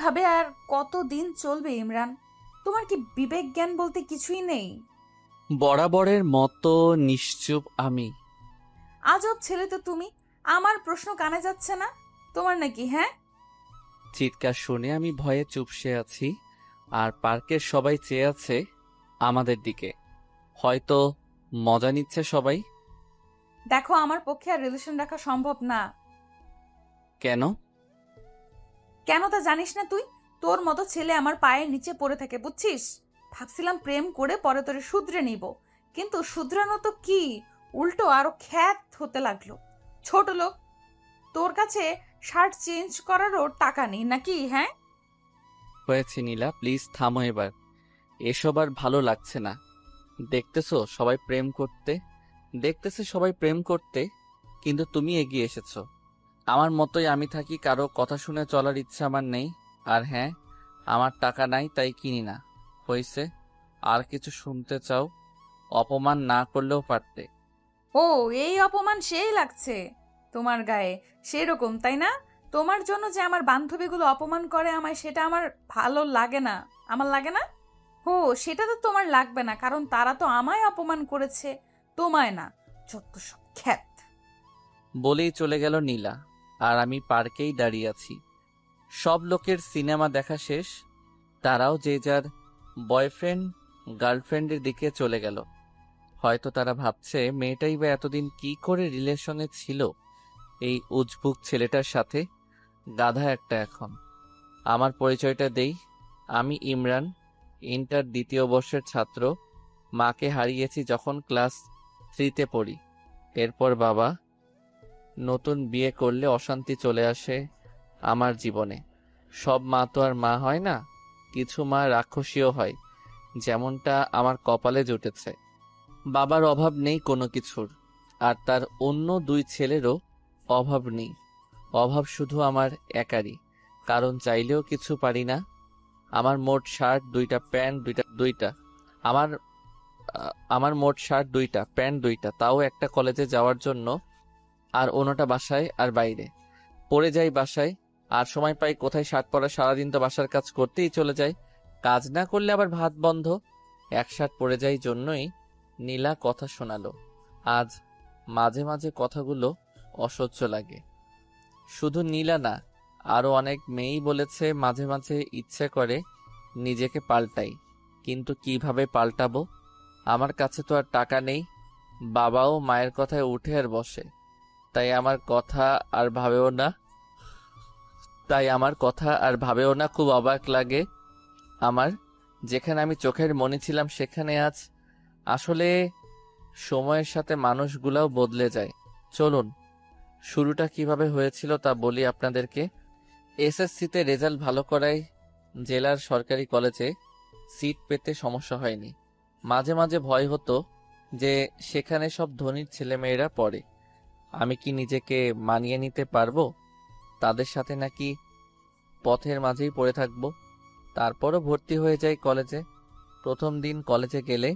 এইভাবে আর কতদিন চলবে ইমরান? তোমার কি বিবেক জ্ঞান বলতে কিছুই নেই? বরাবরের মতো নিশ্চুপ আমি। আজব ছেলে তো তুমি। আমার প্রশ্ন কানে যাচ্ছে না তোমার নাকি? হ্যাঁ, চিৎকার শুনে আমি ভয়ে চুপসে আছি, আর পার্কের সবাই চেয়ে আছে আমাদের দিকে। হয়তো মজা নিচ্ছে সবাই। দেখো আমার পক্ষে আর রিলেশন রাখা সম্ভব না। কেন? কেন তা জানিস না তুই? তোর মতো ছেলে আমার পায়ের নিচে পড়ে থাকে, বুঝছিস? ভাবছিলাম প্রেম করে পরে তোরে শুধরে নিব, কিন্তু শুধরানো তো কি, উল্টো আরো খ্যাত হতে লাগলো। ছোট লোক, তোর কাছে শার্ট চেঞ্জ করারও টাকা নেই নাকি? হ্যাঁ, হয়েছে নীলা, প্লিজ থামো এবার। এসব আর ভালো লাগছে না। দেখতেছো সবাই প্রেম করতে, দেখতেছে সবাই প্রেম করতে, কিন্তু তুমি এগিয়ে এসেছো। আমার মতোই আমি থাকি, কারো কথা শুনে চলার ইচ্ছা আমার নেই। আর হ্যাঁ, আমার টাকা নাই তাই কিনি না। হয়েছে। আর কিছু শুনতে চাও? অপমান না করলেও পারতে। ও, এই অপমান সেই লাগছে তোমার গায়ে, সেরকম তাই না? তোমার জন্য যে আমার বান্ধবীগুলো অপমান করে আমায়, সেটা আমার ভালো লাগে না। আমার লাগে না? ও, সেটা তো তোমার লাগবে না, কারণ তারা তো আমায় অপমান করেছে, তোমায় না। যত সব খ্যাত। বলেই চলে গেল নীলা। আর আমি পার্কেই দাঁড়িয়ে আছি। সব লোকের সিনেমা দেখা শেষ। তারাও যে যার বয়ফ্রেন্ড গার্লফ্রেন্ডের দিকে চলে গেল। হয়তো তারা ভাবছে মেয়েটাই বা এতদিন কি করে রিলেশনে ছিল এই উজবুক ছেলেটার সাথে। গাধা একটা এখন। আমার পরিচয়টা দেই। আমি ইমরান, ইন্টার দ্বিতীয় বর্ষের ছাত্র। মাকে হারিয়েছি যখন ক্লাস 3-তে পড়ি। এরপর বাবা। নতুন বিয়ে করলে অশান্তি চলে আসে আমার জীবনে। সব মা তো আর মা হয় না, কিছু মা রাক্ষসীও হয়, যেমনটা আমার কপালে জুটেছে। বাবার অভাব নেই কোনো কিছুর, আর তার অন্য 2 ছেলেরও অভাব নেই। অভাব শুধু আমার একারই, কারণ চাইলেও কিছু পারি না। আমার মোট শার্ট 2টা, প্যান্ট 2টা। আমার আমার মোট শার্ট 2টা, প্যান্ট 2টা, তাও একটা কলেজে যাওয়ার জন্য। আর অন্যটা বাসায় আর বাইরে পড়ে যাই বাসায়। আর সময় পাই কোথায় শার্ট পরা? সারাদিন তো বাসার কাজ করতেই চলে যায়। কাজ না করলে আবার ভাত বন্ধ। এক শার্ট পরে যাই জন্যই নীলা কথা শোনালো। আজ মাঝে মাঝে কথাগুলো অসহ্য লাগে। শুধু নীলা না, আরো অনেক মেয়েই বলেছে মাঝে মাঝে ইচ্ছে করে নিজেকে পাল্টাই, কিন্তু কিভাবে পাল্টাবো? আমার কাছে তো আর টাকা নেই। বাবাও মায়ের কথায় উঠে আর বসে। তাই আমার কথা আর ভাবেও না তাই আমার কথা আর ভাবেও না, খুব অবাক লাগে আমার। যেখানে আমি চোখের মনি ছিলাম সেখানে আজ। আসলে সময়ের সাথে মানুষগুলাও বদলে যায়। চলুন, শুরুটা কিভাবে হয়েছিল তা বলি আপনাদেরকে। এসএসসিতে রেজাল্ট ভালো করায় জেলার সরকারি কলেজে সিট পেতে সমস্যা হয়নি। মাঝে মাঝে ভয় হতো যে সেখানে সব ধনীর ছেলেমেয়েরা পড়ে। আমি কি নিজেকে মানিয়ে নিতে পারবো তাদের সাথে, নাকি পথের মাঝেই পড়ে থাকবো? তারপরও ভর্তি হয়ে যাই কলেজে। প্রথম দিন কলেজে গেলে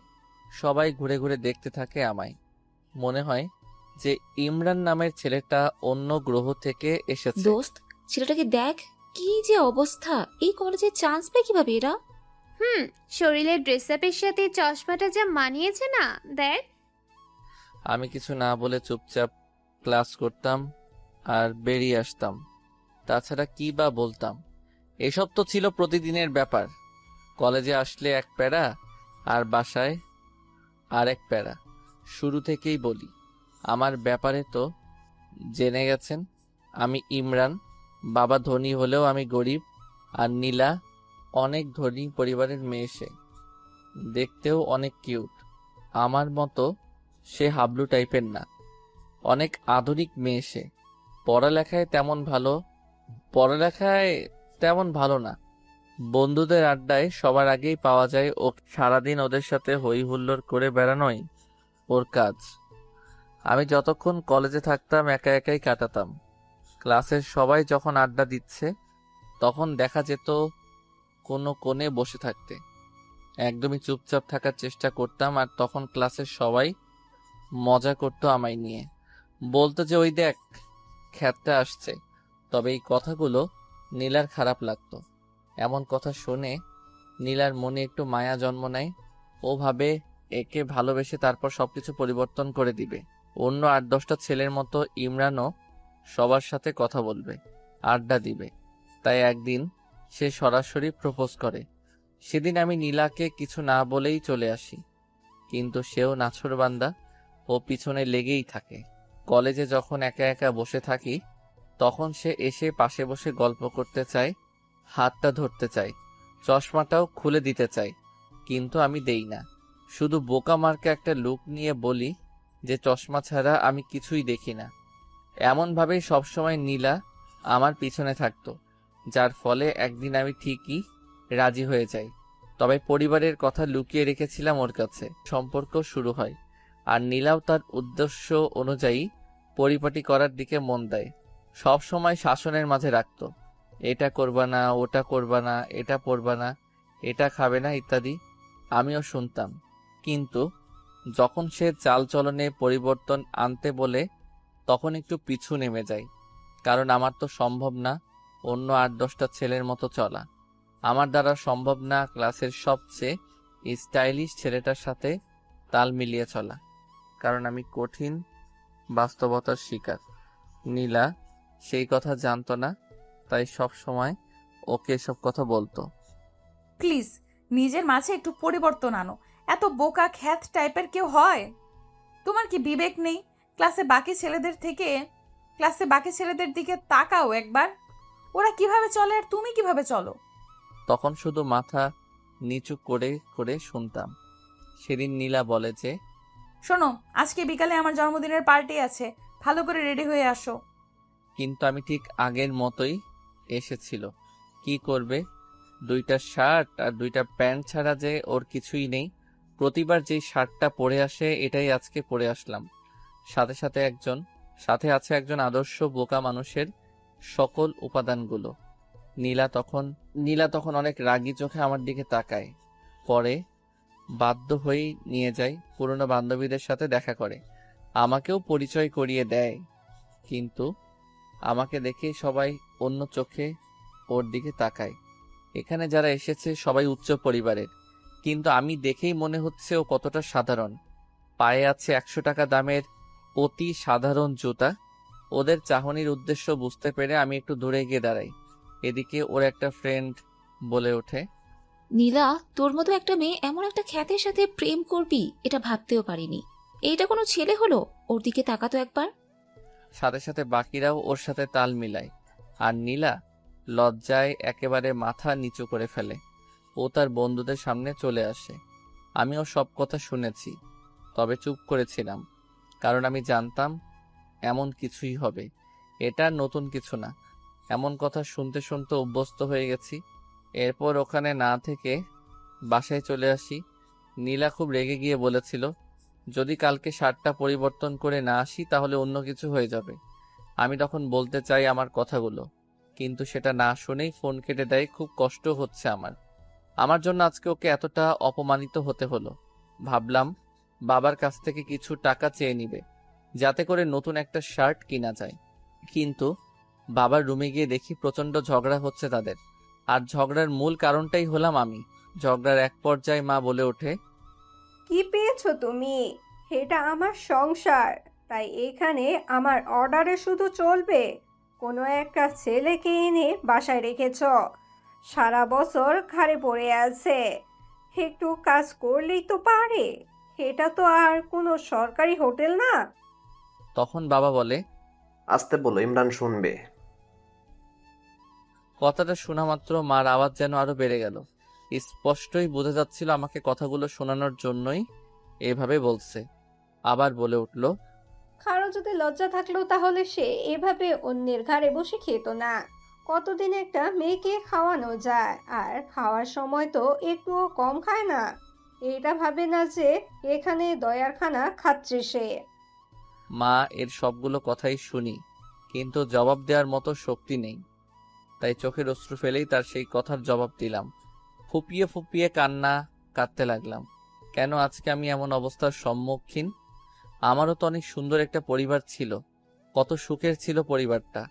সবাই ঘুরে ঘুরে দেখতে থাকে আমায়। মনে হয় যে ইমরান নামের ছেলেটা অন্য গ্রহ থেকে এসেছে। দোস্ত, ছেলেটাকে দেখ, কি যে অবস্থা! এই কলেজে চান্স পায় কিভাবে এরা? হুম, শরীরের ড্রেস আপের সাথে চশমাটা যা মানিয়েছে না, দেখ। আমি কিছু না বলে চুপচাপ ক্লাস করতাম আর বেরিয়ে আসতাম। তাছাড়া কি বা বলতাম? এসব তো ছিল প্রতিদিনের ব্যাপার। কলেজে আসলে এক প্যারা, আর বাসায় আর এক প্যারা। শুরু থেকেই বলি, আমার ব্যাপারে তো জেনে গেছেন। আমি ইমরান, বাবা ধনী হলেও আমি গরিব। আর নীলা অনেক ধনী পরিবারের মেয়ে। সে দেখতেও অনেক কিউট। আমার মতো সে হাবলু টাইপের না, অনেক আধুনিক মেয়ে সে। পড়ালেখায় তেমন ভালো পড়ালেখায় তেমন ভালো না। বন্ধুদের আড্ডায় সবার আগেই পাওয়া যায় ও। সারাদিন ওদের সাথে হই হুল্লোড় করে বেড়ানোই ওর কাজ। আমি যতক্ষণ কলেজে থাকতাম একা একাই কাটাতাম। ক্লাসের সবাই যখন আড্ডা দিচ্ছে তখন দেখা যেত কোনো কোণে বসে থাকতে। একদমই চুপচাপ থাকার চেষ্টা করতাম, আর তখন ক্লাসের সবাই মজা করতো আমায় নিয়ে। বলতো যে ওই দেখ, খ্যাতটা আসছে। তবে এই কথাগুলো নীলার খারাপ লাগতো। এমন কথা শুনে নীলার মনে একটু মায়া জন্ম নেয়। ও ভাবে একে ভালোবেসে তারপর সবকিছু পরিবর্তন করে দিবে। অন্য 8-10টা ছেলের মতো ইমরানও সবার সাথে কথা বলবে, আড্ডা দিবে। তাই একদিন সে সরাসরি প্রপোজ করে। সেদিন আমি নীলাকে কিছু না বলেই চলে আসি, কিন্তু সেও নাছোড়বান্দা, ও পিছনে লেগেই থাকে। কলেজে যখন একা একা বসে থাকি তখন সে এসে পাশে বসে গল্প করতে চায়, হাতটা ধরতে চায়, চশমাটাও খুলে দিতে চায়, কিন্তু আমি দেই না। শুধু বোকা মার্কা একটা লুক নিয়ে বলি যে চশমা ছাড়া আমি কিছুই দেখি না। এমনভাবেই সবসময় নীলা আমার পিছনে থাকতো, যার ফলে একদিন আমি ঠিকই রাজি হয়ে যাই। তবে পরিবারের কথা লুকিয়ে রেখেছিলাম ওর কাছে। সম্পর্ক শুরু হয়, আর নীলাও তার উদ্দেশ্য অনুযায়ী পরিপাটি করার দিকে মন দেয়। সব সময় শাসনের মাঝে রাখতো, এটা করবা না, ওটা করবা না, এটা পরবা না, এটা খাবে না ইত্যাদি। আমিও শুনতাম, কিন্তু যখন সে চালচলনে পরিবর্তন আনতে বলে তখন একটু পিছু নেমে যায়। কারণ আমার তো সম্ভব না অন্য 8-10টা ছেলের মতো চলা। আমার দ্বারা সম্ভব না ক্লাসের সবচেয়ে স্টাইলিশ ছেলেটার সাথে তাল মিলিয়ে চলা, কারণ আমি কঠিন বাস্তবতার শিকার। নীলা সেই কথা জানতো না, তাই সব সময় ওকে এসব কথা বলতো। প্লিজ নিজের মাঝে একটু পরিবর্তন আনো। এত বোকা খ্যাত টাইপের কেউ হয়? তোমার কি বিবেক নেই? ক্লাসে বাকি ছেলেদের দিকে তাকাও একবার। ওরা কিভাবে চলে আর তুমি কিভাবে চলো? তখন শুধু মাথা নিচু করে করে শুনতাম। সেদিন নীলা বলে যে, শোনো, আজকে বিকালে আমার জন্মদিনের পার্টি আছে, ভালো করে রেডি হয়ে আসো। কিন্তু আমি ঠিক আগের মতোই এসেছিল। কি করবে, 2টা শার্ট আর 2টা প্যান্ট ছাড়া যে ওর কিছুই নেই। প্রতিবার যেই শার্টটা পরে আসে এটাই আজকে পরে আসলাম। সাথে আছে একজন আদর্শ বোকা মানুষের সকল উপাদানগুলো। নীলা তখন অনেক রাগী চোখে আমার দিকে তাকায়। পরে বাধ্য হয়েই নিয়ে যায়, পুরনো বান্ধবীদের সাথে দেখা করে, আমাকেও পরিচয় করিয়ে দেয়। কিন্তু আমাকে দেখে সবাই অন্য চোখে ওর দিকে তাকায়। এখানে যারা এসেছে সবাই উচ্চ পরিবারের, কিন্তু আমি দেখেই মনে হচ্ছে ও কতটা সাধারণ। পায়ে আছে 100 টাকা দামের অতি সাধারণ জুতা। ওদের চাহনির উদ্দেশ্য বুঝতে পেরে আমি একটু দূরে গিয়ে দাঁড়াই। এদিকে ওর একটা ফ্রেন্ড বলে ওঠে, নীলা, তোর মতো একটা মেয়ে এমন একটা খ্যাতের সাথে প্রেম করবি এটা ভাবতেও পারিনি। এইটা কোনো ছেলে হলো? ওর দিকে তাকাতো একবার। সাথে সাথে বাকিরাও ওর সাথে তাল মিলায়। আর নীলা লজ্জায় একেবারে মাথা নিচু করে ফেলে। ও তার বন্ধুদের সামনে চলে আসে। আমিও সব কথা শুনেছি, তবে চুপ করেছিলাম, কারণ আমি জানতাম এমন কিছুই হবে। এটা নতুন কিছু না, এমন কথা শুনতে শুনতে অভ্যস্ত হয়ে গেছি। এরপর ওখানে না থেকে বাসায় চলে আসি। নীলা খুব রেগে গিয়ে বলেছিল, যদি কালকে শার্টটা পরিবর্তন করে না আসি তাহলে অন্য কিছু হয়ে যাবে। আমি তখন বলতে চাই আমার কথাগুলো, কিন্তু সেটা না শুনেই ফোন কেটে দেয়। খুব কষ্ট হচ্ছে আমার জন্য আজকে ওকে এতটা অপমানিত হতে হলো। ভাবলাম বাবার কাছ থেকে কিছু টাকা চেয়ে নিবে, যাতে করে নতুন একটা শার্ট কিনা যায়। কিন্তু বাবার রুমে গিয়ে দেখি প্রচন্ড ঝগড়া হচ্ছে তাদের, আর ঝগড়ার মূল কারণটাই হলাম আমি। ঝগড়ার এক পর্যায়ে মা বলে ওঠে, কি পেয়েছো তুমি? এটা আমার সংসার, তাই এখানে আমার অর্ডারে শুধু চলবে। কোনো একটা ছেলেকে এনে বাসায় রেখেছ, সারা বছর ঘাড়ে পড়ে আছে, একটু কাজ করলেই তো পারে। এটা তো আর কোনো সরকারি হোটেল না। তখন বাবা বলে, আসতে বলো, ইমরান শুনবে। কথাটা শোনা মাত্র মার আওয়াজ যেন আরো বেড়ে গেল। স্পষ্টই বোঝা যাচ্ছিল আমাকে কথাগুলো শোনানোর জন্যই এভাবে বলছে। আবার বলে উঠল, কারো যদি লজ্জা থাকলেও তাহলে সে এভাবে অন্যের ঘাড়ে বসে খেত না। কতদিন একটা মেয়েকে খাওয়ানো যায়, আর খাওয়ার সময় তো একটুও কম খায় না। এটা ভাবে না যে এখানে দয়ার খানা খাচ্ছে সে। মা এর সবগুলো কথাই শুনি, কিন্তু জবাব দেওয়ার মতো শক্তি নেই। তাই চোখের অশ্রু ফেলেই তার সেই কথার জবাব দিলাম। ফুপিয়ে ফুপিয়ে কাঁদতে লাগলাম। কেন আজকে আমি এমন অবস্থার সম্মুখীন? আমারও তো অনেক সুন্দর একটা পরিবার ছিল, কত সুখের ছিল পরিবারটা।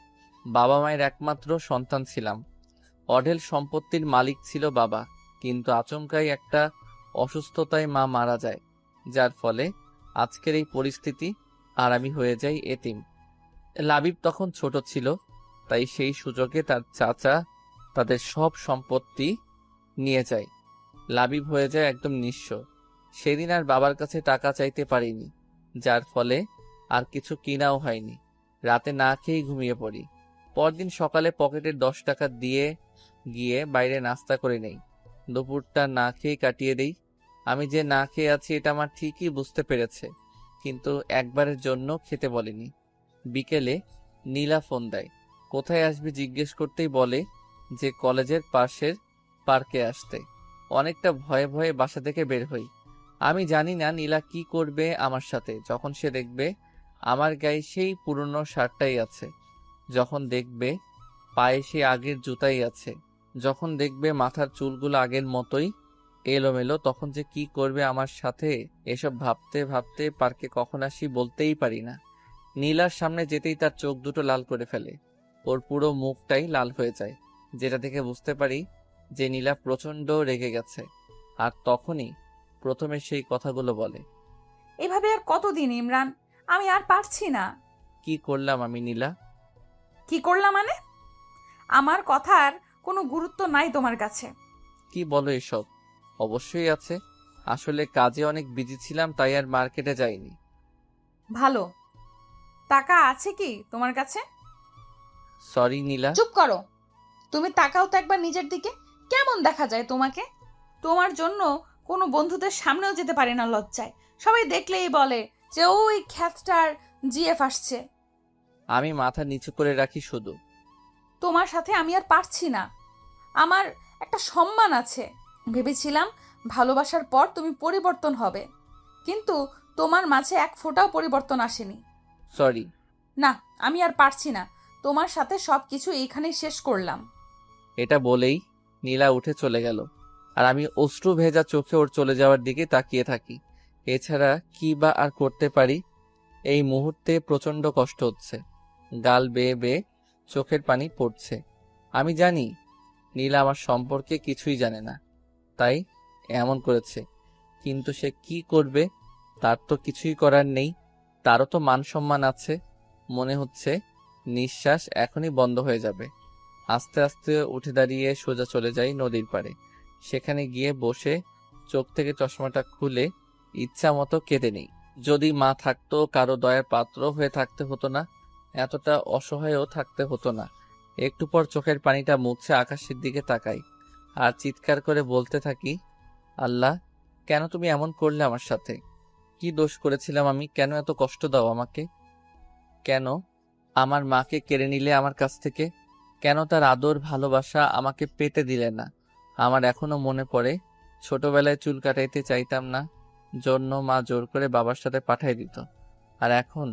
বাবা মায়ের একমাত্র সন্তান ছিলাম, অঢেল সম্পত্তির মালিক ছিল বাবা, কিন্তু আচমকাই একটা অসুস্থতায় মা মারা যায়, যার ফলে আজকের এই পরিস্থিতি, আর আমি হয়ে যাই এতিম। লাবিব তখন ছোট ছিল, তাই সেই সুযোগে তার চাচা তাদের সব সম্পত্তি নিয়ে যায়। লাবিব হয়ে যায় একদম নিঃস্ব। সেদিন আর বাবার কাছে টাকা চাইতে পারিনি, যার ফলে আর কিছু কিনাও হয়নি। রাতে না খেয়েই ঘুমিয়ে পড়ি। পরদিন সকালে পকেটের 10 টাকা দিয়ে গিয়ে বাইরে নাস্তা করে নেই। দুপুরটা না খেয়ে কাটিয়ে দেই। আমি যে না খেয়ে আছি এটা আমার ঠিকই বুঝতে পেরেছে, কিন্তু একবারের জন্য খেতে বলেনি। বিকেলে নীলা ফোন দেয়। কোথায় আসবি জিজ্ঞেস করতেই বলে যে কলেজের পাশের পার্কে আসতে। অনেকটা ভয়ে ভয়ে বাসা থেকে বের হই। আমি জানি না নীলা কি করবে আমার সাথে যখন সে দেখবে আমার গায়ে সেই পুরনো শার্টটাই আছে, যখন দেখবে পায়ে সেই আগের জুতাই আছে, যখন দেখবে মাথার চুলগুলো আগের মতোই এলোমেলো, তখন যে কি করবে আমার সাথে। এসব ভাবতে ভাবতে পার্কে কখন আসি বলতেই পারি না। নীলার সামনে যেতেই তার চোখ দুটো লাল করে ফেলে। ওর পুরো মুখটাই লাল হয়ে যায়, যেটা থেকে বুঝতে পারি যে নীলা প্রচন্ড রেগে গেছে। আর তখনই প্রথমে সেই কথাগুলো বলে। এভাবে আর কতদিন ইমরান? আমি আর পারছি না। কি করলাম আমি নীলা? কি করলাম মানে? আমার কথার কোনো গুরুত্ব নাই তোমার কাছে? কি বলো এসব? অবশ্যই আছে। আসলে কাজে অনেক বিজি ছিলাম, তাই আর মার্কেটে যাইনি। ভালো। টাকা আছে কি তোমার কাছে? সরি নীলা। চুপ করো। তুমি তাকাও তো একবার নিজের দিকে। কেমন দেখা যায় তোমাকে? তোমার জন্য কোনো বন্ধুদের সামনেও যেতে পারি না লজ্জায়। সবাই দেখলেই বলে যে ওই খ্যাতটার জিএফ আসছে। আমি মাথা নিচু করে রাখি শুধু। তোমার সাথে আমি আর পারছি না। আমার একটা সম্মান আছে। ভেবেছিলাম ভালোবাসার পর তুমি পরিবর্তন হবে, কিন্তু তোমার মাঝে এক ফোঁটাও পরিবর্তন আসেনি। সরি। না, আমি আর পারছি না। তোমার সাথে সব কিছু এইখানেই শেষ করলাম। এটা বলেই নীলা উঠে চলে গেল, আর আমি অশ্রু ভেজা চোখে ওর চলে যাওয়ার দিকে তাকিয়ে থাকি। এছাড়া কি বা আর করতে পারি? এই মুহূর্তে প্রচন্ড কষ্ট হচ্ছে। গাল বেয়ে বেয়ে চোখের পানি পড়ছে। আমি জানি নীলা আমার সম্পর্কে কিছুই জানে না, তাই এমন করেছে। কিন্তু সে কি করবে? তার তো কিছুই করার নেই। তারও তো মান সম্মান আছে। মনে হচ্ছে নিঃশ্বাস এখনই বন্ধ হয়ে যাবে। আস্তে আস্তে উঠে দাঁড়িয়ে সোজা চলে যাই নদীর পাড়ে। সেখানে গিয়ে বসে চোখ থেকে চশমাটা খুলে ইচ্ছা মতো কেঁদে নেই। যদি মা থাকতো, কারো দয়ার পাত্র হয়ে থাকতে হতো না, এতটা অসহায়ও থাকতে হতো না। একটু পর চোখের পানিটা মুছে আকাশের দিকে তাকাই আর চিৎকার করে বলতে থাকি, আল্লাহ, কেন তুমি এমন করলে আমার সাথে? কি দোষ করেছিলাম আমি? কেন এত কষ্ট দাও আমাকে? কেন আমার মাকে কেড়ে নিলে আমার কাছ থেকে? কেন তার আদর ভালোবাসা আমাকে পেতে দিলে না? আমার এখনো মনে পড়ে, ছোটবেলায় চুল কাটাইতে চাইতাম না, জন্য মা জোর করে বাবার সাথে পাঠাই দিত। আর এখন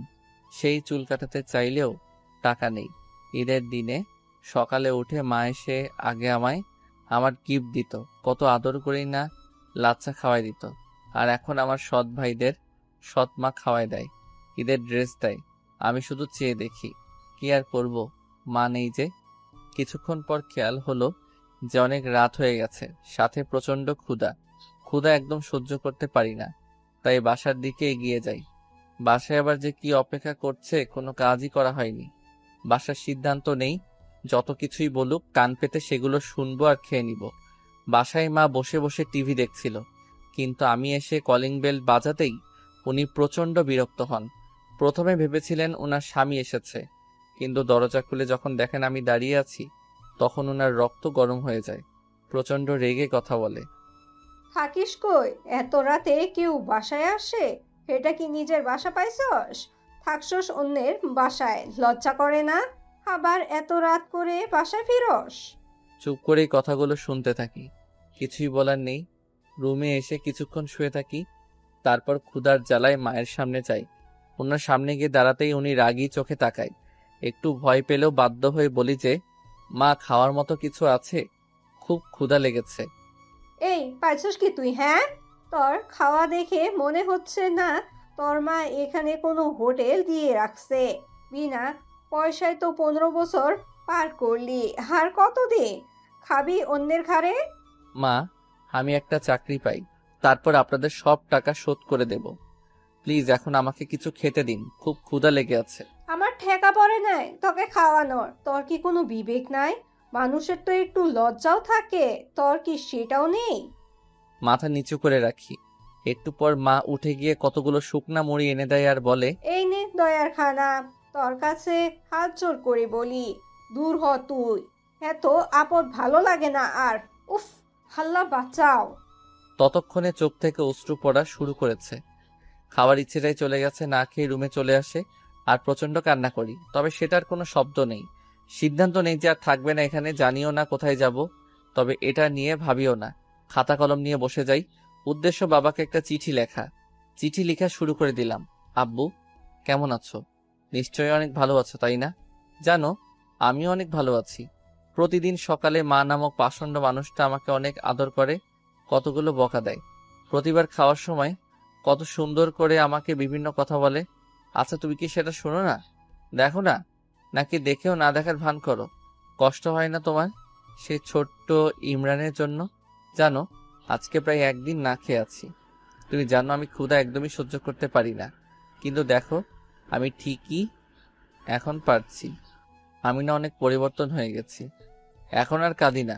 সেই চুল কাটাতে চাইলেও টাকা নেই। ঈদের দিনে সকালে উঠে মা এসে আগে আমায় আমার গিফট দিত, কত আদর করেই না লাচ্ছা খাওয়াই দিত। আর এখন আমার সৎ ভাইদের সৎ মা খাওয়াই দেয়, ঈদের ড্রেস দেয়। আমি শুধু চেয়ে দেখি। কি আর করব, মা নেই যে। কিছুক্ষণ পর খেয়াল হলো যে অনেক রাত হয়ে গেছে, সাথে প্রচন্ড ক্ষুধা একদম সহ্য করতে পারি না, তাই বাসার দিকে এগিয়ে যাই। বাসায় আবার যে কি অপেক্ষা করছে কোনো কাজই করা হয়নি। বাসার সিদ্ধান্ত নেই, যত কিছুই বলুক কান পেতে সেগুলো শুনবো আর খেয়ে নিব। বাসায় মা বসে বসে টিভি দেখছিল, কিন্তু আমি এসে কলিং বেল বাজাতেই উনি প্রচন্ড বিরক্ত হন। প্রথমে ভেবেছিলেন ওনার স্বামী এসেছে, কিন্তু দরজা খুলে যখন দেখেন আমি দাঁড়িয়ে আছি, তখন ওনার রক্ত গরম হয়ে যায়। প্রচন্ড রেগে কথা বলে। থাকিস কই? এত রাতে কেউ বাসায় আসে? এটা কি নিজের বাসা পাইছস? থাকছস অন্যের বাসায়, লজ্জা করে না? আবার এত রাত করে বাসায় ফিরস? চুপ করেই কথাগুলো শুনতে থাকি, কিছুই বলার নেই। রুমে এসে কিছুক্ষণ শুয়ে থাকি, তারপর ক্ষুধার জ্বালায় মায়ের সামনে যাই। ওনার সামনে গিয়ে দাঁড়াতেই উনি রাগী চোখে তাকায়। একটু ভয় পেলেও বাধ্য হয়ে বলি যে, মা, খাওয়ার মতো কিছু আছে? খুব ক্ষুধা লেগেছে। এই পাইছস কি তুই? হ্যাঁ, তোর খাওয়া দেখে মনে হচ্ছে না তোর মা এখানে কোনো হোটেল দিয়ে রাখছে। বিনা পয়সায় তো 15 বছর পার করলি, আর কতদিন? খাবি অন্যের ঘাড়ে? মা, আমি একটা চাকরি পাই, তারপর আপনাদের সব টাকা শোধ করে দেব। প্লিজ এখন আমাকে কিছু খেতে দিন, খুব ক্ষুধা লেগে আছে। আমার ঠেকা পড়ে নাই তোকে খাওয়ানোর। তোর কি কোনো বিবেক নাই? মানুষের তো একটু লজ্জাও থাকে, তোর কি সেটাও নেই? মাথা নিচু করে রাখি। একটু পর মা উঠে গিয়ে কতগুলো শুকনা মুড়ি এনে দেয় আর বলে, এই নে দয়ার খানা, তোর কাছে হাত জোর করে বলি, দূর হ তুই। এত আপদ ভালো লাগে না আর। উফ, হাল্লা বাঁচাও। ততক্ষণে চোখ থেকে অশ্রু পড়া শুরু করেছে। খাওয়ার ইচ্ছেটাই চলে গেছে, না খেয়ে রুমে চলে আসে আর প্রচন্ড কান্না করি। তবে সেটার কোনো শব্দ নেই, সিদ্ধান্ত নেই যে আর থাকবে না এখানে, জানিও না কোথায় যাব। তবে এটা নিয়ে ভাবিও না। খাতা কলম নিয়ে বসে যাই, উদ্দেশ্য বাবাকে একটা চিঠি লেখা। চিঠি লেখা শুরু করে দিলাম। আব্বু, কেমন আছো? নিশ্চয়ই অনেক ভালো আছো, তাই না? জানো, আমিও অনেক ভালো আছি। প্রতিদিন সকালে মা নামক পাষণ্ড মানুষটা আমাকে অনেক আদর করে, কতগুলো বকা দেয়। প্রতিবার খাওয়ার সময় কত সুন্দর করে আমাকে বিভিন্ন কথা বলে। আচ্ছা, তুমি কি সেটা শোনো না, দেখো না, নাকি দেখেও না দেখার ভান করো? কষ্ট হয় না তোমার সেই ছোট্ট ইমরানের জন্য? জানো, আজকে প্রায় একদিন না খেয়ে আছি। তুমি জানো আমি ক্ষুধা একদমই সহ্য করতে পারি না, কিন্তু দেখো আমি ঠিকই এখন পারছি। আমি না অনেক পরিবর্তন হয়ে গেছি। এখন আর কাঁদি না,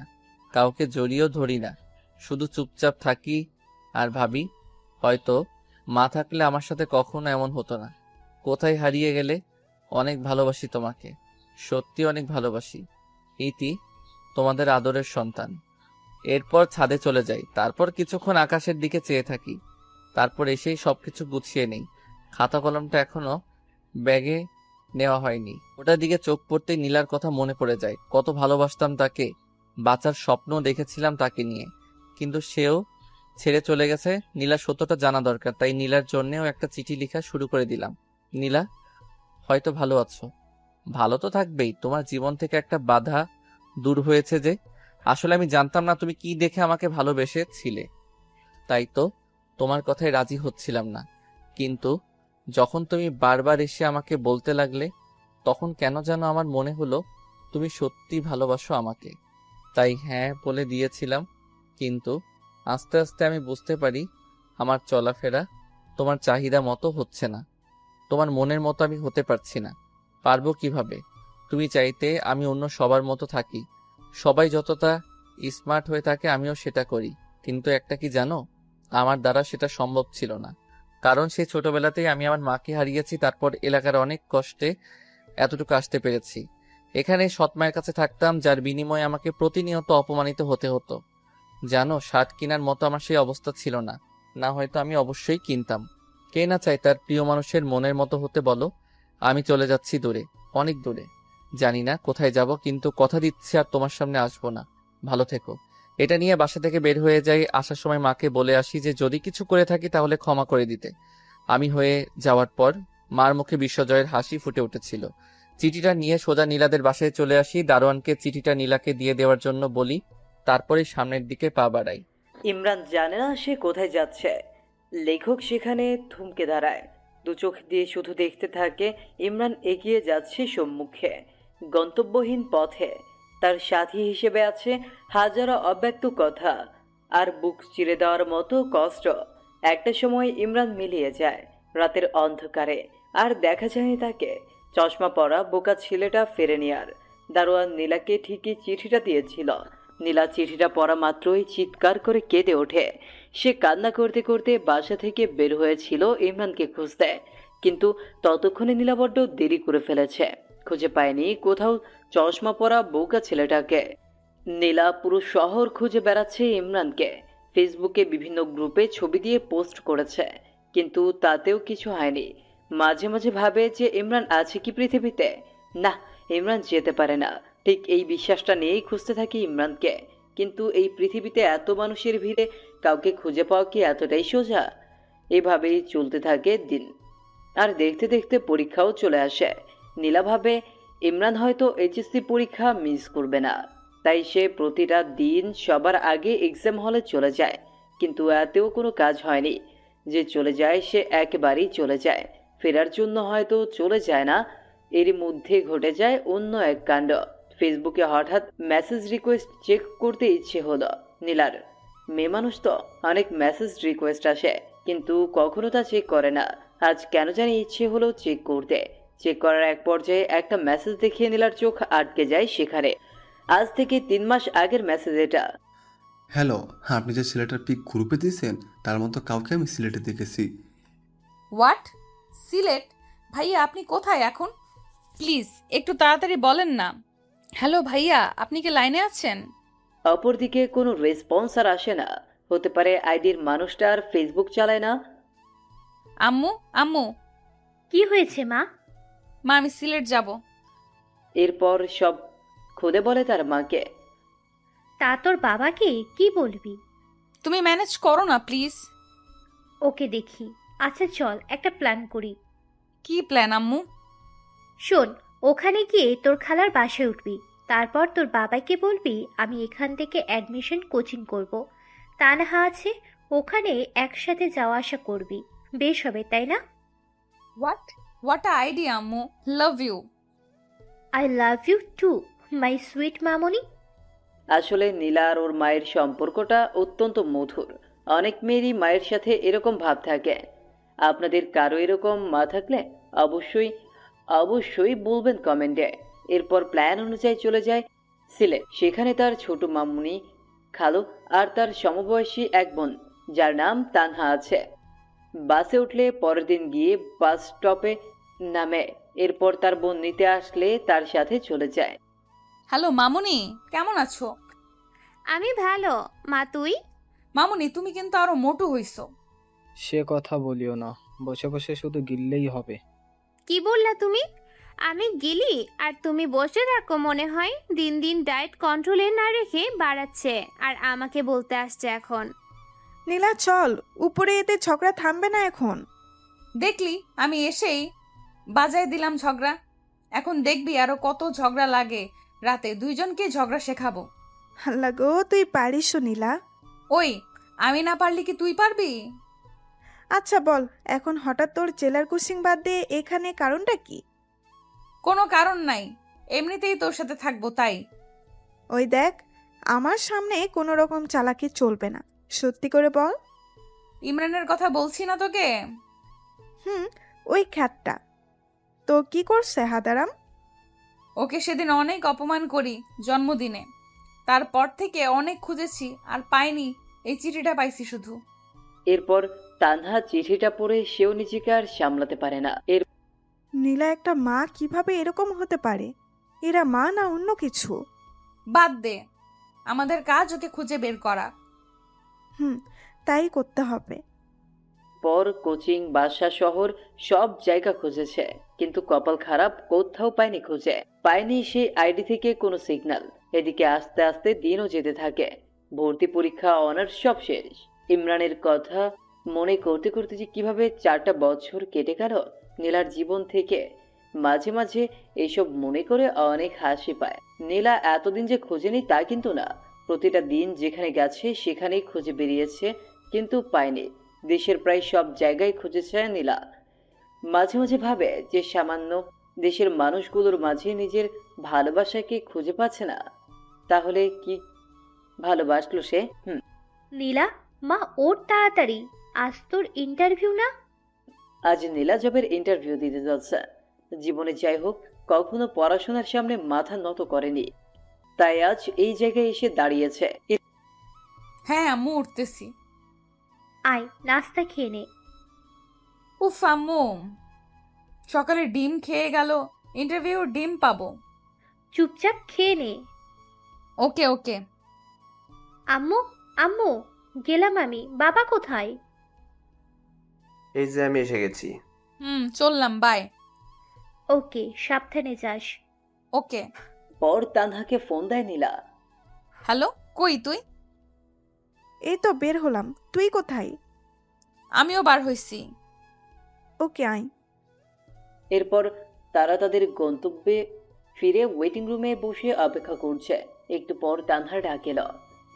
কাউকে জড়িয়েও ধরি না, শুধু চুপচাপ থাকি আর ভাবি, হয়তো মা থাকলে আমার সাথে কখনো এমন হতো না। কোথায় হারিয়ে গেলে? অনেক ভালোবাসি তোমাকে, সত্যি অনেক ভালোবাসি। ইতি, তোমাদের আদরের সন্তান। এরপর ছাদে চলে যাই, তারপর কিছুক্ষণ আকাশের দিকে চেয়ে থাকি, তারপর এসেই সবকিছু গুছিয়ে নেই। খাতা কলমটা এখনো ব্যাগে নেওয়া হয়নি। ওটার দিকে চোখ পড়তেই নীলার কথা মনে পড়ে যায়। কত ভালোবাসতাম তাকে, বাঁচার স্বপ্ন দেখেছিলাম তাকে নিয়ে, কিন্তু সেও ছেড়ে চলে গেছে। নীলা সত্যটা জানা দরকার, তাই নীলার জন্যেও একটা চিঠি লেখা শুরু করে দিলাম। নীলা, হয়তো ভালো আছো, ভালো তো থাকবেই। তোমার জীবন থেকে একটা বাধা দূর হয়েছে যে। আসলে আমি জানতাম না তুমি কি দেখে আমাকে ভালোবেসেছিলে, তাই তো তোমার কথায় রাজি হচ্ছিলাম না। কিন্তু যখন তুমি বারবার এসে আমাকে বলতে লাগলে, তখন কেন যেন আমার মনে হলো তুমি সত্যি ভালোবাসো আমাকে। তাই হ্যাঁ বলে দিয়েছিলাম। কিন্তু আস্তে আস্তে আমি বুঝতে পারি আমার চলাফেরা তোমার চাহিদা মতো হচ্ছে না, তোমার মনের মতো আমি হতে পারছি না। পারবো কিভাবে? তুমি চাইতে আমি অন্য সবার মতো থাকি, সবাই যতটা স্মার্ট হয়ে থাকে আমিও সেটা করি। কিন্তু একটা কি জানো, আমার দ্বারা সেটা সম্ভব ছিল না, কারণ সেই ছোটবেলাতেই আমি আমার মাকে হারিয়েছি। তারপর এলাকার অনেক কষ্টে এতটুকু আসতে পেরেছি। এখানে সৎ মায়ের কাছে থাকতাম, যার বিনিময়ে আমাকে প্রতিনিয়ত অপমানিত হতে হতো। জানো, শার্ট কেনার মতো আমার সেই অবস্থা ছিল না, না হয়তো আমি অবশ্যই কিনতাম। কে না চায় তার প্রিয় মানুষের মনের মতো হতে, বলো? আমি চলে যাচ্ছি দূরে, অনেক দূরে। জানি না কোথায় যাব, কিন্তু কথা দিচ্ছি আর তোমার সামনে আসবো না। ভালো থেকো। এটা নিয়ে বাসা থেকে বের হয়ে যাই। আসার সময় মাকে বলে আসি যে যদি কিছু করে থাকি তাহলে ক্ষমা করে দিতে। আমি হয়ে যাওয়ার পর মার মুখে বিশ্বজয়ের হাসি ফুটে উঠেছিল। চিঠিটা নিয়ে সোজা নীলাদের বাসায় চলে আসি। দারোয়ানকে চিঠিটা নীলাকে দিয়ে দেওয়ার জন্য বলি, তারপরে সামনের দিকে পা বাড়াই। ইমরান জানে না সে কোথায় যাচ্ছে। লেখক সেখানে থমকে দাঁড়ায়, দু চোখ দিয়ে শুধু দেখতে থাকে ইমরান এগিয়ে যাচ্ছে সম্মুখে, গন্তব্যহীন পথে। তার সাথী হিসেবে আছে হাজারো অব্যক্ত কথা আর বুক চিরে দেওয়ার মতো কষ্ট। একটা সময় ইমরান মিলিয়ে যায় রাতের অন্ধকারে, আর দেখা যায়নি তাকে। চশমা পরা বোকা ছেলেটা ফেরেনি আর। দারোয়ান নীলাকে ঠিকই চিঠিটা দিয়েছিল। নীলা চিঠিটা পড়া মাত্রই চিৎকার করে কেঁদে ওঠে। সে কান্না করতে করতে বাসা থেকে বের হয়েছিল ইমরানকে খুঁজতে, কিন্তু ততক্ষণে নীলা বড্ড দেরি করে ফেলেছে। খুঁজে পায়নি কোথাও চশমা পরা বোকা ছেলেটাকে। নীলা পুরো শহর খুঁজে বেড়াচ্ছে ইমরানকে। ফেসবুকে বিভিন্ন গ্রুপে ছবি দিয়ে পোস্ট করেছে, কিন্তু তাতেও কিছু হয়নি। মাঝে মাঝে ভাবে যে ইমরান আছে কি পৃথিবীতে। না, ইমরান যেতে পারে না। ঠিক এই বিশ্বাসটা নিয়েই খুঁজতে থাকি ইমরানকে। কিন্তু এই পৃথিবীতে এত মানুষের ভিড়ে কাউকে খুঁজে পাওয়া কি এতটাই সোজা? এভাবেই চলতে থাকে দিন। আর দেখতে দেখতে পরীক্ষাও চলে আসে। নীলা ভাবে ইমরান হয়তো এইচএসসি পরীক্ষা মিস করবে না, তাই সে প্রতিটা দিন সবার আগে এক্সাম হলে চলে যায়। কিন্তু এতেও কোনো কাজ হয়নি। যে চলে যায় সে একেবারেই চলে যায়, ফেরার জন্য হয়তো চলে যায় না। এর মধ্যে ঘটে যায় অন্য এক কাণ্ড। ফেসবুকে হঠাৎ মেসেজ রিকোয়েস্ট চেক করতে ইচ্ছে হলো নীলার। মেয়ে মানুষ তো, অনেক মেসেজ রিকোয়েস্ট আসে কিন্তু কখনো তা চেক করে না। আজ কেন জানি ইচ্ছে হলো চেক করতে। চেক করার এক পর্যায়ে একটা মেসেজ দেখিয়ে নীলার চোখ আটকে যায় সেখানে। আজ থেকে 3 মাস আগের মেসেজ এটা। হ্যালো, আপনি যে ছেলেটার পিক গ্রুপে দিয়েছেন তার মতো কাউকে আমি সিলেটে দেখেছি। হোয়াট? সিলেট? ভাইয়া আপনি কোথায় এখন? প্লিজ একটু তাড়াতাড়ি বলেন না। হ্যালো ভাইয়া, আপনি কি লাইনে আছেন? অপরদিকে কোনো রেসপন্স আর আসে না। হতে পারে আইডির মানুষটা আর ফেসবুক চালায় না। আম্মু, আম্মু, কি হয়েছে মা? মা আমি সিলেট যাব। এরপর সব খুলে বলে তার মাকে। তা তোর বাবাকে কি বলবি? তুমি ম্যানেজ করো না প্লিজ। ওকে দেখি। আচ্ছা চল একটা প্ল্যান করি। কি প্ল্যান আম্মু? শোন, ওখানে গিয়ে তোর খালার বাসায় উঠবি। তারপর তোর বাবাকে বলবি আমি এখান থেকে অ্যাডমিশন কোচিং করব। তানহা আছে, ওখানে একসাথে যাওয়া আসা করবি। বেশ হবে, তাই না? হোয়াট আইডিয়া আম্মু, love you. I love you too my sweet মামনি। আসলে নীলা আর ওর মায়ের সম্পর্কটা অত্যন্ত মধুর। অনেক মেয়েরই মায়ের সাথে এরকম ভাব থাকে। আপনাদের কারো এরকম মা থাকলে অবশ্যই অবশ্যই বলবেন কমেন্টে। এরপর প্ল্যান অনুযায়ী চলে যায় সিলেট। সেখানে তার ছোট মামুনি, খালু আর তার সমবয়সী এক বোন যার নাম তানহা আছে। বাসে উঠলে পরের দিন গিয়ে বাস স্টপে নামে। এরপর তার বোন নিতে আসলে তার সাথে চলে যায়। হ্যালো মামুনি, কেমন আছো? আমি ভালো মা, তুই? মামুনি তুমি কিন্তু আরো মোটু হইছো। সে কথা বলিও না, বসে বসে শুধু গিললেই হবে। কি বললা তুমি? আমি গেলি আর তুমি বসে থাকো মনে হয়। দিন দিন ডায়েট কন্ট্রোলে না রেখে বাড়াচ্ছে আর আমাকে বলতে আসছে এখন। নীলা চল, উপরে এতে ঝগড়া থামবে না এখন। দেখলি আমি এসেই বাজায় দিলাম ঝগড়া। এখন দেখবি আরো কত ঝগড়া লাগে। রাতে দুইজনকে ঝগড়া শেখাবো। আল্লাহ গো, তুই পারিস নীলা। ওই, আমি না পারলি কি তুই পারবি? আচ্ছা বল, এখন হঠাৎ তোর জেলার কোচিং বাদ দিয়ে এখানে কারণটা কি? কোনো কারণ নাই, এমনিতেই তোর সাথে থাকবো তাই। ওই দেখ, আমার সামনে কোনো রকম চালাকি চলবে না, সত্যি করে বল। ইমরানের কথা বলছি না তোকে? ওই খ্যাতটা তো কি করছে হাদারাম? ওকে সেদিন অনেক অপমান করি জন্মদিনে। তারপর থেকে অনেক খুঁজেছি আর পাইনি, এই চিঠিটা পাইছি শুধু। এরপর তানহা চিঠিটা পড়ে সেও নিজেকে আর সামলাতে পারে না। নীলা একটা মা কিভাবে এরকম হতে পারে? এরা মা না অন্য কিছু? বাদ দে, আমাদের কাজ ওকে খুঁজে বের করা। তাই করতে হবে। পর কোচিং, বাসা, শহর সব জায়গা খুঁজেছে কিন্তু কপাল খারাপ, কোথাও পায়নি। খুঁজে পায়নি সেই আইডি থেকে কোনো সিগন্যাল। এদিকে আস্তে আস্তে দিনও যেতে থাকে। ভর্তি পরীক্ষা, অনার্স সব শেষ। ইমরানের কথা মনে করতে করতে যে কিভাবে 4টা বছর কেটে গেল নীলার জীবন থেকে। মাঝে মাঝে এইসব মনে করে অনেক হাসি পায়। নীলা এতদিন যে খোঁজেনি তা কিন্তু না। প্রতিটা দিন যেখানে গেছে সেখানেই খুঁজে বেরিয়েছে কিন্তু পায়নি। দেশের প্রায় সব জায়গায় খুঁজেছে নীলা। মাঝে মাঝে ভাবে যে সামান্য দেশের মানুষগুলোর মাঝে নিজের ভালোবাসাকে খুঁজে পাচ্ছে না। তাহলে কি ভালোবাসলো সে? নীলা, মা ওর তাড়াতাড়ি, আজ তোর ইন্টারভিউ না? আজ নীলা জবের ইন্টারভিউ দিতে যাচ্ছে। জীবনে যাই হোক, কখনো পড়াশোনার সামনে মাথা নত করেনি, তাই আজ এই জায়গায় এসে দাঁড়িয়েছে। হ্যাঁ আম্মু, উঠতেছি। আয় নাস্তা খেয়ে নে। উফ আম্মু, সকালে ডিম খেয়ে গেল, ইন্টারভিউ ডিম পাবো। চুপচাপ খেয়ে নে। ওকে ওকে। আম্মু, আম্মু, গেলাম আমি। বাবা কোথায়? এই যে আমি এসে গেছি। চললাম, বাই। ওকে, সাবধানে যাস। ওকে। পর তানহাকে ফোন দেয় নীলা। হ্যালো, কই তুই? এই তো বের হলাম, তুই কোথায়? আমিও বার হইছি। ওকে আয়। এরপর তারা তাদের গন্তব্যে ফিরে ওয়েটিং রুমে বসে অপেক্ষা করছে। একটু পর তানহা ডাক এলো।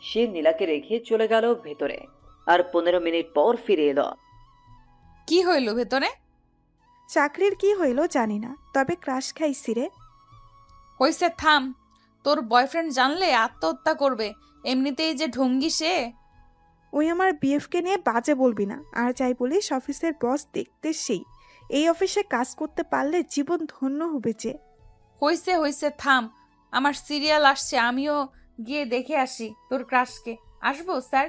সে নীলাকে রেখে চলে গেল ভেতরে। আর 15 মিনিট পর ফিরে এলো। কি হইল ভেতরে? চাকরির কি হইল জানি না, তবে ক্রাশ খাইছি রে। হইছে থাম, তোর বয়ফ্রেন্ড জানলে আত্মহত্যা করবে, এমনিতেই যে ঢঙ্গি সে। ওই আমার বিএফকে নিয়ে বাজে বলবি না, আর যাই বলিস অফিসের বস দেখতে সেই। এই অফিসে কাজ করতে পারলে জীবন ধন্য হবে যে। হইছে হইছে, থাম। আমার সিরিয়াল আসছে, আমিও গিয়ে দেখে আসি তোর ক্রাশকে। আসবো স্যার?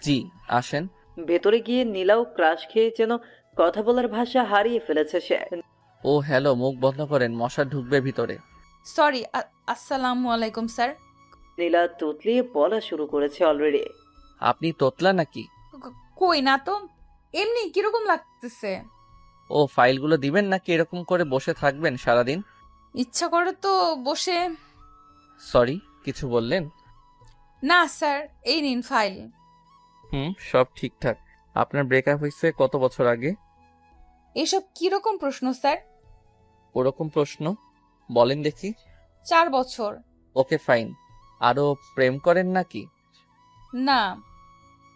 জি আসেন। ভেতরে গিয়ে নীলাও ক্রাশ খেয়ে যেন কথা বলার ভাষা হারিয়ে ফেলেছে সে। ও হ্যালো, মুখ বন্ধ করেন, মশা ঢুকবে ভিতরে। সরি, আসসালামু আলাইকুম স্যার। নীলা তুতলিয়ে বলা শুরু করেছে অলরেডি। আপনি তোতলা নাকি? কই না তো, এমনি কিরকম লাগতেছে? ও ফাইলগুলো দিবেন নাকি এরকম করে বসে থাকবেন সারাদিন? ইচ্ছা করে তো বসে। সরি, কিছু বললেন? না স্যার, এই নিন ফাইল। সব ঠিকঠাক। আপনার ব্রেকআপ হয়েছে কত বছর আগে? এসব কিরকম প্রশ্ন স্যার? ওরকম প্রশ্ন বলেন দেখি। 4 বছর। Okay fine. আরো প্রেম করেন নাকি? না।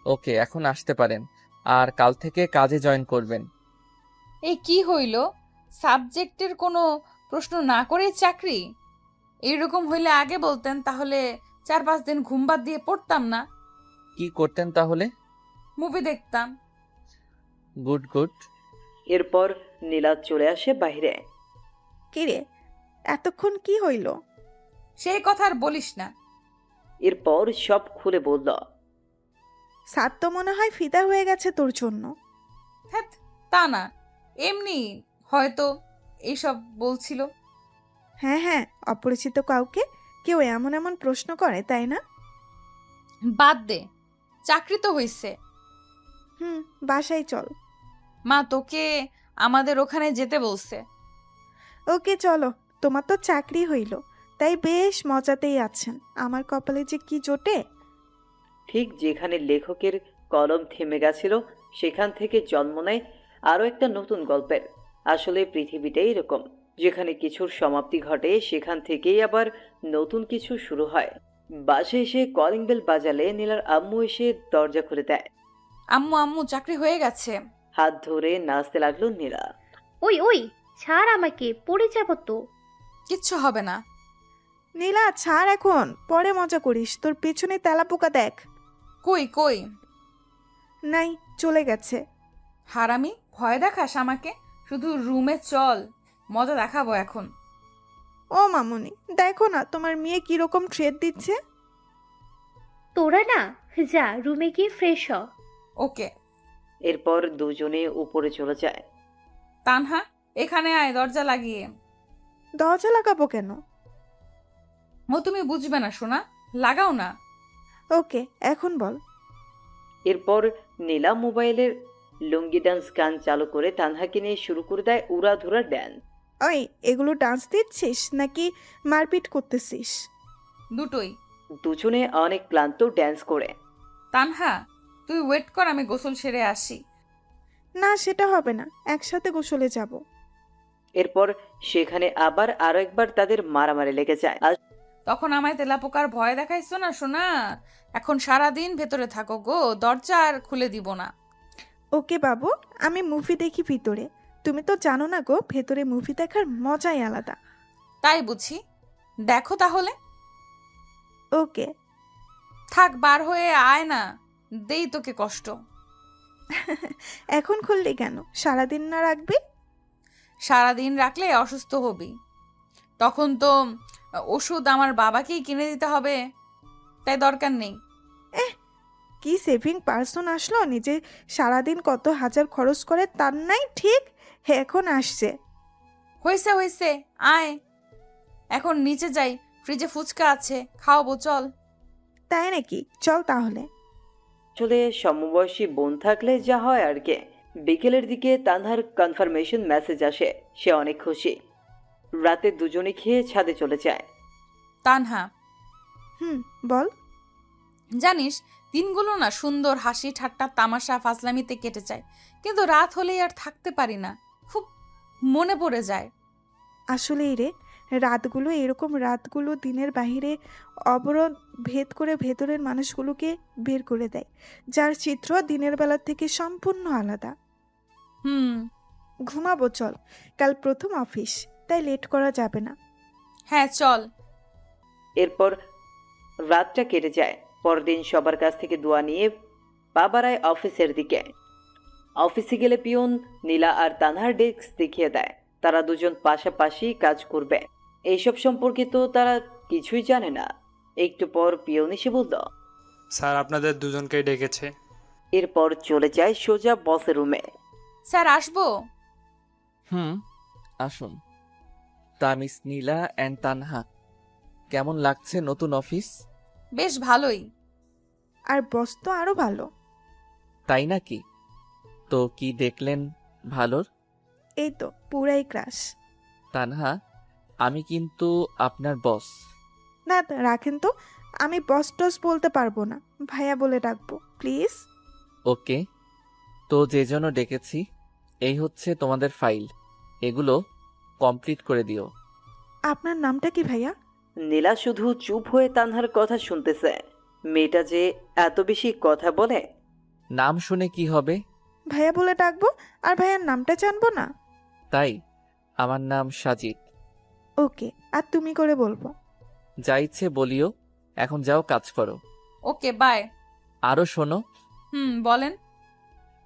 ওকে, এখন আসতে পারেন। আর কাল থেকে কাজে জয়েন করবেন। এই কি হইল? সাবজেক্টের কোনো প্রশ্ন না করেই চাকরি? এইরকম হইলে আগে বলতেন, তাহলে 4-5 দিন ঘুম বাদ দিয়ে পড়তাম না। কি করতেন তাহলে? মুভি দেখতাম। Good good. এরপর নীলা চলে আসে বাইরে। কিরে, এতক্ষণ কি হইল? সেই কথা আর বলিস না। এরপর সব খুলে বলল। স্যার তো মনে হয় ফিদা হয়ে গেছে তোর জন্য। হ্যাঁ, তা না, এমনি হয়তো এইসব বলছিল। হ্যাঁ হ্যাঁ, অপরিচিত কাউকে কেউ এমন এমন প্রশ্ন করে, তাই না? বাদ দে, চাকরি তো হইছে। বাসায় চল। মা তোকে আমাদের ওখানে যেতে বলছে। ওকে চলো, তোমার তো চাকরি হইল, তাই বেশ মজাতেই আছেন। আমার কপালে যে কি জোটে। ঠিক যেখানে লেখকের কলম থেমে গেছিল সেখান থেকে জন্ম নেয় আরও একটা নতুন গল্পের। আসলে পৃথিবীটাই এরকম, যেখানে কিছুর সমাপ্তি ঘটে সেখান থেকেই আবার নতুন কিছু শুরু হয়। বাসে এসে কলিং বেল বাজালে নীলার আম্মু এসে দরজা খুলে দেয়। আম্মু আম্মু, চাকরি হয়ে গেছে। হাত ধরে নাচতে লাগলো নীলা। ওই ওই, ছাড় আমাকে, পড়ে যাব তো। কিচ্ছু হবে না। নীলা ছাড় এখন, পরে মজা করিস। তোর পেছনে তেলাপোকা দেখ। কই কই? নাই, চলে গেছে। হারামি, ভয় দেখাস আমাকে? শুধু রুমে চল, মজা দেখাবো এখন। ও মামুনি, দেখো না তোমার মেয়ে কিরকম ট্রেড দিচ্ছে। তোরা না, যা রুমে গিয়ে ফ্রেশ হ। ওকে। এরপর দুজনে উপরে চলে যায়। তানহা, এখানে আয়, দরজা লাগিয়ে। দরজা লাগাবো কেন? তুমি বুঝবে না সোনা, লাগাও না। ওকে, এখন বল। এরপর নীলা মোবাইলের লুঙ্গি ডান্স গান চালু করে তানহাকে নিয়ে শুরু করে দেয় উড়াধুরা ড্যান্স। ওই, এগুলো ডান্স দিচ্ছিস নাকি মারপিট করতেছিস? দুটোই। দুজনে অনেক ক্লান্ত ড্যান্স করে। তানহা, তুই ওয়েট কর, আমি গোসল সেরে আসি। না, সেটা হবে না, একসাথে গোসলে যাব। এরপর সেখানে আবার আরো একবার তাদের মারামারি লেগে যায়। আর তখন আমায় তেলাপোকার ভয় দেখাইছো না সোনা। এখন সারাদিন ভেতরে থাকো গো, দরজা আর খুলে দিব না। ওকে বাবু, আমি মুভি দেখি ভিতরে। তুমি তো জানো না গো, ভেতরে মুভি দেখার মজাই আলাদা। তাই বুঝি, দেখো তাহলে। ওকে। থাক, বার হয়ে আয় না, দেই তোকে কষ্ট। এখন খুললি কেন? সারাদিন না রাখবি? সারাদিন রাখলে অসুস্থ হবি, তখন তো ওষুধ আমার বাবাকেই কিনে দিতে হবে, তাই দরকার নেই। কি সেভিং পার্সন আসলো, নিজে সারাদিন কত হাজার খরচ করে তার নাই ঠিক এখন আসছে। হয়েছে হয়েছে, আয় এখন নিচে যাই, ফ্রিজে ফুচকা আছে, খাওয়াবো, চল। তাই নাকি? চল তাহলে। আসলে সমবয়সী বোন থাকলে যা হয় আর কি। বিকেলের দিকে তানহার কনফার্মেশন মেসেজ আসে, সে অনেক খুশি। রাতে দুজনে খেয়ে ছাদে চলে যায়। তানহা, বল। জানিস, দিনগুলো না সুন্দর হাসি ঠাট্টা তামাশা ফাজলামিতে কেটে যায়, কিন্তু রাত হলেই আর থাকতে পারি না, খুব মনে পড়ে যায়। আসলেই রে, রাতগুলো এরকম, রাতগুলো দিনের বাহিরে অবরোধ ভেদ করে ভেতরের মানুষগুলোকে বের করে দেয়, যার চিত্র দিনের বেলার থেকে সম্পূর্ণ আলাদা। ঘুমাবো চল, কাল প্রথম অফিস, তাই লেট করা যাবে না। হ্যাঁ চল। এরপর রাতটা কেটে যায়। পরদিন সবার কাছ থেকে দোয়া নিয়ে পা বাড়ায় অফিসের দিকে। অফিসে গেলে পিয়ন নীলা আর তানহার ডেস্ক দেখিয়ে দেয়। তারা দুজন পাশাপাশি কাজ করবে এইসব সম্পর্কে তো তারা কিছুই জানে না। একটু পর পিয়ন এসে বলল, স্যার আপনাদের দুজনকেই ডেকেছে। এরপর চলে যায় সোজা বসের রুমে। স্যার আসবো? আসুন। তা মিস নীলা অ্যান্ড তানহা, কেমন লাগছে নতুন অফিস? বেশ ভালোই। আর বস তো আরো ভালো। তাই নাকি? তো কি দেখলেন ভালোর? এই তো পুরাই ক্রাশ। তানহা, আমি কিন্তু আপনার বস। না রাখেন তো, আমি বস টস বলতে পারবো না, ভাইয়া বলে ডাকবো প্লিজ। ওকে, তো যে জন্য ডেকেছি এই হচ্ছে তোমাদের ফাইল, এগুলো কমপ্লিট করে দিও। আপনার নামটা কি ভাইয়া? নীলা শুধু চুপ হয়ে তানহার কথা শুনতেছে। মেয়েটা যে এত বেশি কথা বলে। নাম শুনে কি হবে? ভাইয়া বলে ডাকবো, আর ভাইয়ার নামটা জানবো না? তাই আমার নাম সাজিদ। ওকে, আর তুমি করে বলবো। যা ইচ্ছে বলিও, এখন যাও কাজ করো। Okay bye. আরও শোনো, বলেন।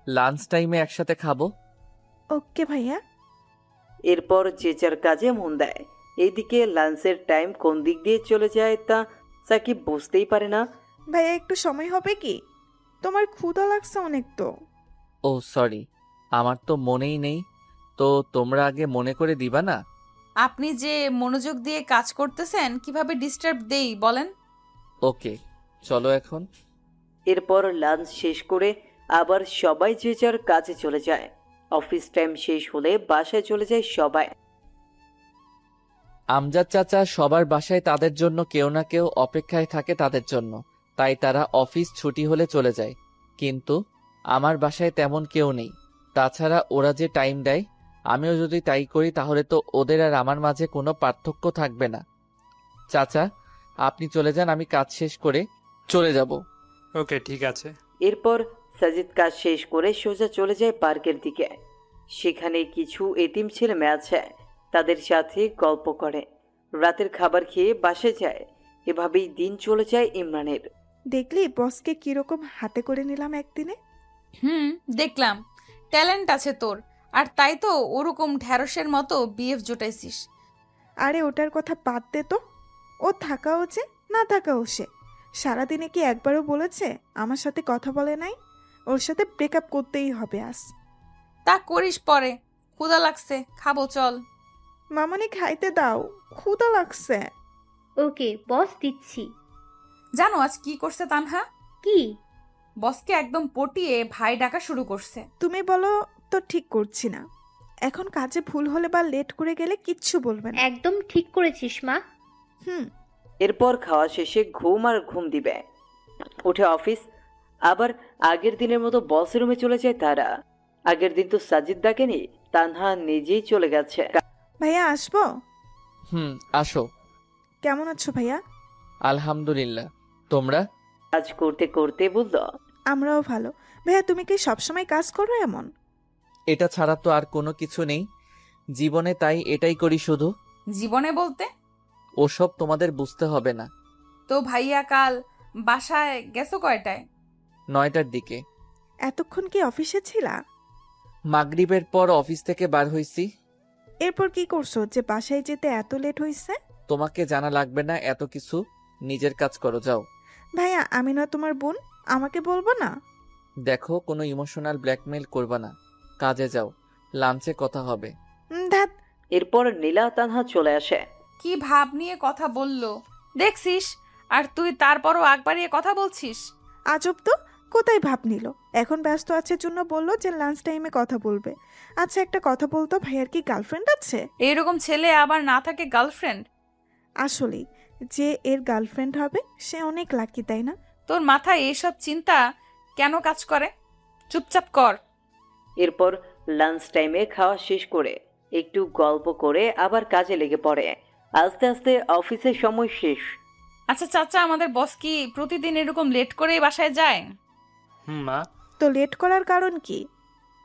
লাঞ্চ টাইমে একসাথে খাবো। ওকে ভাইয়া। এরপর যে যার কাজে মন দেয়। এইদিকে লাঞ্চের টাইম কোন দিক দিয়ে চলে যায় তা সাকিব বুঝতেই পারে না। ভাইয়া একটু সময় হবে কি? তোমার ক্ষুধা লাগছে অনেক তো। ও সরি, আমার তো মনেই নেই, তো তোমরা আগে মনে করে দিবা না? আপনি যে মনোযোগ দিয়ে কাজ করতেছেন, কিভাবে ডিস্টার্ব দেই বলেন? ওকে, চলো এখন। এরপর লাঞ্চ শেষ করে আবার সবাই যে যার কাজে চলে যায়। অফিস টাইম শেষ হলে বাসায় চলে যায় সবাই। আমজাদ চাচা সবার বাসায় তাদের জন্য কেউ না কেউ অপেক্ষায় থাকে তাদের জন্য, তাই তারা অফিস ছুটি হলে চলে যায়। কিন্তু আমার বাসায় তেমন কেউ নেই। তাছাড়া ওরা যে টাইম দেয়, আমিও যদি তাই করি তাহলে তো ওদের আর আমার মাঝে কোনো পার্থক্য থাকবে না। চাচা, আপনি চলে যান, আমি কাজ শেষ করে চলে যাব। ওকে ঠিক আছে। এরপর সাজিদ কাজ শেষ করে সোজা চলে যায় পার্কের দিকে। সেখানে কিছু এতিম ছেলে মেয়ে আছে, তাদের সাথে গল্প করে। রাতের খাবার খেয়ে বাসে যায়। এভাবেই দিন চলে যায় ইমরানের। দেখলি বসকে কিরকম হাতে করে নিলাম একদিনে। দেখলাম, ট্যালেন্ট আছে তোর, আর তাই তো ওরকম ঢ্যাঁড়সের মতো বিএফ জোটাইছিস। আরে ওটার কথা বাদ দে তো। ও থাকাও যে না থাকাও সে। সারাদিনে কি একবারও বলেছে আমার সাথে কথা বলে নাই? ওর সাথে ব্রেকআপ করতেই হবে আজ। তা করিস পরে। ক্ষুধা লাগছে, খাবো চল। মামনি খাইতে দাও, ক্ষুধা লাগছে। ওকে বস, দিচ্ছি। জানো আজ কি করছে তানহা? কি? বসকে একদম পটিয়ে ভাই ডাকা শুরু করছে। তুমি বলো তো ঠিক করছি না। এখন কাজে ভুল হলে বা লেট করে গেলে কিচ্ছু বলবে না। একদম ঠিক করেছিস মা। হুম। এরপর খাওয়া শেষে ঘুম আর ঘুম দিবে। উঠে অফিস। আবার আগের দিনের মতো বস রুমে চলে যায় তারা। আগের দিন তো সাজিদ ডাকেনি, তানহা নিজেই চলে গেছে। ভাইয়া আসবো? আসো। কেমন আছো ভাইয়া? আলহামদুলিল্লাহ, তোমরা? কাজ করতে করতে বলল, আমরাও ভালো। ভাইয়া তুমি কি সবসময় কাজ করো এমন? এটা ছাড়া তো আর কোনো কিছু নেই জীবনে, তাই এটাই করি শুধু। জীবনে বলতে? ওসব তোমাদের বুঝতে হবে না। তো ভাইয়া কাল বাসায় গেছো কয়টায়? 9টার দিকে। এতক্ষণ কি অফিসে ছিলা? মাগরিবের পর অফিস থেকে বার হইছি। এরপর কি করছো যে বাসায় যেতে এত লেট হয়েছে? তোমাকে জানা লাগবে না এত কিছু, নিজের কাজ করো, যাও। ভাইয়া আমি না তোমার বোন, আমাকে বলবো না? দেখো, কোনো ইমোশনাল ব্ল্যাকমেইল করবা না, কাজে যাও, লাঞ্চে কথা হবে। ধ্যাত। এরপর নীলা তানহা চলে আসে। কি ভাব নিয়ে কথা বললো দেখছিস, আর তুই তারপরও আগ বাড়িয়ে কথা বলছিস। আজব তো, কোথায় ভাব নিল? এখন ব্যস্ত আছে জন্য বললো যে লাঞ্চ টাইমে কথা বলবে। আচ্ছা একটা কথা বলতো, ভাইয়ার কি গার্লফ্রেন্ড আছে? এইরকম ছেলে আবার না থাকে গার্লফ্রেন্ড? আসলেই যে এর গার্লফ্রেন্ড হবে সে অনেক লাকি, তাই না? তোর মাথায় এইসব চিন্তা কেন কাজ করে? চুপচাপ কর। এরপর লাঞ্চ টাইমে খাওয়া শেষ করে একটু গল্প করে আবার কাজে লেগে পড়ে। আস্তে আস্তে অফিসের সময় শেষ। আচ্ছা চাচা, আমাদের বস কি প্রতিদিন এরকম লেট করেই বাসায় যায়? মা, তো লেট করার কারণ কি?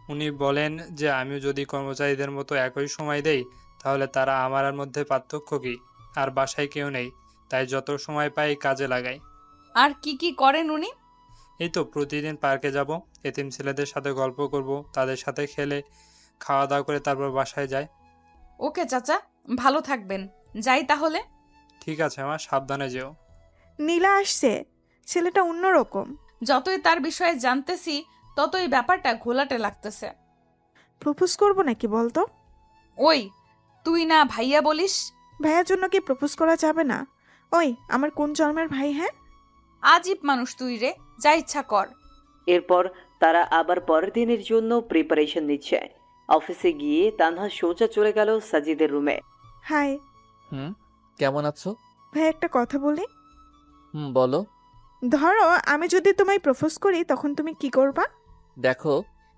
উনি বলেন যে আমিও যদি কর্মচারীদের মতো একই সময় দেই তাহলে তারা আমার আর মধ্যে পার্থক্য কি? আর বাসায় কেউ নেই, তাই যত সময় পাই কাজে লাগাই। আর কি কি করেন উনি? এই তো প্রতিদিন পার্কে যাব, এতিম ছেলেদের সাথে গল্প করব, তাদের সাথে খেলে খাওয়া দাওয়া করে তারপর বাসায় যাই। ওকে চাচা, ভালো থাকবেন। যাই তাহলে। ঠিক আছে মা, সাবধানে যেও। নীলা আসছে, ছেলেটা অন্যরকম। যতই তার বিষয়ে জানতেছি ততই ব্যাপারটা ঘোলাটে লাগতেছে। প্রপোজ করবো নাকি বলতো? ওই, তুই না ভাইয়া বলিস? ভাইয়ার জন্য কি প্রপোজ করা যাবে না? ওই আমার কোন জন্মের ভাই? হ্যাঁ, আজীব মানুষ তুই রে, যা ইচ্ছা কর। এরপর তারা আবার পরের দিনের জন্য প্রিপারেশন নিচ্ছে। অফিসে গিয়ে তানহা সোজা চলে গেল সাজিদের রুমে। হাই হুম, কেমন আছো? ভাই, একটা কথা বলি। বলো। ধরো আমি যদি তোমায় প্রপোজ করি তখন তুমি কি করবা? দেখো,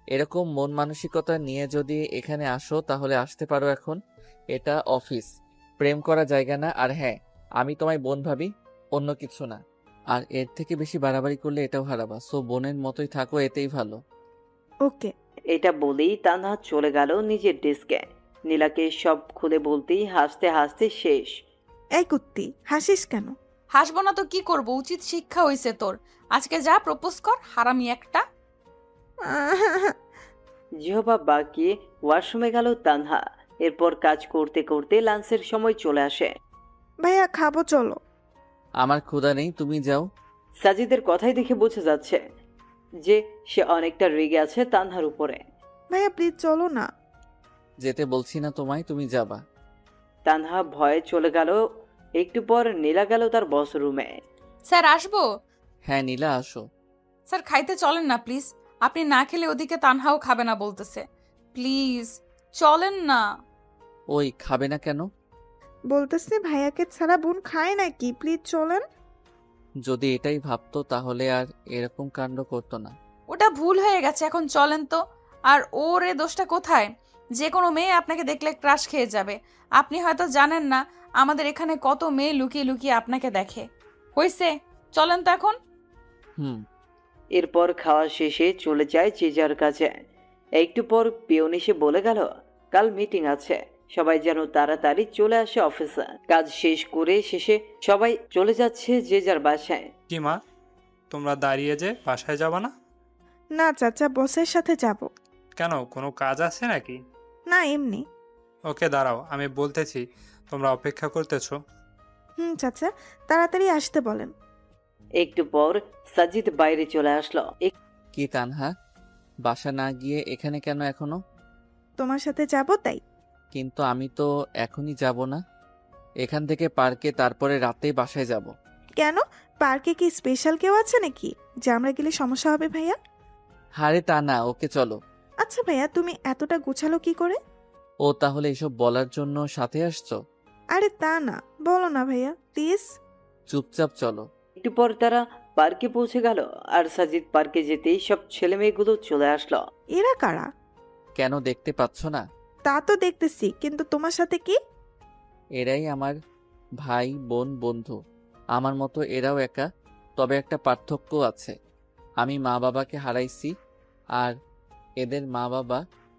এরকম মন মানসিকতা নিয়ে যদি এখানে আসো তাহলে আসতে পারো এখন। এটা অফিস, প্রেম করা জায়গা না। আর হ্যাঁ, আমি তোমায় বোন ভাবি, অন্য কিছু না। আর এর থেকে বেশি বাড়াবাড়ি করলে এটাও হারাবা। সো বোনের মতোই থাকো, এতেই ভালো। ওকে। এটা বলেই তানহা চলে গেল নিজের ডেস্কে। নীলাকে সব খুলে বলতেই হাসতে হাসতে শেষ। এই কুত্তি, হাসিস কেন? হাসবো না তো কি করব? উচিত শিক্ষা হইছে তোর। আজকে যা প্রপোজ কর, হারামি একটা। জিহবা বাকিয়ে ওয়াশরুমে গেল তানহা। এরপর কাজ করতে করতে লাঞ্চের সময় চলে আসে। ভাইয়া খাবো, চলো। আমার ক্ষুধা নেই, তুমি যাও। সাজিদের কথাই দেখে বোঝা যাচ্ছে যে সে অনেকটা রেগে আছে তানহার উপরে। ভাইয়া প্লিজ চলো না। যেতে বলছি না তোমায়, তুমি যাবা। তানহা ভয়ে চলে গেল। একটু পর নীলা গেল তার বস রুমে। স্যার আসবো? হ্যাঁ নীলা, আসো। স্যার খাইতে চলেন না প্লিজ। আপনি না খেলে ওদিকে তানহাও খাবে না বলতেছে। প্লিজ চলেন না। ওই, খাবে না কেন? বলতেছে ভাইয়াকে ছাড়া বোন খায় নাকি, প্লিজ চলেন। যদি এটাই ভাবতো তাহলে আর এরকম কাণ্ড করতো না। ওটা ভুল হয়ে গেছে, এখন চলেন তো। আর ওর এ দোষটা কোথায়? যে কোনো মেয়ে আপনাকে দেখলে ক্রাশ খেয়ে যাবে। আপনি হয়তো জানেন না আমাদের এখানে কত মেয়ে লুকিয়ে লুকিয়ে আপনাকে দেখে। হইছে, চলেন তো এখন। হুম। এরপর খাওয়া শেষে চলে যায় যে যার কাছে। একটু পর পিয়ন এসে বলে গেল কাল মিটিং আছে, সবাই যেন তাড়াতাড়ি চলে আসে অফিসে। কাজ শেষ করে শেষে সবাই চলে যাচ্ছে যে যার বাসায়। কি মা, তোমরা দাঁড়িয়ে যে বাসায় যাবা না? না চাচা, বসের সাথে যাব। কেন, কোনো কাজ আছে নাকি? না, এমনি। ওকে দাঁড়াও, আমি বলতেছি। তোমরা অপেক্ষা করতেছো? চাচা তাড়াতাড়ি আসতে বলেন। একটু পর সাজিদ বাইরে চলে আসলো। কি তানহা, বাসা না গিয়ে এখানে কেন এখনো? তোমার সাথে যাব তাই। কিন্তু আমি তো এখনই যাব না। এখান থেকে পার্কে, তারপরে রাতেই বাসায় যাব। কেন, পার্কে কি স্পেশাল কেউ আছে নাকি যে আমরা গেলে সমস্যা হবে ভাইয়া? হারে তা না, ওকে চলো। আচ্ছা ভাইয়া, তুমি এতটা গোছালো কি করে? ও তাহলে এসব বলার জন্য সাথে আসছো? আরে তা না, বলো না ভাইয়া প্লিজ। চুপচাপ চলো। একটু পর তারা পার্কে পৌঁছে গেল। আর সাজিদ পার্কে যেতেই সব ছেলে মেয়েগুলো চলে আসলো। এরা কারা? কেন, দেখতে পাচ্ছ না? তা তো দেখতেছি, কিন্তু তোমার সাথে কি? এরাই আমার ভাই বোন বন্ধু। আমার মতো এরাও একা, তবে একটা পার্থক্য আছে। আমি মা বাবাকে হারাইছি, আর এদের মা বাবা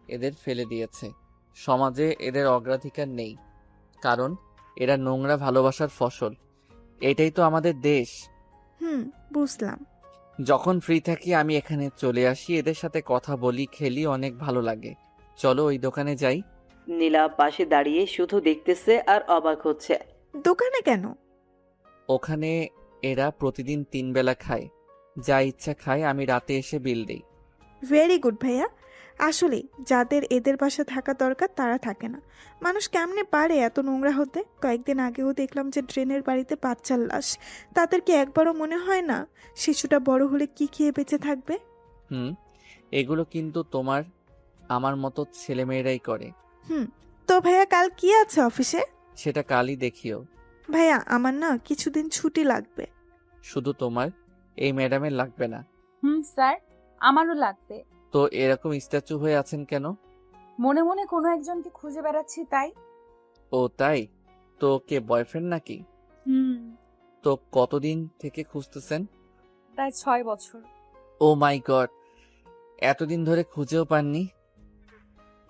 এদের ফেলে দিয়েছে। সমাজে এদের অগ্রাধিকার নেই, কারণ এরা নোংরা ভালোবাসার ফসল। এটাই তো আমাদের দেশ। বুঝলাম। যখন ফ্রি থাকি আমি এখানে চলে আসি, এদের সাথে কথা বলি, খেলি, অনেক ভালো লাগে। চলো ওই দোকানে যাই। নীলা পাশে দাঁড়িয়ে শুধু দেখতেছে আর অবাক হচ্ছে। দোকানে কেন? ওখানে এরা প্রতিদিন 3 বেলা খায়, যা ইচ্ছা খায়। আমি রাতে এসে বিল দেই। ভেরি গুড ভাইয়া। আসলে যাদের এদের বাসা থাকা দরকার তারা থাকে না। মানুষ কেমনে পারে এত নোংরা হতে? কয়েকদিন আগেও দেখলাম যে ড্রেনের বাড়িতে বাচ্চার লাশ। তাদের কি একবারও মনে হয় না শিশুটা বড় হলে কি খেয়ে বেঁচে থাকবে? এগুলো কিন্তু তোমার আমার মতো ছেলেমেয়েরাই করে। তো ভাইয়া কাল কি আছে অফিসে? সেটা কালই দেখিও। ভাইয়া আমার না কিছুদিন ছুটি লাগবে। শুধু তোমার, এই ম্যাডামের লাগবে না? স্যার, আমারও লাগবে। তো এরকম স্ট্যাচু হয়ে আছেন কেন? মনে মনে কোনো একজনকে খুঁজে বেড়াচ্ছি তাই। ও তাই? তো কে, বয়ফ্রেন্ড নাকি? তো কতদিন থেকে খুঁজতেছেন? প্রায় 6 বছর। ও মাই গড, এতদিন ধরে খুঁজেও পাননি?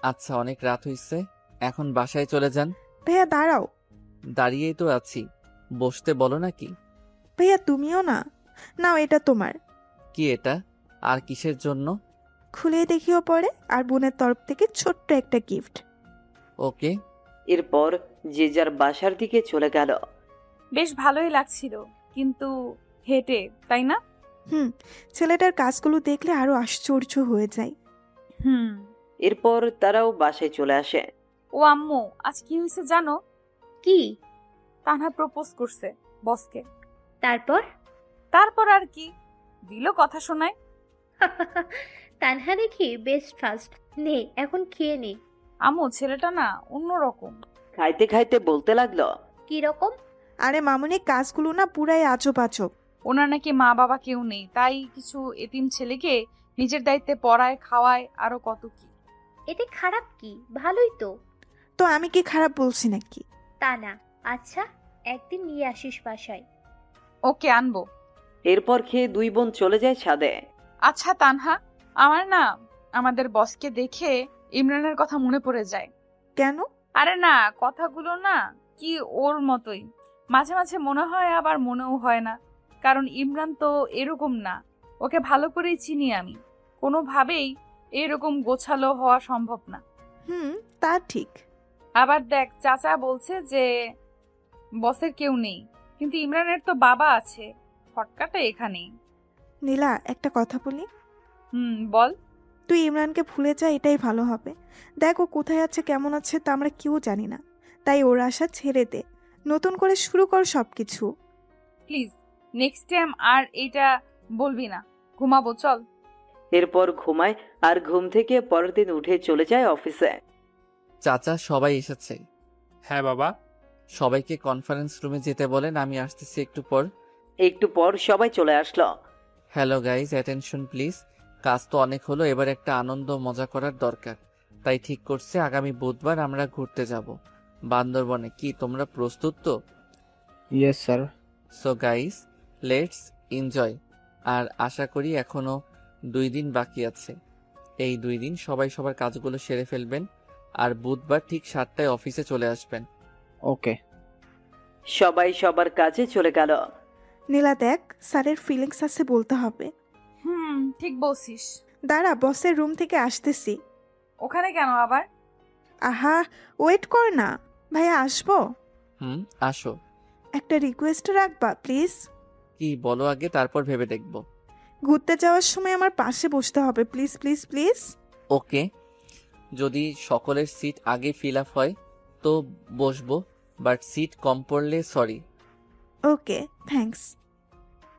আচ্ছা, অনেক রাত হইছে, এখন বাসায় চলে যান। ভাইয়া দাঁড়াও। দাঁড়িয়েই তো আছি। বসতে বলো নাকি? ভাইয়া তুমিও না, নাও এটা তোমার। কি এটা? আর কিসের জন্য? খুলে দেখিও পরে, আর বোনের তরফ থেকে ছোট্ট একটা গিফট। ওকে। এরপর যে যার বাসার দিকে চলে গেল। বেশ ভালোই লাগছিল, কিন্তু হেঁটে, তাই না? ছেলেটার কাজগুলো দেখলে আরো আশ্চর্য হয়ে যায়। হুম। এরপর তারাও বাসায় চলে আসে। ও আম্মু, আজ কি হয়েছে জানো? কি? তানহা প্রপোজ করছে বসকে। তারপর? তারপর আর কি, দিল কথা শোনায়। তানহা দেখি বেস্ট ফার্স্ট। নে এখন খেয়ে নে। আম্মু, ছেলেটা না অন্যরকম। খাইতে খাইতে বলতে লাগলো। কি রকম? আরে মামুনি, কাজগুলো না পুরাই আজব আজব। ওনার নাকি মা বাবা কেউ নেই, তাই কিছু এতিম ছেলেকে নিজের দায়িত্বে পড়ায়, খাওয়ায়, আরো কত কি। এতে খারাপ কি? ভালোই তো। তো আমি কি খারাপ বলছি নাকি? তা না। আচ্ছা, একদিন নিয়ে আসিস বাসায়। ওকে, আনবো। এরপর খেয়ে দুই বোন চলে যায় ছাদে। আচ্ছা তানহা, আমার না আমাদের বসকে দেখে ইমরানের কথা মনে পড়ে যায়। কেন? আরে না, কথাগুলো না কি ওর মতোই। মাঝে মাঝে মনে হয়, আবার মনেও হয় না, কারণ ইমরান তো এরকম না। ওকে ভালো করেই চিনি আমি। কোনোভাবেই এরকম গোছালো হওয়া সম্ভব না। তা ঠিক। আবার দেখ, চাচা বলছে যে বসের কেউ নেই, কিন্তু ইমরানের তো বাবা আছে। ফটকাটা এখানেই। নীলা, একটা কথা বলি। বল। তুই ইমরানকে ভুলে যা, এটাই ভালো হবে। দেখ ও কোথায় আছে, কেমন আছে তা আমরা কেউ জানি না। তাই ওর আশা ছেড়ে দে, নতুন করে শুরু কর সবকিছু। প্লিজ, নেক্সট টাইম আর এইটা বলবি না। ঘুমাবো, চল। এরপর ঘুমায় আর ঘুম থেকে পরের দিন উঠে চলে যায় অফিসে। চাচা, সবাই এসেছে। হ্যাঁ বাবা। সবাইকে কনফারেন্স রুমে যেতে বলেন, আমি আসতেছি একটু পর। একটু পর সবাই চলে আসলো। Hello guys, attention please. কাজ তো অনেক হলো, এবার একটা আনন্দ মজা করার দরকার। তাই ঠিক করছে আগামী বুধবার আমরা ঘুরতে যাব বান্দরবনে। কি তোমরা প্রস্তুত তো? Yes sir. So guys, let's enjoy. আর আশা করি এখনো 2 দিন বাকি আছে। এই 2 দিন সবাই সবার কাজগুলো সেরে ফেলবেন, আর বুধবার ঠিক 7টায় অফিসে চলে আসবেন। ওকে। সবাই সবার কাজে চলে গেল। নীলা দেখ, স্যারের ফিলিংস আছে, বলতে হবে। ঠিক বলছিস। দাঁড়া, বসের রুম থেকে আসতেছি। ওখানে কেন আবার? আহা, ওয়েট কর না। ভাইয়া আসবো? আসো। একটা রিকোয়েস্ট রাখবা প্লিজ? কি বলো আগে, তারপর ভেবে দেখব। ঘুরতে যাওয়ার সময় আমার পাশে বসতে হবে, প্লিজ প্লিজ প্লিজ। ওকে, যদি সকলের সিট আগে ফিল আপ হয় তো বসবো, বাট সিট কম পড়লে সরি। ওকে, থ্যাঙ্কস।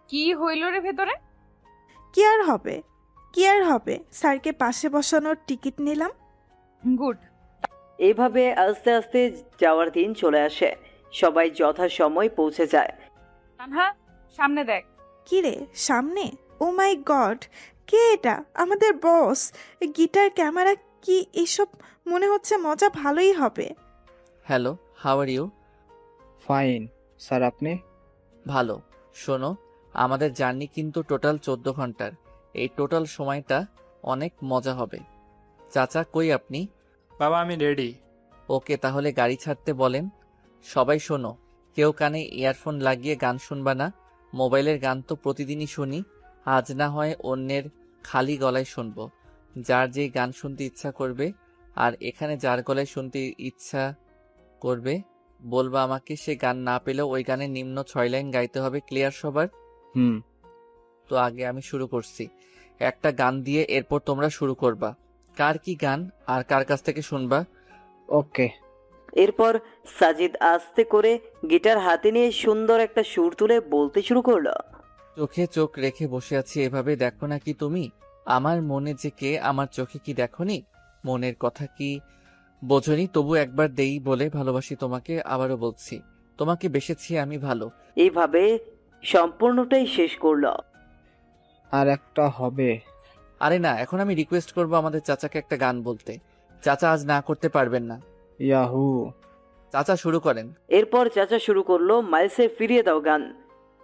কি হইল রে ভেতরে? কি আর হবে, কি আর হবে, স্যারকে পাশে বসানোর টিকিট নিলাম। গুড। এইভাবে আস্তে আস্তে যাওয়ার দিন চলে আসে। সবাই যথাসময় পৌঁছে যায়। তানহা, সামনে দেখ। কি রে, সামনে? ও মাই গড, কে এটা? আমাদের বস। গিটার, ক্যামেরা, কি এসব? মনে হচ্ছে মজা ভালোই হবে। Hello, how are you? Fine sir, আপনি? ভালো। শোনো, আমাদের জার্নি কিন্তু টোটাল 14 ঘন্টার। এই টোটাল সময়টা অনেক মজা হবে। চাচা কই আপনি? বাবা, আমি রেডি। ওকে, তাহলে গাড়ি ছাড়তে বলেন। সবাই শোনো, কেউ কানে ইয়ারফোন লাগিয়ে গান শুনবা না। মোবাইলের গান তো প্রতিদিনই শুনি, আজ না হয় অন্যের খালি গলায় শুনবো। যার যেই গান শুনতে ইচ্ছা করবে, আর এখানে যার গলায় শুনতে ইচ্ছা করবে বলবা আমাকে। সে গান না পেলেও ওই গানের নিম্ন 6 লাইন গাইতে হবে। ক্লিয়ার সবার? তো আগে আমি শুরু করছি একটা গান দিয়ে, এরপর তোমরা শুরু করবা। কার কি গান আর কার কাছ থেকে শুনবা? ওকে। এরপর সাজিদ আস্তে করে গিটার হাতে নিয়ে সুন্দর একটা সুর তুলে বলতে শুরু করলো। চোখে চোখ রেখে বসে আছি এভাবে, দেখো না কি তুমি আমার মনে যে কে, আমার চোখে কি দেখোনি? মনের কথা কি বোঝনি? তবু একবার দেই বলে ভালোবাসি তোমাকে, আবারও বলছি তোমাকে বেসেছি আমি ভালো। এইভাবে সম্পূর্ণটাই শেষ করলো। আর একটা হবে। আরে না, এখন আমি রিকোয়েস্ট করব আমাদের চাচাকে একটা গান বলতে। চাচা আজ না করতে পারবেন না। ইয়াহু। চাচা শুরু করেন। এরপর চাচা শুরু করলো মাইলসে ফিরিয়ে দাও গান।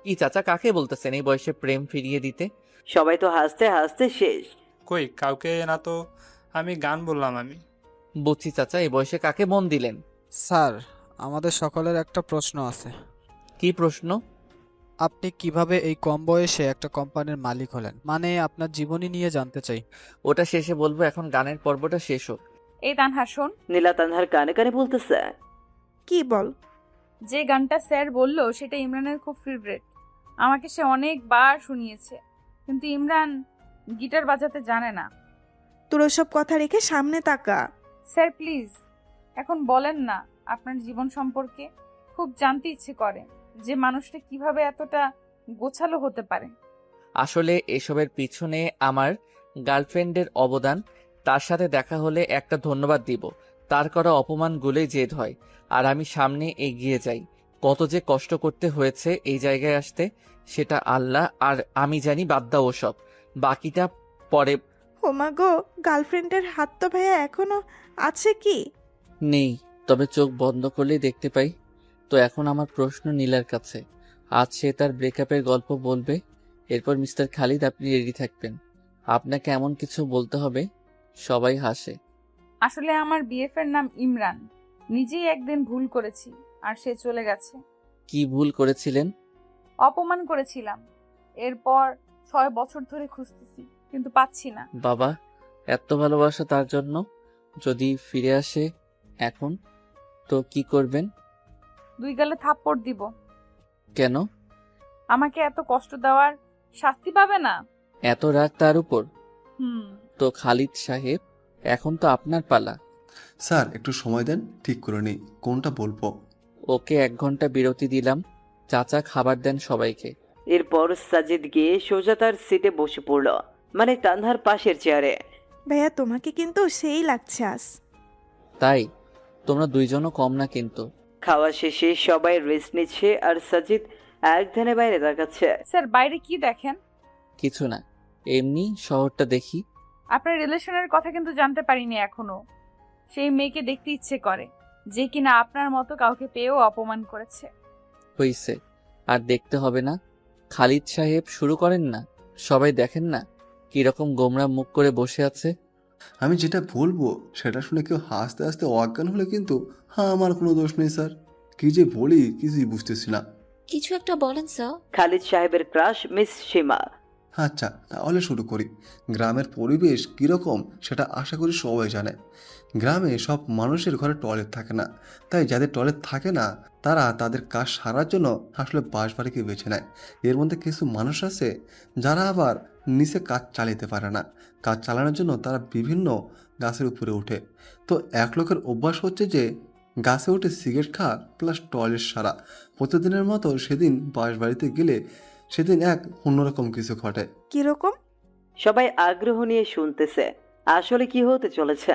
কি চাচা, কাকে বলতেছেন এই বয়সে প্রেম ফিরিয়ে দিতে? সবাই তো হাসতে হাসতে শেষ। কই, কাউকে না তো। আমি গান বললাম আমি। বুঝছি চাচা, এই বয়সে কাকে মন দিলেন? স্যার, আমাদের সকলের একটা প্রশ্ন আছে। কি প্রশ্ন? আপনি কিভাবে এই কম বয়সে একটা কোম্পানির মালিক হলেন? মানে আপনার জীবনী নিয়ে জানতে চাই। ওটা শেষে বলবো, এখন গানের পর্বটা শেষ হোক। এই তানহা শোন, নীলা তানহার কানে কানে বলতেছে। কি বল? যে গানটা স্যার বলল সেটা ইমরানের খুব ফেভারিট। আমাকে সে অনেকবার শুনিয়েছে, কিন্তু ইমরান গিটার বাজাতে জানে না। তোর ওসব কথা রেখে সামনে তাকা। স্যার প্লিজ এখন বলেন না আপনার জীবন সম্পর্কে। খুব জানতে ইচ্ছে করে যে মানুষটা কিভাবে এতটা গোছালো হতে পারে। আসলে এসবের পিছনে আমার গার্লফ্রেন্ডের অবদান। তার সাথে দেখা হলে একটা ধন্যবাদ দিব। তার করা অপমানগুলোই জেদ হয়, আর আমি সামনে এগিয়ে যাই। কত যে কষ্ট করতে হয়েছে এই জায়গায় আসতে, সেটা আল্লাহ আর আমি জানি। বাদ দাও ওসব, বাকিটা পরে। হোমা গো, গার্লফ্রেন্ডের হাত তো ভাইয়া এখনো আছে কি? নেই, তবে চোখ বন্ধ করলেই দেখতে পাই। তো এখন আমার প্রশ্ন নীলার কাছে। আজ সে তার ব্রেকআপের গল্প বলবে, এরপর মিস্টার খালিদ আপনি রেডি থাকবেন। আপনাকে এমন কিছু বলতে হবে সবাই হাসে। আসলে আমার বিএফের নাম ইমরান। নিজেই একদিন ভুল করেছি আর সে চলে গেছে। কি ভুল করেছিলেন? অপমান করেছিলাম। এরপর 6 বছর ধরে খুঁজতেছি, কিন্তু পাচ্ছি না। বাবা, এত ভালোবাসা তার জন্য? যদি ফিরে আসে এখন, তো কি করবেন? 2 গালে থাপ্পড় দিব। কেন? আমাকে এত কষ্ট দেওয়ার শাস্তি পাবে না। এত রাগ তার উপর? হুম। তো খালিদ সাহেব, এখন তো আপনার পালা। স্যার একটু সময় দেন, ঠিক করে নিই কোনটা বলবো। ওকে 1 ঘন্টা বিরতি দিলাম। চাচা খাবার দেন সবাইকে। এরপর সাজিদ গিয়ে সোজা তার সিটে বসে পড়ল, মানে তানহার পাশের চেয়ারে। ভাইয়া তোমাকে কিন্তু সেই লাগছে আজ। তাই? তোমরা 2 জনও কম না কিন্তু। খাওয়া শেষে সবাই রেস্ট নিচ্ছে আর সাজিদ এক ধ্যানে বাইরে তাকাচ্ছে। স্যার বাইরে কি দেখেন? কিছু না, এমনি শহরটা দেখি। আপনার রিলেশনের কথা কিন্তু জানতে পারিনি এখনো। সেই মেয়েকে দেখতে ইচ্ছে করে যে কিনা আপনার মতো কাউকে পেয়েও অপমান করেছে। হইছে, আর দেখতে হবে না। খালিদ সাহেব শুরু করেন না। সবাই দেখেন না কিরকম গোমরা মুখ করে বসে আছে। আমি যেটা বলবো সেটা শুনে কেউ হাসতে হাসতে অজ্ঞান হলে কিন্তু আমার কোনো দোষ নেই স্যার। কি যে বলি কিছুই বুঝতেছি না। কিছু একটা বলেন স্যার। খালিদ সাহেবের ক্রাশ মিস সীমা। আচ্ছা তাহলে শুরু করি। গ্রামের পরিবেশ কীরকম সেটা আশা করি সবাই জানে। গ্রামে সব মানুষের ঘরে টয়লেট থাকে না, তাই যাদের টয়লেট থাকে না তারা তাদের কাজ সারার জন্য আসলে বাসবাড়িকে বেছে নেয়। এর মধ্যে কিছু মানুষ আছে যারা আবার নিচে কাজ চালাতে পারে না। কাজ চালানোর জন্য তারা বিভিন্ন গাছের উপরে ওঠে। তো এক লোকের অভ্যাস হচ্ছে যে গাছে উঠে সিগারেট খাওয়া প্লাস টয়লেট সারা। প্রতিদিনের মতো সেদিন বাসবাড়িতে গেলে সেদিন এক অন্যরকম কিছু ঘটে। কিরকম? সবাই আগ্রহ নিয়ে শুনতেছে আসলে কি হতে চলেছে।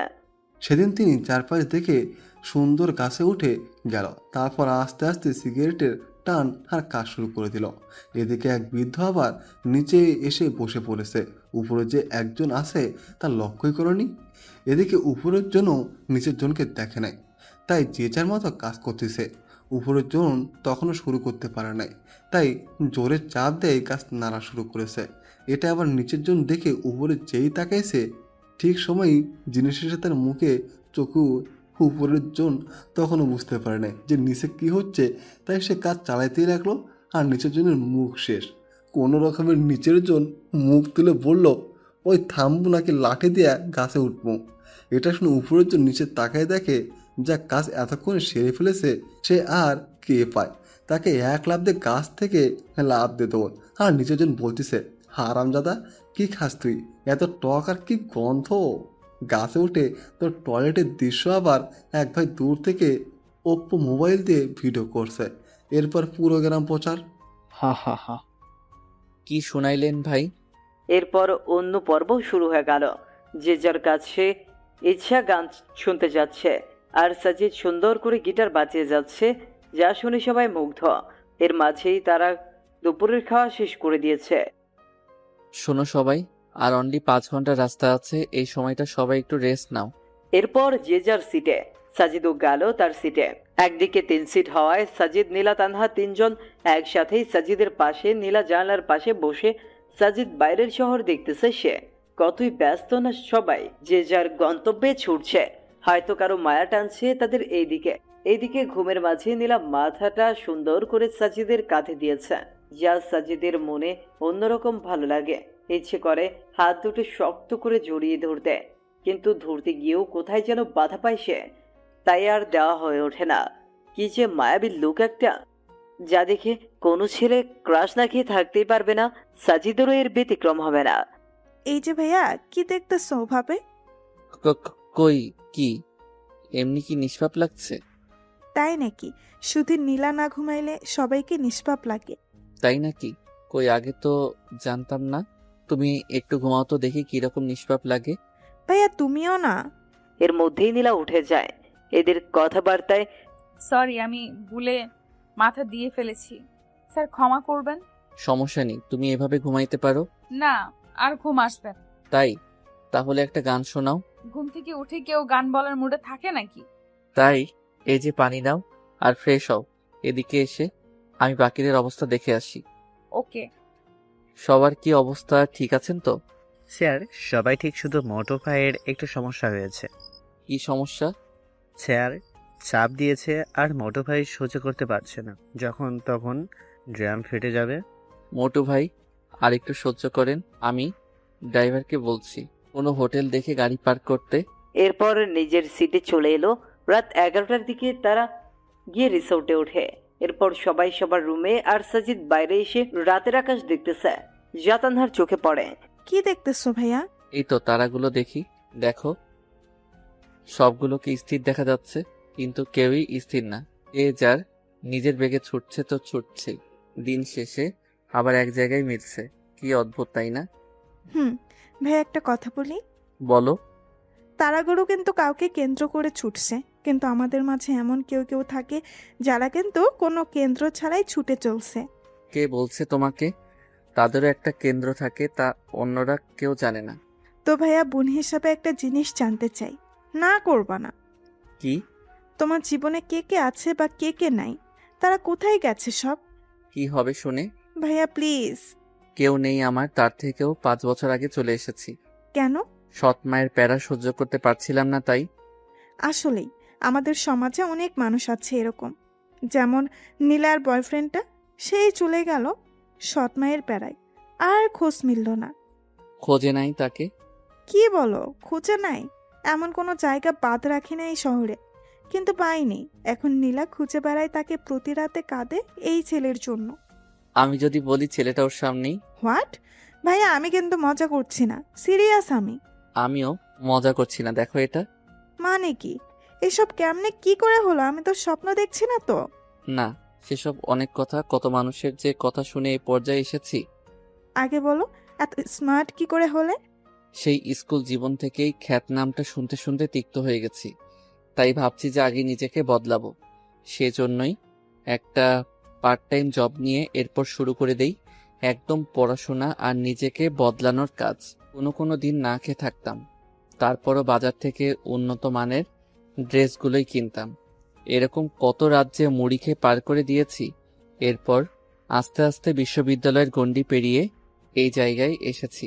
সেদিন তিনি চারপাশ দেখে সুন্দর গাছে উঠে গেল, তারপর আস্তে আস্তে সিগারেটের টান আর কাজ শুরু করে দিল। এদিকে এক বৃদ্ধ আবার নিচে এসে বসে পড়েছে। উপরে যে একজন আছে তার লক্ষ্যই করেনি। এদিকে উপরের জন নিচের জনকে দেখে নাই, তাই যে যার মতো কাজ করতেছে। উপরের জন তখনও শুরু করতে পারে নাই, তাই জোরে চাপ দিয়ে গাছ নাড়া শুরু করেছে। এটা আবার নিচের জন দেখে উপরে যেই তাকাইছে ঠিক সময়ই জিনিসের তার মুখে চোখু। উপরের জন তখনও বুঝতে পারে না যে নিচে কি হচ্ছে, তাই সে কাজ চালাইতেই রাখলো আর নিচের জনের মুখ শেষ। কোনো রকমের নিচের জন মুখ তুলে বলল, ওই থামবো নাকি লাঠি দিয়ে গাছে উঠবো। এটা শুনে উপরের জন নিচে তাকায় দেখে যা কাজ এতক্ষণে সেরে ফেলেছে সে আর কে পায়। তাকে এক লাফ দিয়ে গাছ থেকে লাফ দিয়ে দেবো। আর নিচের জন বলতেছে, হারামজাদা কি খাস তুই, এত টক আর কি গন্ধ। গাছে উঠে তোর টয়লেটের দৃশ্য আবার এক ভাই দূর থেকে ওপ্পো মোবাইল দিয়ে ভিডিও করছে। এরপর পুরো গ্রাম প্রচার। হা হা হা। কি শুনাইলেন ভাই? এরপর অন্য পর্ব শুরু হয়ে গেল। যে যার কাছে ইচ্ছা গান শুনতে যাচ্ছে আর সাজিদ সুন্দর করে গিটার বাজিয়ে যাচ্ছে, যা শুনে সবাই মুগ্ধ। এর মাঝেই তারা দুপুরের খাওয়া শেষ করে দিয়েছে। শোনো সবাই, আর অনলি 5 ঘন্টা রাস্তা আছে। এই সময়টা সবাই একটু রেস্ট নাও। এরপর যে যার সিটে। সাজিদও গেল তার সিটে। একদিকে 3 সিট হওয়ায় সাজিদ, নীলা, তানহা 3 জন একসাথেই সাজিদের পাশে, নীলা জানলার পাশে বসে। সাজিদ বাইরের শহর দেখতেছে। সে কতই ব্যস্ত না সবাই যে যার গন্তব্যে ছুটছে। হয়তো কারো মায়া টানছে তাদের এই দিকে। এইদিকে ঘুমের মাঝে নীলা মাথাটা সুন্দর করে সাজিদের কাঁধে দিয়েছে, যা সাজিদের মনে অন্যরকম ভালো লাগে। ইচ্ছে করে হাত দুটো শক্ত করে জড়িয়ে ধরতে, কিন্তু ধরতে গিয়েও কোথায় যেন বাধা পায় সে, তাই আর দেওয়া হয়ে ওঠে না। কি যে মায়াবী লুক একটা, যা দেখে কোনো ছেলে ক্রাশ না খেয়ে থাকতেই পারবে না। সাজিদেরও এর ব্যতিক্রম হবে না। এই যে ভাইয়া, কি দেখতেছো ভাবে? কই কি এমনি কি নিষ্পাপ লাগছে? তাই নাকি? শুধু নীলা না ঘুমাইলে সবাইকে নিষ্পাপ লাগে। তাই নাকি? কই আগে তো জানতাম না। তুমি একটু ঘুমাও তো দেখি কিরকম নিষ্পাপ লাগে। ভাইয়া তুমিও না। এর মধ্যেই নীলা উঠে যায়। এদের কথাবার্তায় সরি, আমি ভুলে মাথা দিয়ে ফেলেছি, স্যার ক্ষমা করবেন। সমস্যা নেই, তুমি এভাবে ঘুমাইতে পারো। না, আর ঘুম আসবে না। তাই? তাহলে একটা গান শোনাও। ঘুম থেকে উঠে কেউ গান বলার মুডে থাকে নাকি? তাই এই যে পানি নাও আর ফ্রেশ হও। এদিকে এসে আমি বাকিদের অবস্থা দেখে আসি। ওকে। সবার কি অবস্থা, ঠিক আছেন তো? স্যার সবাই ঠিক, শুধু মোটো ভাইয়ের একটু সমস্যা হয়েছে। কি সমস্যা? স্যার চাপ দিয়েছে আর মোটো ভাই সহ্য করতে পারছে না, যখন তখন ড্রাম ফেটে যাবে। মোটু ভাই আর একটু সহ্য করেন, আমি ড্রাইভারকে বলছি কোনো হোটেল দেখে গাড়ি পার্ক করতে। এরপর নিজের সিটে চলে এলো। রাত 11টার দিকে তারা গিয়ে রিসোর্টে ওঠে। এরপর সবাই সবার রুমে, আর সাজিদ বাইরে এসে রাতের আকাশ দেখতেছে, যা তানহার চোখে পড়ে। কি দেখতেছো ভাইয়া? এই তো তারাগুলো দেখি। দেখো, সবগুলোকে স্থির দেখা যাচ্ছে, কিন্তু কেউই স্থির না। এ যার নিজের বেগে ছুটছে তো ছুটছে, দিন শেষে আবার এক জায়গায় মিলছে। কি অদ্ভুত, তাই না? ভাইয়া একটা কথা বলি। বলো। তারাগুলো কিন্তু কাউকে কেন্দ্র করে ছুটছে, কিন্তু আমাদের মাঝে এমন কেউ কেউ থাকে যারা কিন্তু কোনো কেন্দ্র ছাড়াই ছুটে চলছে। কে বলছে তোমাকে? তাদেরও একটা কেন্দ্র থাকে, তা অন্যরা কেউ জানে না। তো ভাইয়া বোন হিসাবে একটা জিনিস জানতে চাই, না করবা না। কি? তোমার জীবনে কে কে আছে বা কে কে নাই, তারা কোথায় গেছে সব? কি হবে শুনে? ভাইয়া প্লিজ। কেউ নেই আমার, তার থেকেও 5 বছর আগে চলে এসেছি। কেন? সৎ মায়ের প্যারা সহ্য করতে পারছিলাম না, তাই। আসলেই আমাদের সমাজে অনেক মানুষ আছে এরকম, যেমন নীলার বয়ফ্রেন্ডটা, সেই চলে গেল সৎ মায়ের প্যারায়, আর খোঁজ মিলল না। খোঁজে নাই তাকে? কি বলো, খুঁজে নাই? এমন কোনো জায়গা বাদ রাখি না এই শহরে, কিন্তু পাইনি। এখন নীলা খুঁজে বেড়ায় তাকে, প্রতি রাতে কাঁদে এই ছেলের জন্য। আমি যদি বলি ছেলেটা ওর সামনেই? হোয়াট? ভাইয়া আমি কিন্তু মজা করছি না, সিরিয়াস আমি। আমিও মজা করছি না, দেখো এটা। মানে কি? এসব কেমনে কি করে হলো? আমি তো স্বপ্ন দেখছি না তো। না, সেসব অনেক কথা, কত মানুষের যে কথা শুনে এই পর্যায়ে এসেছি। আগে বলো, এত স্মার্ট কি করে হলে? সেই স্কুল জীবন থেকেই খ্যাত নামটা শুনতে শুনতে তিক্ত হয়ে গেছি, তাই ভাবছি যে আগে নিজেকে বদলাবো। সেজন্যই একটা পার্ট টাইম জব নিয়ে এরপর শুরু করে দেই একদম পড়াশোনা আর নিজেকে বদলানোর কাজ। কোনো দিন না খেয়ে থাকতাম, তারপরও বাজার থেকে উন্নত মানের ড্রেসগুলোই কিনতাম। এরকম কত রাজ্যে মুড়ি খেয়ে পার করে দিয়েছি। এরপর আস্তে আস্তে বিশ্ববিদ্যালয়ের গণ্ডি পেরিয়ে এই জায়গায় এসেছি।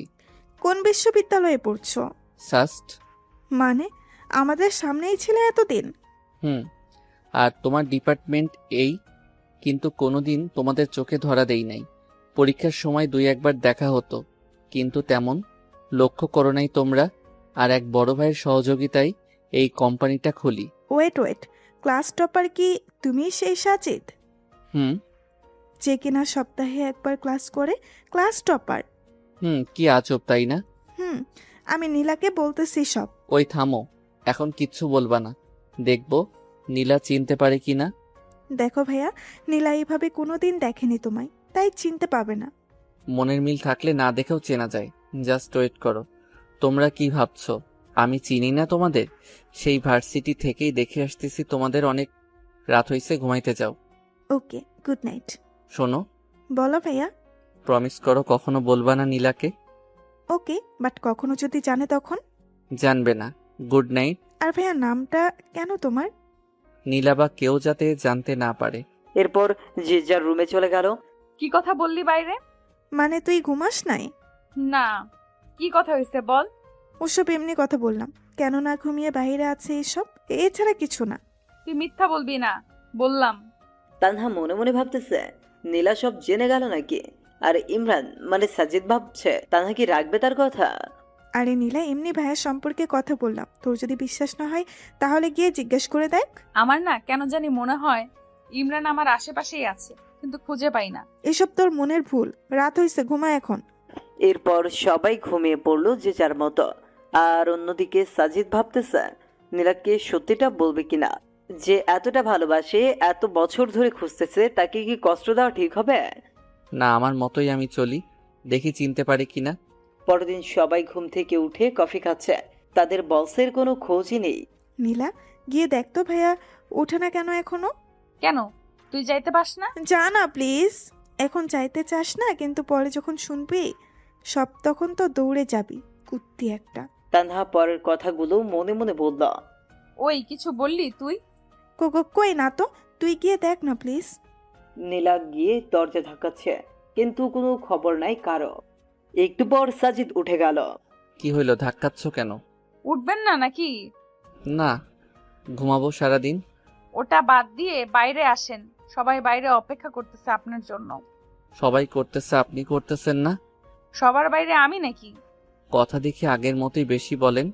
কোন বিশ্ববিদ্যালয়ে পড়ছো? সাস্ট। মানে আমাদের সামনেই ছিল এতদিন? আর তোমার ডিপার্টমেন্ট এই, কিন্তু কোনোদিন তোমাদের চোখে ধরা দেই নাই। পরীক্ষার সময় 2-1বার দেখা হতো, কিন্তু তেমন লক্ষ্য করো নাই তোমরা। আর এক বড় ভাইয়ের সহযোগিতায় এই কোম্পানিটা খুলি। ওয়েট, ক্লাস টপার কি তুমি সেই সাজিদ? যে কিনা সপ্তাহে একবার ক্লাস করে, ক্লাস টপার? কি আজব, তাই না? আমি নীলাকে বলতেছি সব। ওই থামো, এখন কিচ্ছু বলবা না, দেখবো নীলা চিনতে পারে কিনা। দেখো ভাইয়া, নীলা এইভাবে কোনোদিন দেখেনি তোমায়, তাই চিনতে পাবে না। মনের মিল থাকলে না দেখেও চেনা যায়। জাস্ট ওয়েট করো। তোমরা কি ভাবছো আমি চিনি না তোমাদের? সেই ভার্সিটি থেকেই দেখে আসতেছি তোমাদের। অনেক রাত হইছে, ঘুমাইতে যাও। ওকে, গুড নাইট। শোনো। বলো ভাইয়া। প্রমিস করো কখনো বলবা না নীলাকে। ওকে, বাট কখনো যদি জানে তখন? জানবে না। Good night. আর ভাইয়া নামটা কেন তোমার? নীলা বা কেউ যাতে জানতে না পারে। এরপর যে যার রুমে চলে গেল। কি কথা বললি বাইরে? মানে তুই ঘুমাস নাই? না, কি কথা হয়েছে বল। ওসব এমনি কথা বললাম, কেন না ঘুমিয়ে বাইরে আছে এসব, এছাড়া কিছু না। তুই মিথ্যা বলবি না, বললাম। তানহা মনে মনে ভাবতেছে নীলা সব জেনে গেল নাকি। আর ইমরান মানে সাজিদ ভাবছে তানহা কি রাখবে তার কথা। আরে নীলা, এমনি ভাইয়ার সম্পর্কে কথা বললাম, তোর যদি বিশ্বাস না হয় তাহলে গিয়ে জিজ্ঞেস করে দেখ। আমার না কেন জানি মনে হয় ইমরান আমার আশেপাশেই আছে, কিন্তু খুঁজে পাই না। এসব তোর মনের ভুল, রাত হয়েছে, ঘুমা এখন। এরপর সবাই ঘুমিয়ে পড়লো যে যার মতো। আর অন্যদিকে সাজিদ ভাবতেছে নীলাকে সত্যিটা বলবে কিনা। যে এতটা ভালোবাসে, এত বছর ধরে খুঁজতেছে, তাকে কি কষ্ট দেওয়া ঠিক হবে? না, আমার মতোই আমি চলি, দেখি চিনতে পারি কিনা। পরের দিন সবাই ঘুম থেকে উঠে কফি খাচ্ছে। তাদের বসের কোনো খোঁজই নেই। নীলা, গিয়ে দেখ তো ভাইয়া ওঠে না কেন এখনো। কেন, তুই যাইতে পাস না? যা না প্লিজ। এখন যাইতে চাস না, কিন্তু পরে যখন শুনবি সব তখন তো দৌড়ে যাবি, কুত্তি একটা। তানহা পরের কথাগুলো মনে মনে বলল। ওই কিছু বললি তুই? কই না তো, তুই গিয়ে দেখ না প্লিজ। নীলা গিয়ে দরজা ধাক্কাচ্ছে, কিন্তু কোনো খবর নাই কারো। একটু পর সাজিদ উঠে গেল। কি হইলো, ধাক্কাচ্ছ কেন? উঠবেন না নাকি? না, ঘুমাবো সারাদিন। ওটা বাদ দিয়ে বাইরে আসেন, সবাই বাইরে অপেক্ষা করতেছে আপনার জন্য। সবাই করতেছে, আপনি করতেছেন না? সবার বাইরে আমি নাকি? কথা দেখি আগের মতোই বেশি বলেন।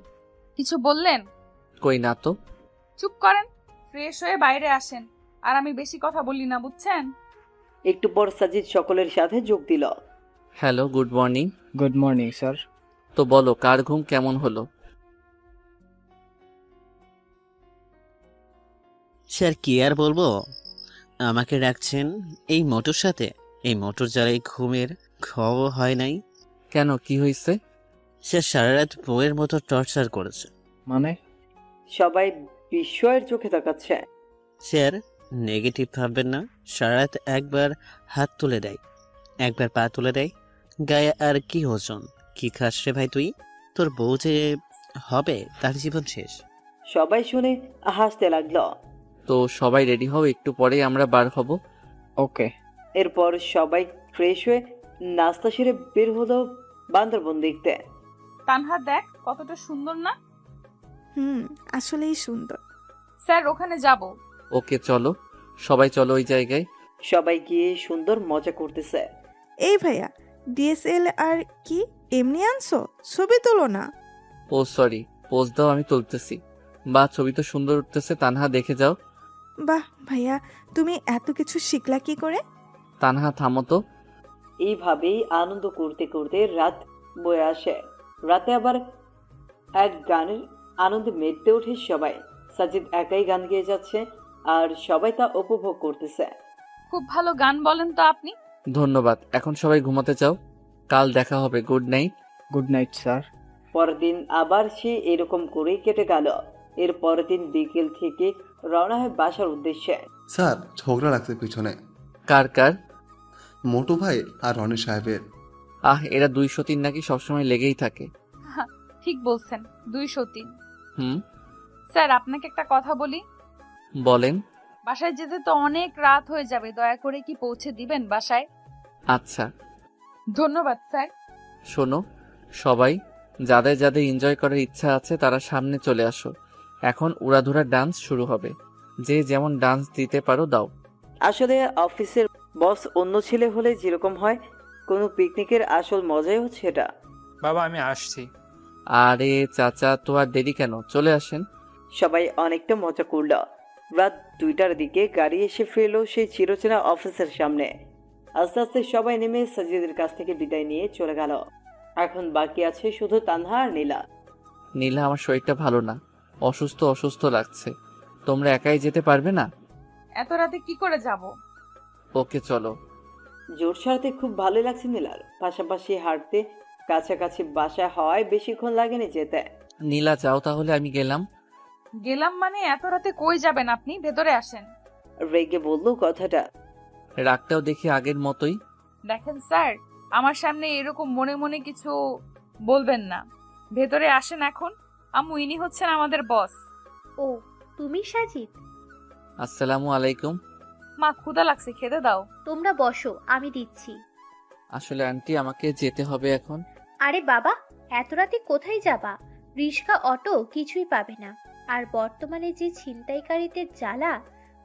কিছু বললেন? কই না তো। চুপ করেন, ফ্রেশ হয়ে বাইরে আসেন। আর আমি বেশি কথা বলি না, বুঝছেন? একটু পর সাজিদ সকলের সাথে যোগ দিল। Hello, good morning. Good morning sir. তো বলো, কার ঘুম কেমন হলো? স্যার কি আর বলবো, আমাকে রাখছেন এই মোটর সাথে। এই মোটর জ্বালাই ঘুমের খবর হয় নাই। কেন, কি হয়েছে? স্যার সারা রাত বউয়ের মতো টর্চার করেছে। মানে? সবাই বিস্ময়ের চোখে তাকাচ্ছে। স্যার নেগেটিভ ভাববেন না, সারা রাত একবার হাত তুলে দেয়, একবার পা তুলে দেয়, গায়ে আর কি ওজন। কি খাস রে ভাই তুই? তোর বউ যে হবে তার জীবন শেষ। সবাই শুনে হাসতে লাগলো। তো সবাই রেডি হও, একটু পরেই আমরা বার হব। ওকে। এরপর সবাই ফ্রেশ হয়ে নাস্তা সেরে বের হলো বান্দরবন দেখতে। তানহা দেখ কতটা সুন্দর না? আসলেই সুন্দর। স্যার ওখানে যাব। ওকে চলো, সবাই চলো ওই জায়গায়। সবাই গিয়ে সুন্দর মজা করতেছে। এই ভাইয়া, ডিএসএল আর কি এমনি আনছো? ছবি তোলো না। ও সরি, পোজ দাও, আমি তুলতেছি। বা ছবি তো সুন্দর উঠতেছে, তানহা দেখে যাও। বাহ ভাইয়া, তুমি এত কিছু শিখলা কি করে? তানহা থামো তো। এইভাবেই আনন্দ করতে করতে রাত বয়ে আসে। রাতে আবার এক গানের আনন্দে মেতে ওঠে সবাই। সাজিদ একাই গান গেয়ে যাচ্ছে আর সবাই তা উপভোগ করতেছে। খুব ভালো গান বলেন তো আপনি। ধন্যবাদ, এখন সবাই ঘুমাতে যাও, কাল দেখা হবে। Good night. Good night sir. পরের দিন আবার সে এরকম করেই কেটে গেল। এর পরের দিন বিকেল থেকে রওনা হয় বাসার উদ্দেশ্যে। স্যার ঝগড়া লাগছে পিছনে। কার কার? মোটু ভাই আর রনি সাহেবের। এরা 203 নাকি সবসময় লেগেই থাকে। ঠিক বলছেন, 203। হুম, স্যার আপনাকে একটা কথা বলি। বলেন। বাসায় যেতে তো অনেক রাত হয়ে যাবে, দয়া করে কি পৌঁছে দিবেন বাসায়? আচ্ছা। ধন্যবাদ স্যার। শোনো, সবাই যাদের যাদের এনজয় করার ইচ্ছা আছে তারা সামনে চলে আসো। এখন উড়াধুরা ডান্স শুরু হবে, যে যেমন ডান্স দিতে পারো দাও। আসলে অফিসের বস অন্য ছেলে হলে যেরকম হয়, কোনো পিকনিকের আসল মজাই হচ্ছে এটা। বাবা আমি আসছি। আরে চাচা, তো আর দেরি কেন, চলে আসেন। সবাই অনেকটা মজা করল। রাত 2টার দিকে গাড়ি এসে ফিরলো সেই চিরচেনা অফিসের সামনে। আস্তে আস্তে সবাই নেমে সাজিদের কাছ থেকে বিদায় নিয়ে চলে গেল। এখন বাকি আছে শুধু তানহা আর নীলা। নীলা, আমার শরীরটা ভালো না, অসুস্থ অসুস্থ লাগছে, তোমরা একাই যেতে পারবে না? এত রাতে কি করে যাব? ওকে চলো। জোর সারাতে খুব ভালোই লাগছে নীলার। পাশাপাশি হাঁটতে, কাছাকাছি বাসা হওয়ায় বেশিক্ষণ লাগেনি যেতে। নীলা যাও তাহলে, আমি গেলাম। গেলাম মানে এত রাতে কই যাবেন আপনি? ভেতরে আসেন। রেগে বলল কথাটা। রাগটাও দেখি আগের মতোই। দেখেন স্যার, আমার সামনে এরকম মনে মনে কিছু বলবেন না। ভেতরে আসেন এখন। আম্মু, ইনি হচ্ছেন আমাদের বস। ও তুমি সাজিদ? আসসালামু আলাইকুম। মা, ক্ষুধা লাগছে, খেতে দাও। তোমরা বসো, আমি দিচ্ছি। আসলে আন্টি, আমাকে যেতে হবে এখন। আরে বাবা, এত রাতে কোথায় যাবা? রিক্সা, অটো কিছুই পাবে না। আর বর্তমানে যে ছিনতাইকারীদের জ্বালা,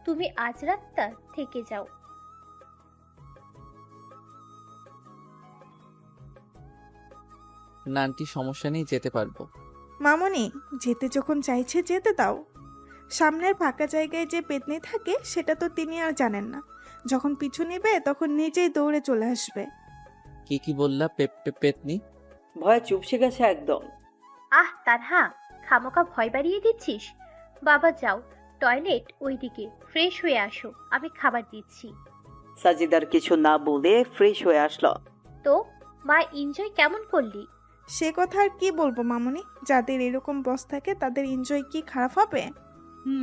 তুমি আজ রাতটা থেকে যাও। না আন্টি, সমস্যা নেই, যেতে পারবো। মামনি, যেতে যখন চাইছে যেতে দাও। সামনের ফাঁকা জায়গায় যে পেতনি থাকে সেটা তো তিনি আর জানেন না। যখন পিছু নেবে তখন নিজেই দৌড়ে চলে আসবে। কি কি বললা? পেতনি? ভয় চুপসে গেছে একদম। আহ তানহা, খামোকা ভয় বাড়িয়ে দিচ্ছিস। বাবা যাও, টয়লেট ওইদিকে, ফ্রেশ হয়ে আসো, আমি খাবার দিচ্ছি। সাজিদার কিছু না বলে ফ্রেশ হয়ে আসলো। তো মা, এনজয় কেমন করলি? সে কথা আর কি বলবো মামনি, যাদের এরকম বস থাকে তাদের এনজয় কি খারাপ হবে?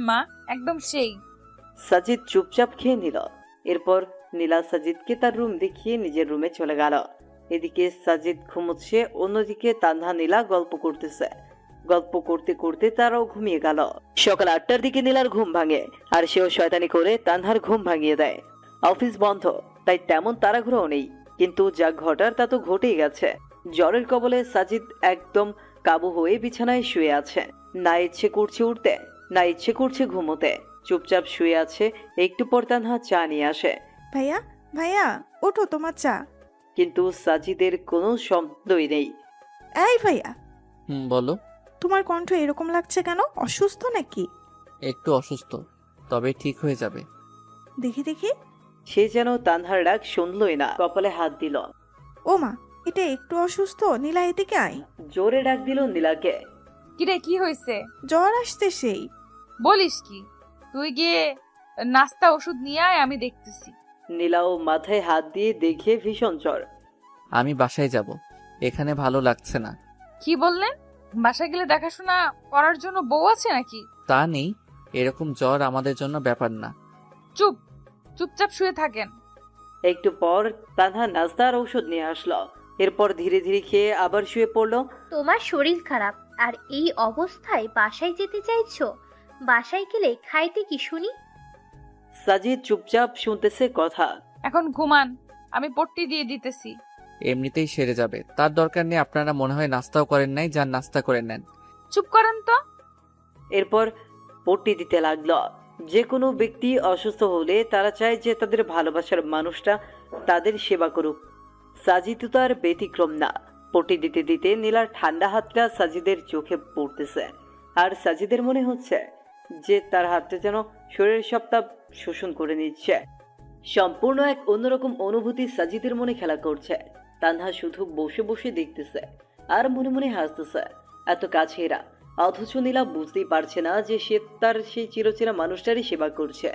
মা, একদম সেই। সাজিদ চুপচাপ খেয়ে নিল। এরপর নীলা সাজিদকে তার রুম দেখিয়ে নিজের রুমে চলে গেল। এদিকে সাজিদ ঘুমোচ্ছে, অন্যদিকে তানহা নীলা গল্প করতেছে। গল্প করতে করতে তারাও ঘুমিয়ে গেল। সকাল 8টার দিকে নীলার ঘুম ভাঙে, আর সেও শয়তানি করে তানহার ঘুম ভাঙিয়ে দেয়। অফিস বন্ধ, তাই তেমন তাড়াহুড়োও নেই, কিন্তু যা ঘটার তা তো ঘটেই গেছে। জ্বরের কবলে সাজিদ একদম কাবু হয়ে বিছানায় শুয়ে আছে। না ইচ্ছে করছে উঠতে, না ইচ্ছে করছে ঘুমোতে। চুপচাপ শুয়ে আছে। একটু পর তানহা চা নিয়ে আসে। ভাইয়া, ভাইয়া, ওঠো, তোমার চা। কিন্তু সাজিদের কোনো শব্দই নেই। এই ভাইয়া, বলো। তোমার কণ্ঠ এরকম লাগছে কেন? অসুস্থ নাকি? একটু অসুস্থ, তবে ঠিক হয়ে যাবে। দেখি দেখি। সে যেন তানহার ডাক শুনলই না, কপালে হাত দিল। ও মা, এটা একটু অসুস্থ। নীলা, এদিকে আয়। জোরে ডাক দিল নীলাকে। কিরে, কি হয়েছে? জ্বর আসছে সেই। বলিস কি? তুই গিয়ে নাস্তা ওষুধ নিয়ে আয়, আমি দেখতেছি। নীলাও মাথায় হাত দিয়ে দেখে ভীষণ জ্বর। আমি বাসায় যাব, এখানে ভালো লাগছে না। কি বললেন? বাসায় গেলে দেখাশোনা করার জন্য বউ আছে নাকি? তা নেই, এরকম জ্বর আমাদের জন্য ব্যাপার না। চুপচাপ শুয়ে থাকেন। একটু পর তানহা নাস্তা আর ঔষধ নিয়ে আসলো। এরপর ধীরে ধীরে খেয়ে আবার শুয়ে পড়লো। তোমার শরীর খারাপ আর এই অবস্থায় বাসায় যেতে চাইছো? বাসায় গেলে খাইতে কি শুনি? সাজিদ চুপচাপ শুনতেছে কথা। এখন ঘুমান, আমি পট্টি দিয়ে দিতেছি। এমনিতেই সেরে যাবে, তার দরকার নেই। আপনারা মনে হয় নাস্তাও করেন নাই, যান নাস্তা করে নেন। চুপ করেন তো। এরপর পট্টি দিতে লাগলো। যে কোনো ব্যক্তি অসুস্থ হলে তারা চায় যে তাদের ভালোবাসার মানুষটা তাদের সেবা করুক। সাজিদ তো তার ব্যতিক্রম না। পট্টি দিতে দিতে নীলার ঠান্ডা হাতটা সাজিদের চোখে পড়তেছে, আর সাজিদের মনে হচ্ছে যে তার হাতটা যেন শরীরের সব তাপ শোষণ করে নিচ্ছে। সম্পূর্ণ এক অন্যরকম অনুভূতি সাজিদের মনে খেলা করছে। তানহা শুধু বসে বসে দেখতেছে আর মনে মনে হাসতেছে। এত কাছে এরা, অথচ নীলা বুঝতেই পারছে না যে সে তার সেই চিরচেনা মানুষটারই সেবা করছে।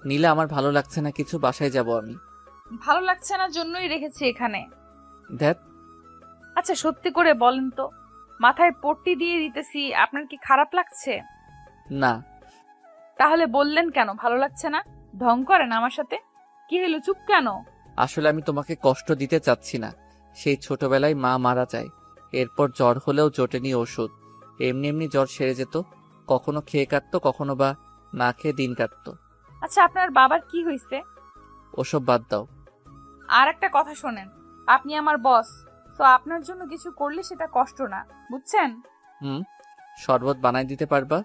নীলা, আমার ভালো লাগছে না কিছু, বাসায় যাব আমি। ভালো লাগছে না জন্যই রেখেছি এখানে। ধ্যাত। আচ্ছা সত্যি করে বলেন তো, মাথায় পট্টি দিয়ে দিতেছি, আপনার কি খারাপ লাগছে? না। তাহলে বললেন কেন ভালো লাগছে না? ঢং করেন আমার সাথে? কি হলো, চুপ কেন? আসলে আমি তোমাকে কষ্ট দিতে চাচ্ছি না। সেই ছোটবেলায় মা মারা যায়, এরপর জ্বর হলেও জোটেনি ওষুধ। এমনি এমনি জ্বর সেরে যেত, কখনো খেয়ে কাটতো, কখনো বা না খেয়ে দিন কাটতো। আচ্ছা আপনার বাবার কি হয়েছে? ওসব বাদ দাও। আর একটা কথা শোনেন, আপনি আমার বস, তো আপনার জন্য কিছু করলে সেটা কষ্ট না, বুঝছেন? শরবত বানাই দিতে পারবা?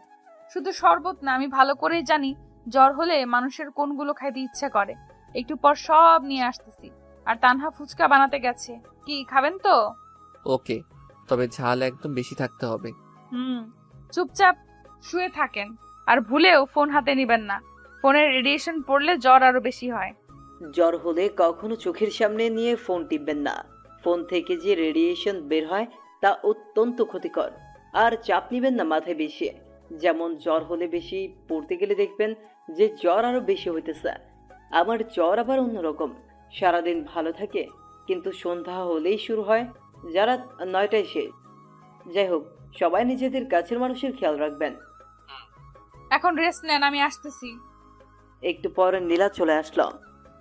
শুধু শরবত না, আমি ভালো করেই জানি জ্বর হলে মানুষের কোনগুলো খাইতে ইচ্ছা করে। একটু পর সব নিয়ে আসতেছি। আর তানহা ফুচকা বানাতে গেছে, কি খাবেন তো? ওকে, তবে ঝাল একদম বেশি থাকতে হবে। চুপচাপ শুয়ে থাকেন, আর ভুলেও ফোন হাতে নিবেন না। ফোনের রেডিয়েশন পড়লে জ্বর আরো বেশি হয়। জ্বর হলে কখনো চোখের সামনে নিয়ে ফোন টিপবেন না। ফোন থেকে যে রেডিয়েশন বের হয় তা অত্যন্ত ক্ষতিকর। আর চাপ নিবেন না মাথায় বেশি। যেমন জ্বর হলে বেশি পড়তে গেলে দেখবেন যে জ্বর আরো বেশি হইতেছে। আমার জ্বর আবার অন্যরকম, সারাদিন ভালো থাকে, কিন্তু সন্ধ্যা হলেই শুরু হয়, যারা 9টায় শেষ। যাই হোক, সবাই নিজেদের কাছের মানুষের খেয়াল রাখবেন। এখন রেস্ট নেন, আমি আসতেছি। একটু পর নীলা চলে আসলো।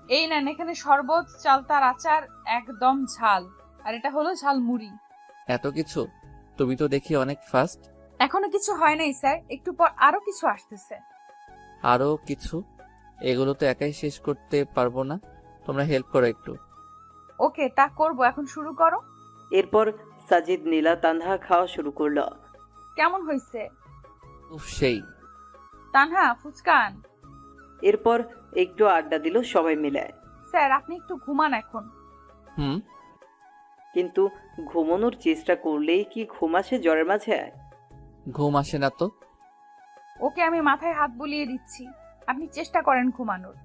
এই নেন, এখানে শরবত, চালতার আচার, একদম ঝাল, আর এটা হলো ঝাল মুড়ি। এত কিছু? তুমি তো দেখি অনেক ফাস্ট। এখনো কিছু হয় নাই স্যার, একটু পর আরো কিছু আসতেছে। আরো কিছু? এগুলো তো একাই শেষ করতে পারবো না, তোমরা হেল্প করো একটু। ওকে, তা করব, এখন শুরু করো। এরপর সাজিদ নীলা তানহা খাওয়া শুরু করলো। কেমন হয়েছে? উফ সেই। তানহা ফুচকান। এরপর একটু আড্ডা দিল সবাই মিলে। স্যার আপনি একটু ঘুমান এখন। হুম। কিন্তু ঘুমানোর চেষ্টা করলেই কি ঘুম আসে জ্বরের মাঝে? ঘুম আসে না তো। ওকে আমি মাথায় হাত বুলিয়ে দিচ্ছি, আপনি চেষ্টা করেন ঘুমানোর।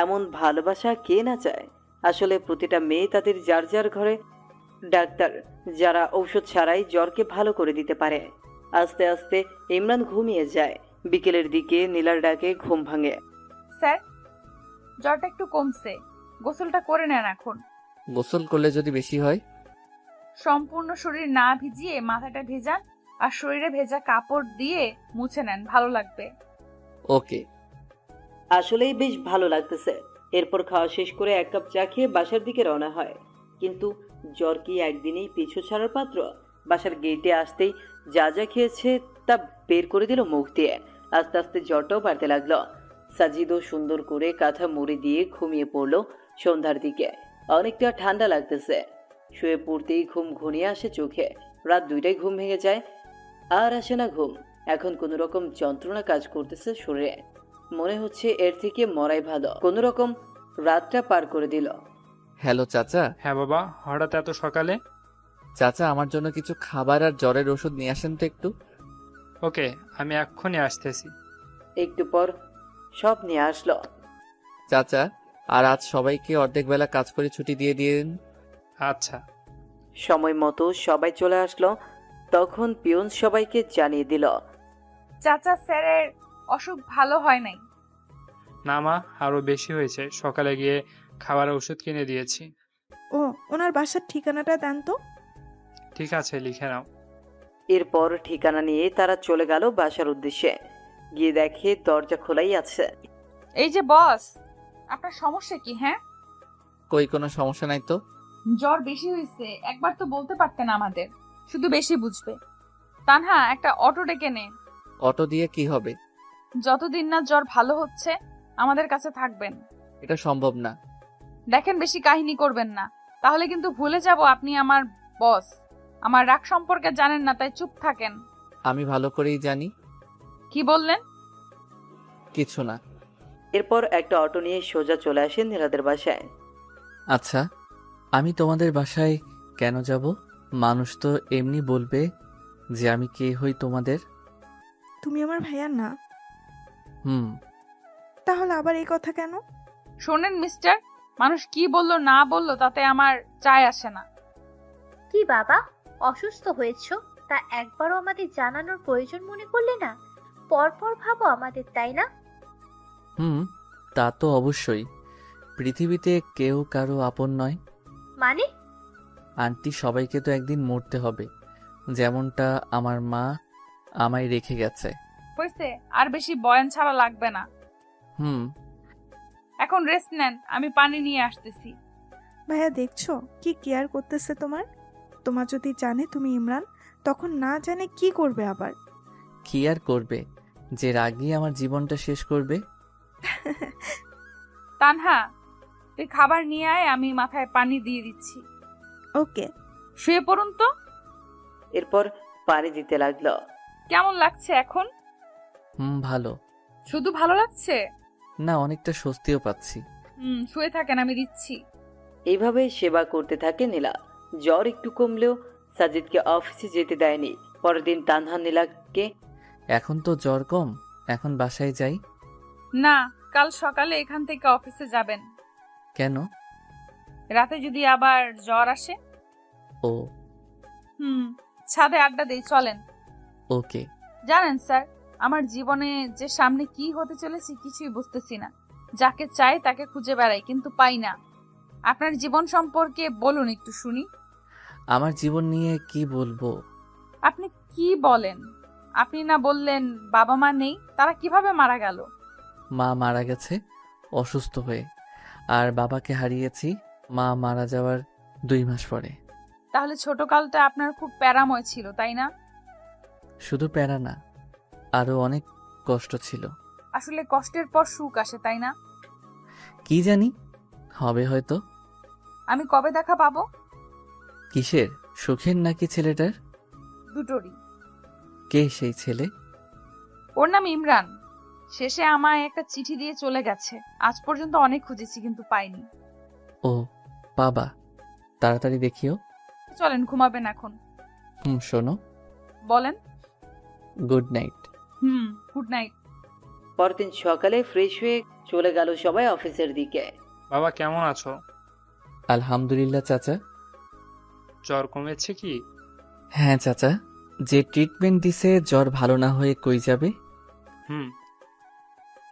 এমন ভালোবাসা কে না চায়? আসলে প্রতিটা মেয়ে তাদের যার যার ঘরে ডাক্তার, যারা ঔষধ ছাড়াই জ্বরকে ভালো করে দিতে পারে। আস্তে আস্তে ইমরান ঘুমিয়ে যায়। বিকেলের দিকে নীলার ডাকে ঘুম ভাঙে। স্যার জ্বরটা একটু কমছে, গোসলটা করে নেন এখন। গোসল করলে যদি বেশি হয়? সম্পূর্ণ শরীর না ভিজিয়ে মাথাটা ভেজান আর শরীরে ভেজা কাপড় দিয়ে মুছে নেন, ভালো লাগবে। ওকে। আসলেই বেশ ভালো লাগতেছে। এরপর খাওয়া শেষ করে 1 কাপ চা খেয়ে বাসার দিকে রওনা হয়। কিন্তু জ্বর কি একদিনেই পিছু ছাড়ার পাত্র? বাসার গেটে আসতেই যা যা খেয়েছে তা বের করে দিল মুখ দিয়ে। আস্তে আস্তে জ্বরটাও বাড়তে লাগলো। সাজিদও সুন্দর করে কাঁথা মুড়ি দিয়ে ঘুমিয়ে পড়লো। সন্ধ্যার দিকে অনেকটা ঠান্ডা লাগতেছে। শুয়ে পড়তেই ঘুম ঘনিয়ে আসে চোখে। রাত 2টায় ঘুম ভেঙে যায়। আর আসে না ঘুম। এখন কোনো রকম যন্ত্রণা কাজ করতেছে শরীরে। মনে হচ্ছে এর থেকে মরাই ভালো। কোনো রকম রাতটা পার করে দিল। হ্যালো চাচা। হ্যাঁ বাবা, হঠাৎ এত সকালে? চাচা আমার জন্য কিছু খাবার আর জ্বরের ওষুধ নিয়ে আসেন তো একটু। ওকে, আমি এক্ষুনি আসতেছি। একটু পর সব নিয়ে আসলো। চাচা আর আজ সবাইকে অর্ধেক বেলা কাজ করে ছুটি দিয়ে দিন। আচ্ছা। সময় মতো সবাই চলে আসলো। তখন পিয়ন সবাইকে জানিয়ে দিল। চাচা স্যারের অসুখ ভালো হয় নাই। না মা, আরো বেশি হয়েছে। সকালে গিয়ে খাবার ওষুধ কিনে দিয়েছি। ও, ওনার বাসার ঠিকানাটা দেন তো। ঠিক আছে, লিখে নাও। এরপর ঠিকানা নিয়ে তারা চলে গেল বাসার উদ্দেশ্যে। গিয়ে দেখে দরজা খোলাই আছে। এই যে বস, আপনার সমস্যা কি? হ্যাঁ, কই কোনো সমস্যা নাই তো। জ্বর বেশি হয়েছে, একবার তো বলতে পারতেন আমাদের, শুধু বেশি বুঝবে। তানহা একটা অটো ডেকে নে। অটো দিয়ে কি হবে? যতদিন না জ্বর ভালো হচ্ছে আমাদের কাছে থাকবেন। এটা সম্ভব না। দেখেন বেশি কাহিনী করবেন না, তাহলে কিন্তু ভুলে যাব আপনি আমার বস। আমার রাগ সম্পর্কে জানেন না, তাই চুপ থাকেন। আমি ভালো করেই জানি। কি বললেন? কিছু না। এরপর একটা অটো নিয়ে সোজা চলে আসেন নীলাদের বাসায়। আচ্ছা আমি তোমাদের বাসায় কেন যাব? মানুষ তো এমনি বলবে যে আমি কে হই তোমাদের। তুমি আমার ভাইয়া না, হুম। তাহলে আবার এই কথা কেন? শোনেন মিস্টার, মানুষ কি বললো না বললো তাতে আমার চায় আসে না। কি বাবা, অসুস্থ হয়েছো? তা একবারও আমাদের জানানোর প্রয়োজন মনে করলে না? পরপর ভাবো আমাদের, তাই না? হুম, তা তো অবশ্যই। পৃথিবীতে কেউ কারো আপন নয়। মানে? আন্টি সবাইকে তো একদিন মরতে হবে, যেমনটা আমার মা আমায় রেখে গেছে। হয়েছে, আর বেশি বয়ান ছাড়া লাগবে না। হুম। এখন রেস্ট নেন, আমি পানি নিয়ে আসতেছি। ভাইয়া দেখছো কি কেয়ার করতেছে তোমার। তোমার যদি জানে তুমি ইমরান, তখন না জানে কি করবে আবার। কি আর করবে, যে রাগই আমার জীবনটা শেষ করবে। তানহা তুই খাবার নিয়ে আয়, আমি মাথায় পানি দিয়ে দিচ্ছি। ওকে। শুয়ে পড়ুন তো। এরপর পানি দিতে লাগলো। কেমন লাগছে এখন? ভালো। শুধু ভালো লাগছে না, অনেকটা স্বস্তিও পাচ্ছি। শুয়ে থাকেন, আমি দিচ্ছি। এইভাবে সেবা করতে থাকে নীলা। জ্বর একটু কমলেও সাজিদকে অফিসে যেতে দেয়নি। পরের দিন তানহা নীলাকে, এখন তো জ্বর কম, এখন বাসায় যাই। না, কাল সকালে এখান থেকে অফিসে যাবেন। কেন? রাতে যদি আবার জ্বর আসে। ও। ছাদে আড্ডা দেই, চলেন। ওকে। জানেন স্যার, আমার জীবনে যে সামনে কি হতে চলেছে কিছুই বুঝতেছি না। যাকে চাই তাকে খুঁজে বেড়াই, কিন্তু পাই না। আপনার জীবন সম্পর্কে বলুন একটু শুনি। আমার জীবন নিয়ে কি বলবো? আপনি কি বলেন? আপনি না বললেন বাবা মা নেই, তারা কিভাবে মারা গেল? মা মারা গেছে অসুস্থ হয়ে, আর বাবাকে হারিয়েছি মা মারা যাওয়ার 2 মাস পরে। তাহলে ছোটকালটা আপনার খুব প্যারাময় ছিল, তাই না? শুধু প্যারা না, আরো অনেক কষ্ট ছিল। আসলে কষ্টের পর সুখ আসে, তাই না? কি জানি, হবে হয়তো। আমি কবে দেখা পাবো? কিসের, সুখের নাকি ছেলেটার? দুটোরই। কে সেই ছেলে? ওর নাম ইমরান। শেষে আমায় একটা চিঠি দিয়ে চলে গেছে। আজ পর্যন্ত অনেক খুঁজেছি কিন্তু পাইনি। ও বাবা, তাড়াতাড়ি দেখিও। চলেন, ঘুমাবেন এখন। শোনো। বলেন। Good night. Good night. পরদিন সকালে ফ্রেশ হয়ে চলে গেল সবাই অফিসের দিকে। বাবা কেমন আছো? আলহামদুলিল্লাহ চাচা। জ্বর কমেছে কি? হ্যাঁ চাচা, যে ট্রিটমেন্ট দিছে জ্বর ভালো না হয়ে কই যাবে। হুম।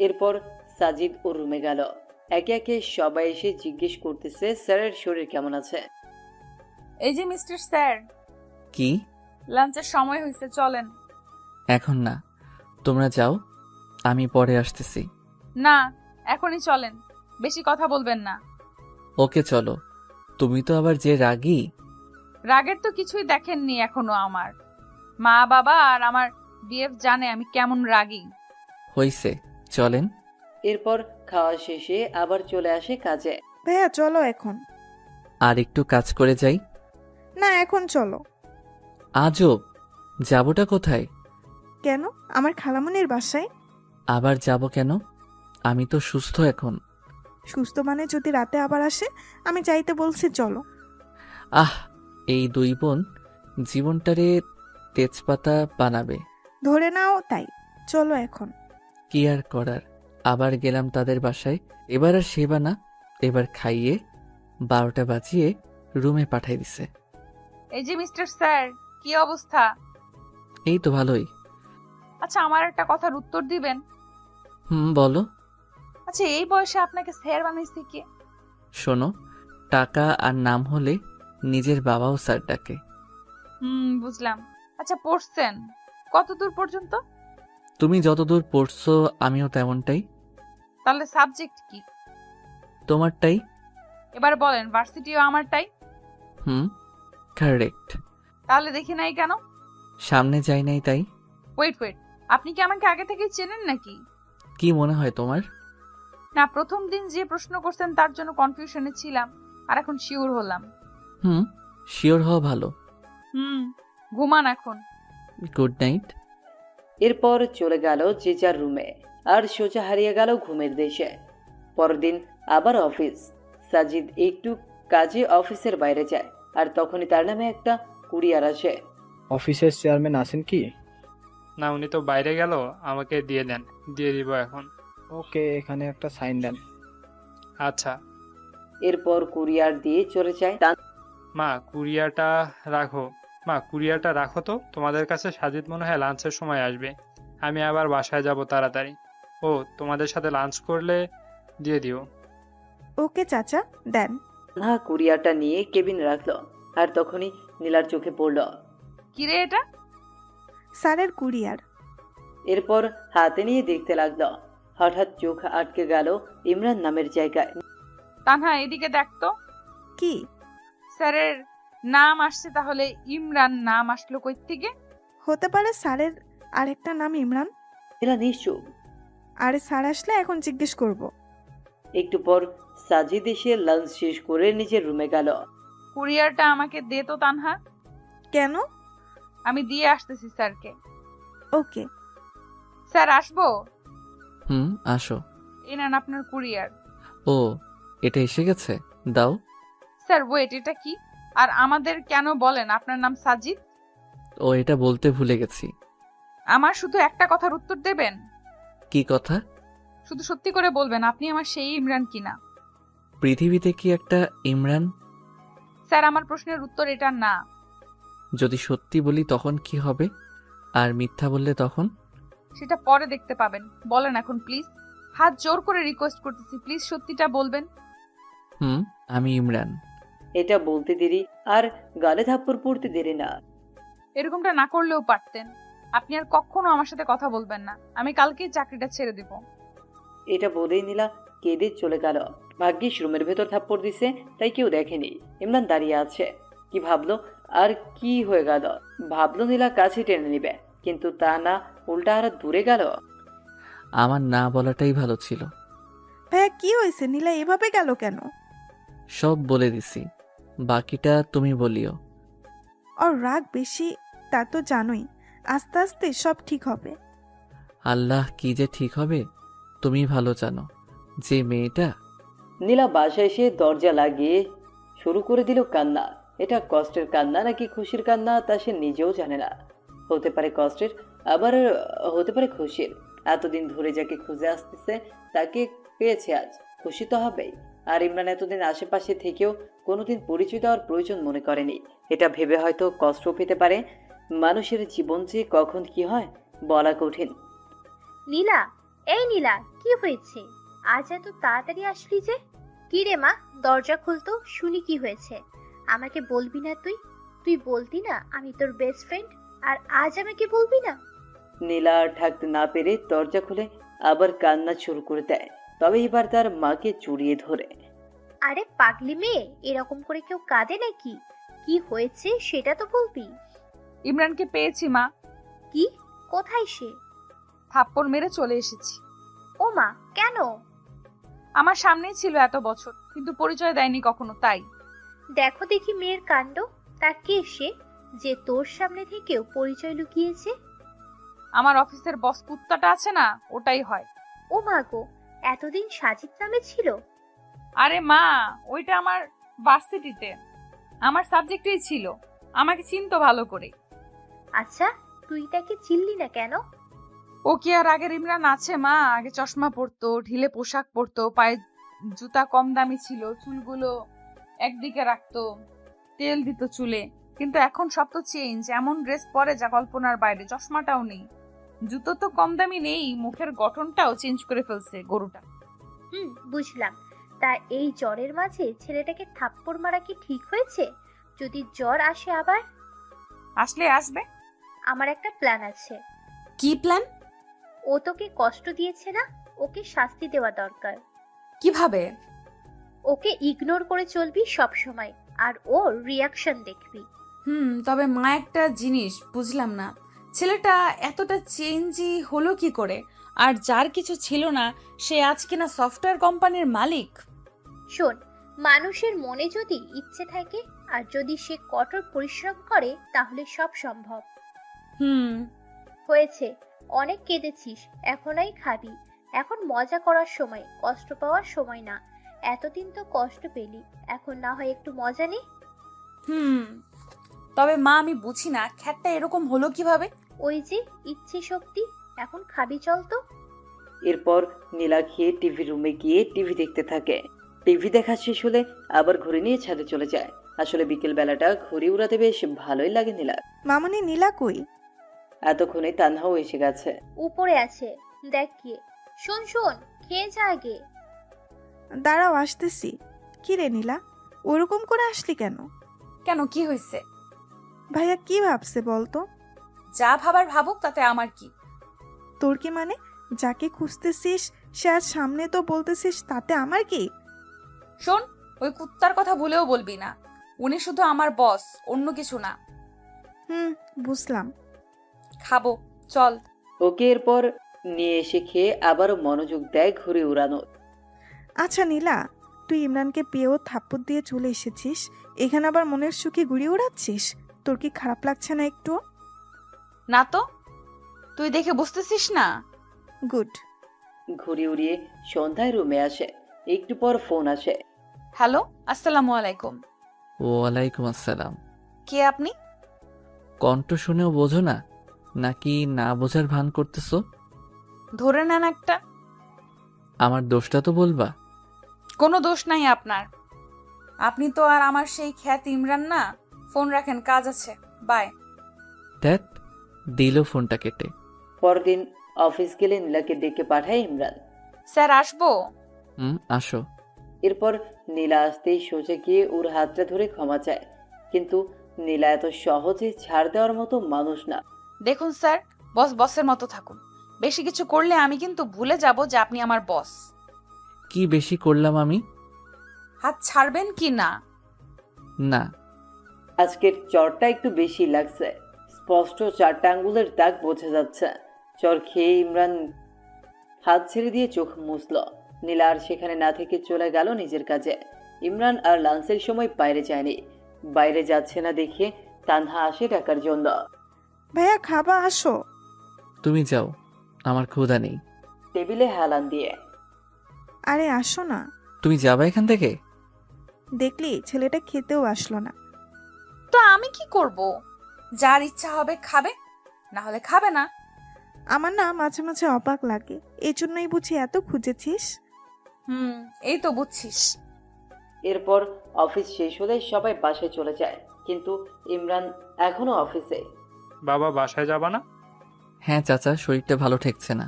এরপর সাজিদ ওর রুমে গেল। একে একে সবাই এসে জিজ্ঞেস করতেছে স্যারের শরীর কেমন আছে। এই যে মিস্টার স্যার, কি? লাঞ্চের সময় হয়েছে, চলেন। এখন না, তোমরা যাও, আমি পরে আসতেছি। না, এখনই চলেন, বেশি কথা বলবেন না। ওকে চলো। তুমি তো আবার যে রাগী। রাগের তো কিছুই দেখেননি এখনো। আমার মা বাবা আর আমার বিএফ জানে আমি কেমন রাগী। হইছে, চলেন। এরপর খাওয়া শেষে আবার চলে আসে কাজে। ভাইয়া চলো এখন। আর একটু কাজ করে যাই। না, এখন চলো। আজব, যাবোটা কোথায়? কেন? আমার খালামণির বাসায়। আবার যাব কেন? আমি তো সুস্থ এখন। সুস্থ মানে যদি রাতে আবার আসে? আমি চাইতে বলছি চলো। আহ, এই দুই বোন জীবনটারে তেজপাতা বানাবে। ধরে নাও তাই। চলো এখন। কি আর করার, আবার গেলাম তাদের বাসায়। এবার আর সেবা না, এবার খাইয়ে 12টা বাজিয়ে রুমে পাঠাই দিছে। এই যে মিস্টার স্যার, কি অবস্থা? এই তো ভালোই। আচ্ছা, আমার একটা কথার উত্তর দিবেন? বলো। আচ্ছা, এই বয়সে আপনাকে স্যার বানাইছে কে? শোনো, টাকা আর নাম হলে নিজের বাবাও স্যার ডাকে। বুঝলাম। আচ্ছা, পড়ছেন কত দূর পর্যন্ত? তুমি যতদূর পড়ছো আমিও তেমনটাই। তাহলে সাবজেক্ট কি? তোমারটাই। এবার বলেন, ভার্সিটিও আমারটাই? কারেক্ট। তাহলে দেখি নাই কেন? সামনে যাই নাই তাই। ওয়েট, আপনি কি আমাকে আগে থেকে চেনেন নাকি? কি মনে হয় তোমার? না, প্রথম দিন যে প্রশ্ন করছেন তার জন্য কনফিউশনে ছিলাম, আর এখন শিওর হলাম। শিওর হওয়া ভালো। ঘুমান এখন। Good night. এরপর চলে গেল যে যার রুমে, আর সোজা হারিয়ে গেল ঘুমের দেশে। পরদিন আবার অফিস। সাজিদ একটু কাজে অফিসের বাইরে যায়, আর তখনই তার নামে একটা কুরিয়ার আসে। অফিসের চেয়ারম্যান আছেন কি? না, উনি তো বাইরে গেল, আমাকে দিয়ে দেন। দিয়ে দিব এখন। ওকে, এখানে একটা সাইন দেন। আচ্ছা। এরপর কুরিয়ার দিয়ে চলে যায়। মা, কুরিয়ারটা রাখো। মা, কুরিয়ারটা রাখো তো, তোমাদের কাছে সাজিদ মনে হয় লাঞ্চের সময় আসবে। আমি আবার বাসায় যাব তাড়াতাড়ি। ও তোমাদের সাথে লাঞ্চ করলে দিয়ে দিও। ওকে চাচা, দেন। না, কুরিয়ারটা নিয়ে কেবিন রাখলো, আর তখনই নীলার চোখে পড়ল। কিরে এটা? স্যারের কুরিয়ার। এরপর হাতে নিয়ে দেখতে লাগলো। হঠাৎ চোখ আটকে গেল ইমরান নামের জায়গায়। তানহা, এদিকে দেখতো। কি? স্যারের নাম আসছে, তাহলে ইমরান নাম আসলো কই থেকে? হতে পারে স্যারের আরেকটা নাম ইমরান। নীলা নিশ্চুপ। আরে স্যার আসলে এখন জিজ্ঞেস করব। একটু পর সাজিদ এসে লাঞ্চ শেষ করে নিজের রুমে গেল। কুরিয়ারটা আমাকে দে তো তানহা। কেন? আমি দিয়ে আসতেছি স্যারকে। ওকে। স্যার, আসবো? আসো। এই নেন আপনার কুরিয়ার। ও, এটা এসে গেছে, দাও। স্যার ওয়েট, এটা কি? আর আমাদের কেন বলেন আপনার নাম সাজিদ? ও, এটা বলতে ভুলে গেছি। আমার শুধু একটা কথার উত্তর দেবেন। কি কথা? শুধু সত্যি করে বলবেন আপনি আমার সেই ইমরান কিনা। পৃথিবীতে কি একটা ইমরান? স্যার, আমার প্রশ্নের উত্তর এটা না। যদি সত্যি বলি তখন কি হবে, আর মিথ্যা বললে তখন? সেটা পরে দেখতে পাবেন। বলেন এখন প্লিজ, হাত জোর করে রিকোয়েস্ট করতেছি, প্লিজ সত্যিটা বলবেন। আমি ইমরান। এটা বলতে দেরি আর গালে থাপ্পড় পড়তে দেরি না। এরকমটা না করলেও পারতেন। আপনি আর কখনো আমার সাথে কথা বলবেন না। আমি কালকেই চাকরিটা ছেড়ে দিব। এটা বলেই নীলা কেঁদে চলে গেল। ভাগ্যিস রুমের ভেতর থাপ্পড় দিছে, তাই কেউ দেখেনি। ইমরান দাঁড়িয়ে আছে। কি ভাবলো আর কি হয়ে গেল? ভাবলো নীলা কাছে টেনে নিবে, কিন্তু তা না, উল্টা আরো দূরে গেল। আমার না বলাটাই ভালো ছিল। ভাইয়া কি হয়েছে? নীলা এভাবে গেল কেন? সব বলে দিছি, বাকিটা তুমি বলিও। ওর রাগ বেশি, তা তো জানোই। আস্তে আস্তে সব ঠিক হবে। আল্লাহ, কি যে ঠিক হবে তুমি ভালো জানো। যে মেয়েটা নীলা বাসায় এসে দরজা লাগিয়ে শুরু করে দিল কান্না। এটা কষ্টের কান্না নাকি খুশির কান্না তা সে নিজেও জানে না। হতে পারে কষ্টের, আবার হতে পারে খুশির। এতদিন ধরে যাকে খুঁজে আসতেছে তাকে পেয়েছে আজ, খুশি তো হবেই। আর ইমরান এতদিন আশেপাশে থেকেও কোনোদিন পরিচয় দেওয়ার প্রয়োজন মনে করেনি। এটা ভেবে হয়তো কষ্ট পেতে পারে। মানুষের জীবন যে কখন কি হয় বলা কঠিন। নীলা, এই নীলা, কি হয়েছে? আজ এত তাড়াতাড়ি আসলি যে? কি রে মা, দরজা খুলতো, শুনি কি হয়েছে। আমাকে বলবি না তুই? তুই বলতি না আমি তোর বেস্ট ফ্রেন্ড, আর আজ আমাকে বলবি না? নীলা আর থাকতে না পেরে দরজা খুলে আবার কান্না শুরু করে দেয়, তবে এবার তার মাকে জড়িয়ে ধরে। আরে পাগলি মেয়ে, এরকম করে কেউ কাঁদে নাকি? কি হয়েছে সেটা তো বলবি। ইমরানকে পেয়েছি মা। কি? কোথায় সে? থাপ্পড় মেরে চলে এসেছি। ও মা, কেন? আমার সামনেই ছিল এত বছর, কিন্তু পরিচয় দেয়নি কখনো, তাই। দেখো দেখি মেয়ের কাণ্ড। তা কে সে যে তোর সামনে থেকেও পরিচয় লুকিয়েছে? আমার অফিসের বস কুত্তাটা আছে না, ওটাই হয়। ও মা গো, এতদিন সাজিদ নামে ছিল? আরে মা, ওইটা আমার ভার্সিটিতে আমার সাবজেক্টই ছিল, আমাকে চিনতো ভালো করে। আচ্ছা, তুই তাকে চিনলি না কেন? ও কি আর আগের ইমরান আছে মা? আগে চশমা পরতো, ঢিলে পোশাক পরতো, পায়ে জুতা কম দামি ছিল, চুলগুলো একদিকে রাখতো, তেল দিত চুলে। কিন্তু এখন সব তো চেঞ্জ, এমন ড্রেস পরে যা কল্পনার বাইরে। চশমাটাও নেই, জুতো তো কম দামি নেই, মুখের গঠনটাও চেঞ্জ করে ফেলছে গরুটা। বুঝলাম। তা এই জ্বরের মাঝে ছেলেটাকে থাপ্পড় মারা কি ঠিক হয়েছে? যদি জ্বর আসে আবার? আসলে আসবে। আমার একটা প্ল্যান আছে। কি প্ল্যান? ও তোকে কষ্ট দিয়েছে না, ওকে শাস্তি দেওয়া দরকার। কিভাবে? ওকে ইগনোর করে চলবি সব সময়, আর ওর রিয়াকশন দেখবি। তবে মা, একটা জিনিস বুঝলাম না, ছেলেটা এতটা চেঞ্জই হলো কি করে? আর যার কিছু ছিল না সে আজ কিনা সফটওয়্যার কোম্পানির মালিক। শোন, মানুষের মনে যদি ইচ্ছে থাকে আর যদি সে কঠোর পরিশ্রম করে তাহলে সব সম্ভব। হয়েছে, অনেক কেঁদেছিস, এখনই খাবি। এখন মজা করার সময়, কষ্ট পাওয়ার সময় না। এতদিন তো কষ্ট পেলি, এখন না হয় একটু মজা নে। তবে মা, আমি বুঝি না খ্যাটটা এরকম হলো কিভাবে। ওই যে ইচ্ছে শক্তি। এখন খাবি, চল তো। এরপর নীলা খেয়ে টিভি রুমে গিয়ে টিভি দেখতে থাকে। টিভি দেখা শেষ হলে আবার ঘুরে নিয়ে ছাদে চলে যায়। আসলে বিকেল বেলাটা ঘুরে উড়াতে বেশ ভালোই লাগে নীলা। মামুনি, নীলা কই? এতক্ষণে তানহাও এসে গেছে। উপরে আছে, দেখ গিয়ে। শোন শোন, খেয়ে যা আগে। দাঁড়াও, আসতেছি। কি রে নীলা, ওরকম করে আসলি কেন? কেন, কি হয়েছে? ভাইয়া কি ভাবছে বলতো? যা ভাবার ভাবুক, তাতে আমার কি? তোর কি মানে? যাকে খুঁজতেছিস সে আজ সামনে তো বলতেছিস, তাতে আমার কি? শোন, ওই কুত্তার কথা ভুলেও বলবি না। উনি শুধু আমার বস, অন্য কিছু না। বুঝলাম। খাবো, চল। ওকে এরপর নিয়ে এসে খেয়ে আবারও মনোযোগ দেয় ঘুরে উড়ানো। আচ্ছা নীলা, তুই ইমরানকে পেয়েও থাপ্পড় দিয়ে চলে এসেছিস, এখানে আবার মনের সুখে ঘুরিয়ে উড়াচ্ছিস। তোর কি খারাপ লাগছে না একটু? না তো, তুই দেখে বুঝতেছিস না? গুড। ঘুরে উড়িয়ে সন্ধ্যায় রুমে আসে। একটু পর ফোন আসে। হ্যালো, আসসালামু আলাইকুম। ওয়ালাইকুম আসসালাম। কে আপনি? কণ্ঠ শুনেও বোঝো না, নাকি না বোঝার ভান করতেছো? ধরে নেন একটা। আমার দোষটা তো বলবা। কোনো দোষ নাই আপনার। আপনি তো আর আমার সেই খ্যাত ইমরান না। ফোন রাখেন, কাজ আছে, বাই। ধ্যাত, দিল ফোনটা কেটে। পরদিন অফিস গেলে নীলাকে ডেকে পাঠায় ইমরান। স্যার, আসবো? আসো। এরপর নীলা আসতেই সোজা গিয়ে ওর হাতটা ধরে ক্ষমা চায়। কিন্তু নীলা এত সহজে ছাড় দেওয়ার মতো মানুষ না। দেখুন স্যার, বস বসের মতো থাকুন। বেশি কিছু করলে আমি কিন্তু ভুলে যাব যে আপনি আমার বস। কি বেশি করলাম আমি? হাত ছাড়বেন কি না? না। আজকের চরটা একটু বেশি লাগছে, স্পষ্ট 4টা আঙ্গুলের দাগ বোঝা যাচ্ছে। চর খেয়ে ইমরান হাত ছেড়ে দিয়ে চোখ মুছল। নীলা আর সেখানে না থেকে চলে গেল নিজের কাজে। ইমরান আর লাঞ্চের সময় বাইরে যায়নি। বাইরে যাচ্ছে না দেখে তানহা আসে ডাকার জন্য। ভাইয়া খাবা, আসো। তুমি যাও। আমার ক্ষুধা নেই। টেবিলে হেলান দিয়ে। আরে আসো না। তুমি যাবে এখান থেকে? দেখলি ছেলেটা খেতেও আসলো না। তো আমি কি করব? যার ইচ্ছা হবে খাবে, না হলে খাবে না। আমার না মাঝে মাঝে অবাক লাগে, এই জন্যই বুঝি এত খুঁজেছিস। এই তো বুঝছিস। এরপর অফিস শেষ হলে সবাই বাসায় চলে যায়, কিন্তু ইমরান এখনো অফিসে। বাবা বাসায় যাবা না? হ্যাঁ চাচা, শরীরটা ভালো ঠেকছে না,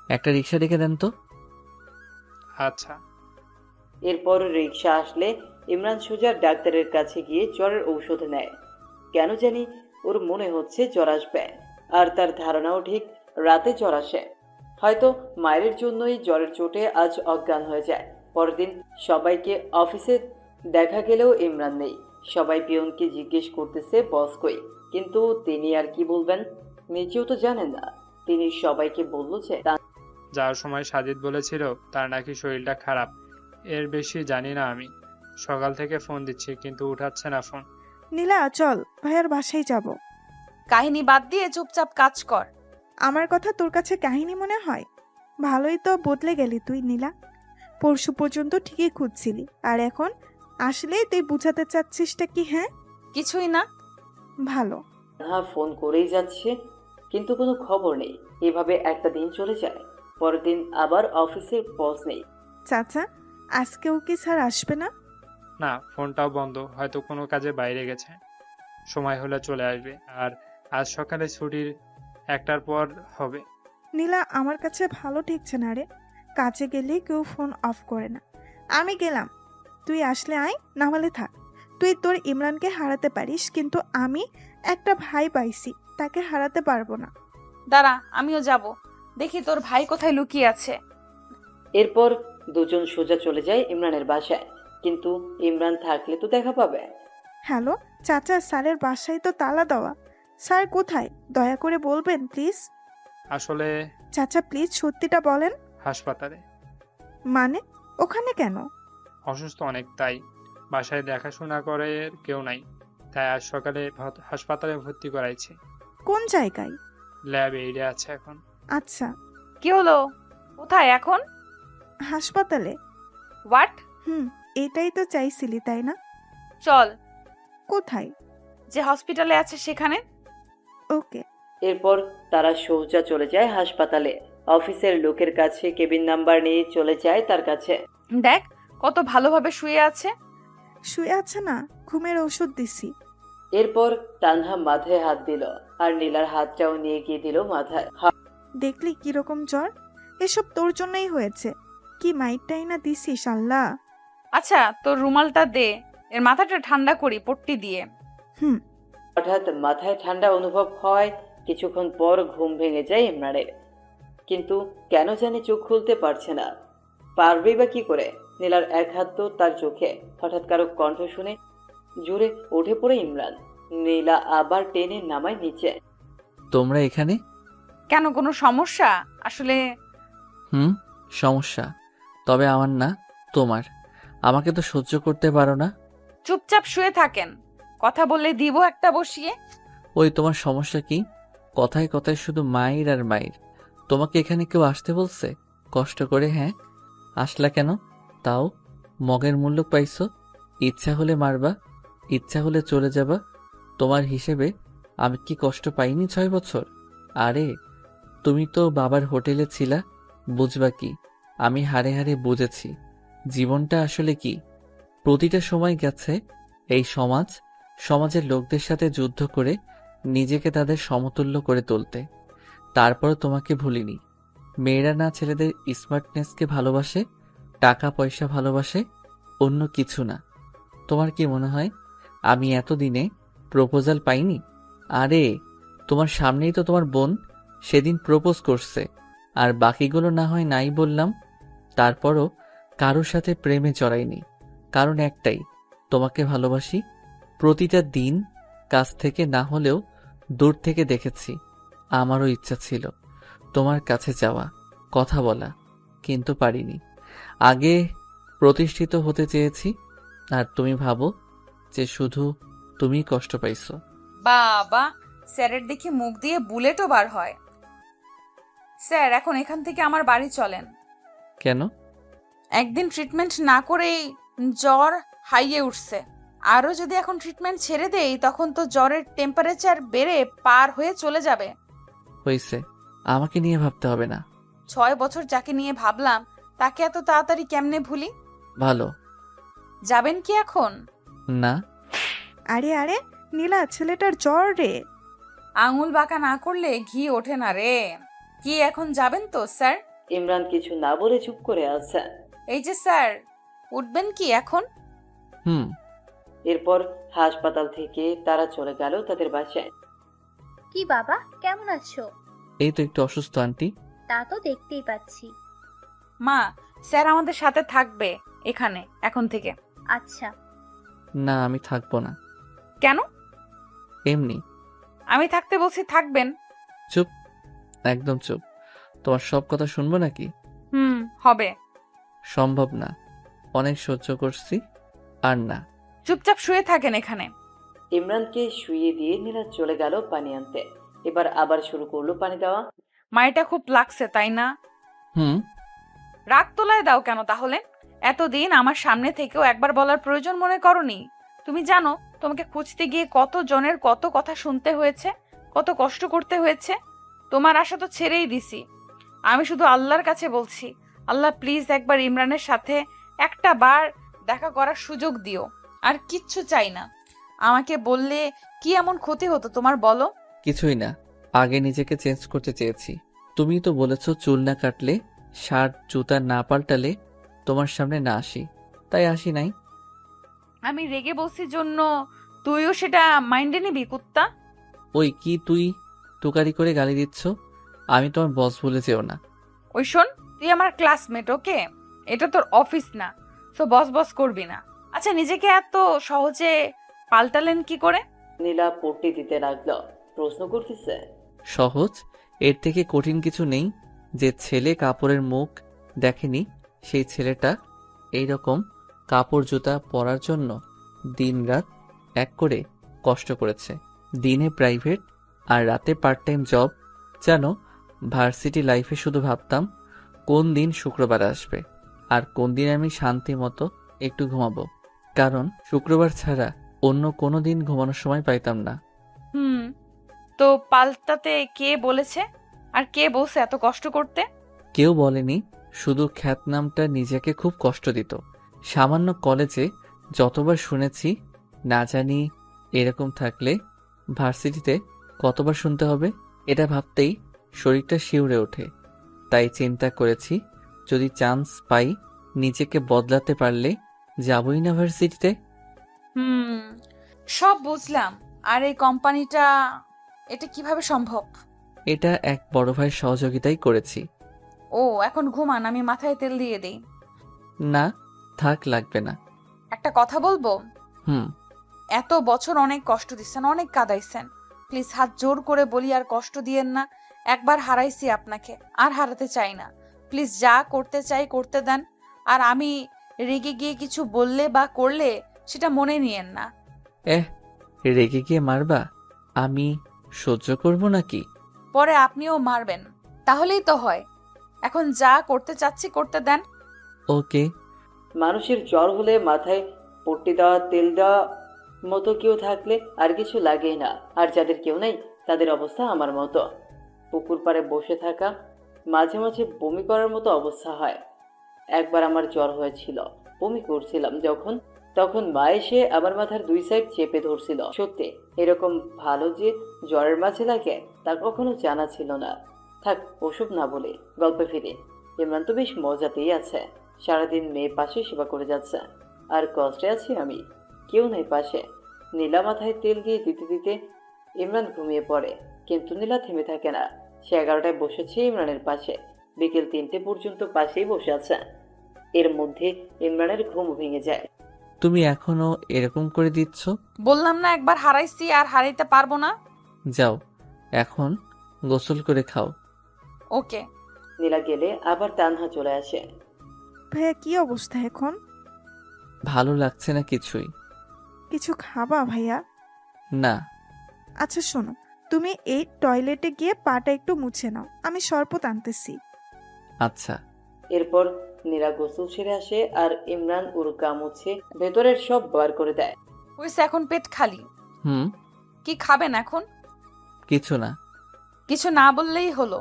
একটা রিক্সা ডেকে দেন তো। আচ্ছা। এরপর রিক্সা আসলে ইমরান সোজা ডাক্তারের কাছে গিয়ে জ্বরের ঔষধ নেয়। কেন জানি ওর মনে হচ্ছে জ্বর আসবে, আর তার ধারণাও ঠিক রাতে জ্বর আসে। হয়তো মায়ের জন্যই জ্বরের চোটে আজ অজ্ঞান হয়ে যায়। পরের দিন সবাইকে অফিসে দেখা গেলেও ইমরান নেই। সবাই পিয়নকে জিজ্ঞেস করতেছে বস কই, কিন্তু তিনি আর কি বলবেন, নিজেও তো জানেন না। তিনি সবাইকে বলল যে যাওয়ার সময় সাজিদ বলেছিল তার নাকি শরীরটা খারাপ। এর বেশি জানি না আমি। সকাল থেকে ফোন দিচ্ছি কিন্তু উঠাচ্ছে না ফোন। নীলা চল, ভাইয়ার বাসায় যাব। কাহিনী বাদ দিয়ে চুপচাপ কাজ কর। আমার কথা তোর কাছে কাহিনী মনে হয়? ভালোই তো বদলে গেলি তুই নীলা। পরশু পর্যন্ত ঠিকই খুঁজছিলি, আর এখন আসলেই তুই বুঝাতে চাচ্ছিসটা কি? হ্যাঁ কিছুই না। ভালো। হ্যাঁ, ফোন করেই যাচ্ছে কিন্তু কোনো খবর নেই। এভাবে একটা দিন চলে যায়। পরের দিন আবার অফিসের বস নেই। চাচা আজকেও কি স্যার আসবে না? না, ফোনটাও বন্ধ, হয়তো কোনো কাজে বাইরে গেছে। সময় হলে চলে আসবে। আর আজ সকালে ছুটির 1টার পর হবে। নীলা আমার কাছে ভালো ঠেকছে না রে। কাজে গেলে কেউ ফোন অফ করে না। আমি গেলাম, তুই আসলে আয়, না হলে থাক। তুই তোর ইমরানকে হারাতে পারিস, কিন্তু আমি একটা ভাই পাইছি, তাকে হারাতে পারবো না। দাঁড়া, আমিও যাব, দেখি তোর ভাই কোথায় লুকিয়ে আছে। এরপর দুজন সোজা চলে যায় ইমরানের বাসায়, কিন্তু ইমরান থাকলে তো দেখা পাবে। হ্যালো চাচা, স্যারের বাসায় তো তালা দেওয়া। স্যার কোথায় দয়া করে বলবেন প্লিজ? আসলে চাচা প্লিজ সত্যিটা বলেন। হাসপাতালে। মানে ওখানে কেন? অসুস্থ অনেক, তাই বাসায় দেখাশোনা করে কেউ নাই, তাই আজ সকালে হাসপাতালে ভর্তি করাইছি। কোন জায়গায়? ল্যাব এইডে আছে এখন। আচ্ছা। কি হলো? কোথায় এখন? হাসপাতালে। হোয়াট? এটাই তো চাইছিলি তাই না? চল। কোথায়? যে হসপিটালে আছে সেখানে। ওকে। এরপর তারা সোজা চলে যায় হাসপাতালে। অফিসের লোকের কাছে কেবিন নাম্বার নিয়ে চলে যায় তার কাছে। দেখ কত ভালোভাবে শুয়ে আছে। শুয়ে আছে না, ঘুমের ওষুধ দিছি। এরপর তানহা মাথায় হাত দিল, আর নীলার হাতটাও নিয়ে গিয়ে দিল মাথায়। দেখলি কিরকম জ্বর? এসব তোর জন্যই হয়েছে। কি মাইটটাই না দিছিস আল্লাহ। আচ্ছা তোর রুমালটা দে, এর মাথাটা ঠান্ডা করি পট্টি দিয়ে। হঠাৎ মাথায় ঠান্ডা অনুভব হয়। কিছুক্ষণ পর ঘুম ভেঙে যায় ইমরানের, কিন্তু কেন জানি চোখ খুলতে পারছে না। পারবেই বা কি করে? নীলার এক হাত তো তার চোখে। হঠাৎ কারো কণ্ঠ শুনে জোরে উঠে পড়ে ইমরান। নীলা আবার টেনে নামায় নিচে। তোমরা এখানে কেন, কোনো সমস্যা? আসলে সমস্যা, তবে আমার না, তোমার। আমাকে তো সহ্য করতে পারো না। চুপচাপ শুয়ে থাকেন, কথা বললে দিব একটা বসিয়ে। ওই তোমার সমস্যা কি? কথায় কথায় শুধু মায়ের আর মায়ের। তোমাকে এখানে কেউ আসতে বলছে কষ্ট করে? হ্যাঁ, আসলা কেন? তাও মগের মূল্য পাইছো। ইচ্ছা হলে মারবা, ইচ্ছা হলে চলে যাবা। তোমার হিসেবে আমি কি কষ্ট পাইনি 6 বছর? আরে তুমি তো বাবার হোটেলে ছিলা, বুঝবা কি? আমি হারে হারে বুঝেছি জীবনটা আসলে কি। প্রতিটা সময় গেছে এই সমাজের লোকদের সাথে যুদ্ধ করে নিজেকে তাদের সমতুল্য করে তুলতে। তারপরও তোমাকে ভুলিনি। মেয়েরা না ছেলেদের স্মার্টনেসকে ভালোবাসে, টাকা পয়সা ভালোবাসে, অন্য কিছু না। তোমার কি মনে হয় আমি এতদিনে প্রপোজাল পাইনি? আরে তোমার সামনেই তো তোমার বোন সেদিন প্রপোজ করছে, আর বাকিগুলো না হয় নাই বললাম। তারপরও কারোর সাথে প্রেমে জড়াইনি, কারণ একটাই, তোমাকে ভালোবাসি। প্রতিটা দিন কাছ থেকে না হলেও দূর থেকে দেখেছি। আমারও ইচ্ছা ছিল তোমার কাছে যাওয়া, কথা বলা, কিন্তু পারিনি। আগে প্রতিষ্ঠিত হতে চেয়েছি, আর তুমি ভাবো যে শুধু তুমি কষ্ট পাইছো। বাবা, স্যারের দেখি মুখ দিয়ে বুলেটও বার হয়। স্যার এখন এখান থেকে আমার বাড়ি চলেন। কেন? একদিন ট্রিটমেন্ট না করেই জ্বর হাইয়ে উঠছে। আরও যদি এখন ট্রিটমেন্ট ছেড়ে দেই তখন তো জ্বরের টেম্পারেচার বেড়ে পার হয়ে চলে যাবে। হয়েছে, আমাকে নিয়ে ভাবতে হবে না। 6 বছর যাকে নিয়ে ভাবলাম তাকে এত তাড়াতাড়ি কেমনে ভুলি? ভালো। যাবেন কি এখন? না। আরে আরে নীলা, ছেলেটার জ্বর রে। আঙুল বাঁকা না করলে ঘি ওঠে না রে। কি এখন যাবেন তো স্যার? ইমরান কিছু না বলে চুপ করে আছে। এই যে স্যার, উঠবেন কি এখন? হুম। এরপর হাসপাতাল থেকে তারা চলে গেল তাদের বাসায়। কি বাবা, কেমন আছো? এই তো একটু অসুস্থ আন্টি। তা তো দেখতেই পাচ্ছি। মা, স্যার আমাদের সাথে থাকবে এখানে এখন থেকে। আচ্ছা। না, আমি থাকবো না। কেন? এমনি। আমি থাকতে বলছি, থাকবেন। চুপ, একদম চুপ। তোমার সব কথা শুনবো নাকি? হবে। সম্ভব না, অনেক সহ্য করছি, আর না। চুপচাপ শুয়ে থাকেন এখানে। ইমরানকে শুইয়ে দিয়ে নীলা চলে গেল পানি আনতে। এবার আবার শুরু করলো পানি দেওয়া। মায়েরটা খুব লাগছে তাই না? হুম। রাগ তোলায় দাও কেন তাহলে? এতদিন আমার সামনে থেকেও একবার বলার প্রয়োজন মনে করনি? তুমি জানো তোমাকে খুঁজতে গিয়ে কত জনের কত কথা শুনতে হয়েছে, কত কষ্ট করতে হয়েছে। তোমার আশা তো ছেড়েই দিছি। আমি শুধু আল্লাহর কাছে বলছি, আল্লাহ প্লিজ একবার ইমরানের সাথে একটা বার দেখা করার সুযোগ দিও। আর কিচ্ছু চাই না। আমাকে বললে কি এমন ক্ষতি হতো তোমার বলো? কিছুই না, আগে নিজেকে চেঞ্জ করতে চেয়েছি। তুমি তো বলেছো চুল না কাটলে, শার্ট জুতা না পাল্টালে তোমার সামনে না আসি, তাই আসি নাই। আমি রেগে বলছি জন্য তুইও সেটা মাইন্ডে নিবি কুত্তা? ওই কি তুই তুকারি করে গালি দিচ্ছ? আমি তোমার বস বলে যেও না। ওই শোন, তুই আমার ক্লাসমেট, ওকে? এটা তোর অফিস না, সো বস বস করবি না। আচ্ছা, নিজেকে এত সহজে পাল্টালেন কি করে? নীলা পট্টি দিতে লাগলো। প্রশ্ন করতেছে, সহজ? এর থেকে কঠিন কিছু নেই। যে ছেলে কাপড়ের মুখ দেখেনি সেই ছেলেটা এইরকম কাপড় জুতা পরার জন্য দিনরাত এক করে কষ্ট করেছে। দিনে প্রাইভেট আর রাতে পার্ট টাইম জব। যেন ভার্সিটি লাইফে শুধু ভাবতাম কোন দিন শুক্রবার আসবে আর কোন দিন আমি শান্তি মতো একটু ঘুমাবো, কারণ শুক্রবার ছাড়া অন্য কোনো দিন ঘুমানোর সময় পাইতাম না। তো পাল্টাতে কে বলেছে? আর কে বলছে এত কষ্ট করতে? কেউ বলেনি, শুধু খ্যাতনামটা নিজেকে খুব কষ্ট দিত। সামান্য কলেজে যতবার শুনেছি, না জানি এরকম থাকলে ভার্সিটিতে কতবার শুনতে হবে। এটা ভাবতেই শরীরটা শিউরে ওঠে। তাই চিন্তা করেছি, যদি চান্স পাই নিজেকে বদলাতে পারলে যাবই না ভার্সিটিতে। সব বুঝলাম। আর এই কোম্পানিটা, এটা কিভাবে সম্ভব? এটা এক বড় ভাইয়ের সহযোগিতাই করেছি। ও, এখন ঘুমান, আমি মাথায় তেল দিয়ে দেই। না থাক, লাগবে না। একটা কথা বলবো? হুম। এত বছর অনেক কষ্ট দিচ্ছেন, অনেক কাঁদাইছেন। প্লিজ হাত জোর করে বলি আর কষ্ট দিয়েন না। একবার হারাইছি আপনাকে, আর হারাতে চাই না। প্লিজ যা করতে চাই করতে দেন। আর আমি রেগে গিয়ে কিছু বললে বা করলে সেটা মনে নিয়েন না। রেগে গিয়ে মারবা? আমি সহ্য করব নাকি? পরে আপনিও মারবেন, তাহলেই তো হয়। এখন যা করতে চাচ্ছি করতে দেন। ওকে। মানুষের জ্বর হলে মাথায় পট্টি দেওয়া, তেল দেওয়া মতো কেউ থাকলে আর কিছু লাগেই না। আর যাদের কেউ নেই তাদের অবস্থা আমার মতো। পুকুর পাড়ে বসে থাকা, মাঝে মাঝে বমি করার মতো অবস্থা হয়। একবার আমার জ্বর হয়েছিল, বমি করছিলাম যখন, তখন মা এসে আমার মাথার 2 সাইড চেপে ধরছিল। সত্যি এরকম ভালো যে জ্বরের মাঝে লাগে তা কখনো জানা ছিল না। থাক, ওসব না বলে গল্পে ফিরে। ইমরান তো বেশ মজাতেই আছে। সারাদিন মেয়ে পাশে সেবা করে যাচ্ছে, আর কষ্টে আছি আমি, কেউ নেই পাশে। নীলা মাথায় তেল দিয়ে দিতে দিতে ইমরান ঘুমিয়ে পড়ে, কিন্তু নীলা থেমে থাকে না। সে 11টায় বসেছে ইমরানের পাশে, বিকেল 3টে পর্যন্ত পাশেই বসে আছে। এর মধ্যে ইমরানের ঘুম ভেঙে যায়। তুমি এখনো এরকম করে দিচ্ছ? বললাম না একবার হারাইছি আর হারাইতে পারবো না। যাও, এখন গোসল করে খাও। ওকে। নীলা গেলে আবার তানহা চলে আসে। ভাইয়া কি অবস্থা এখন? ভালো লাগছে না কিছুই। কিছু খাবা ভাইয়া? না। আচ্ছা শোনো, তুমি এই টয়লেটে গিয়ে পাটা একটু মুছে নাও, আমি শরবত আনতেছি। আচ্ছা। এরপর নীলা গোসল সেরে আসে আর ইমরান ওর গা মুছে ভেতরের সব বার করে দেয়। হয়েছে, এখন পেট খালি। হুম। কি খাবেন এখন? কিছু না। কিছু না বললেই হলো।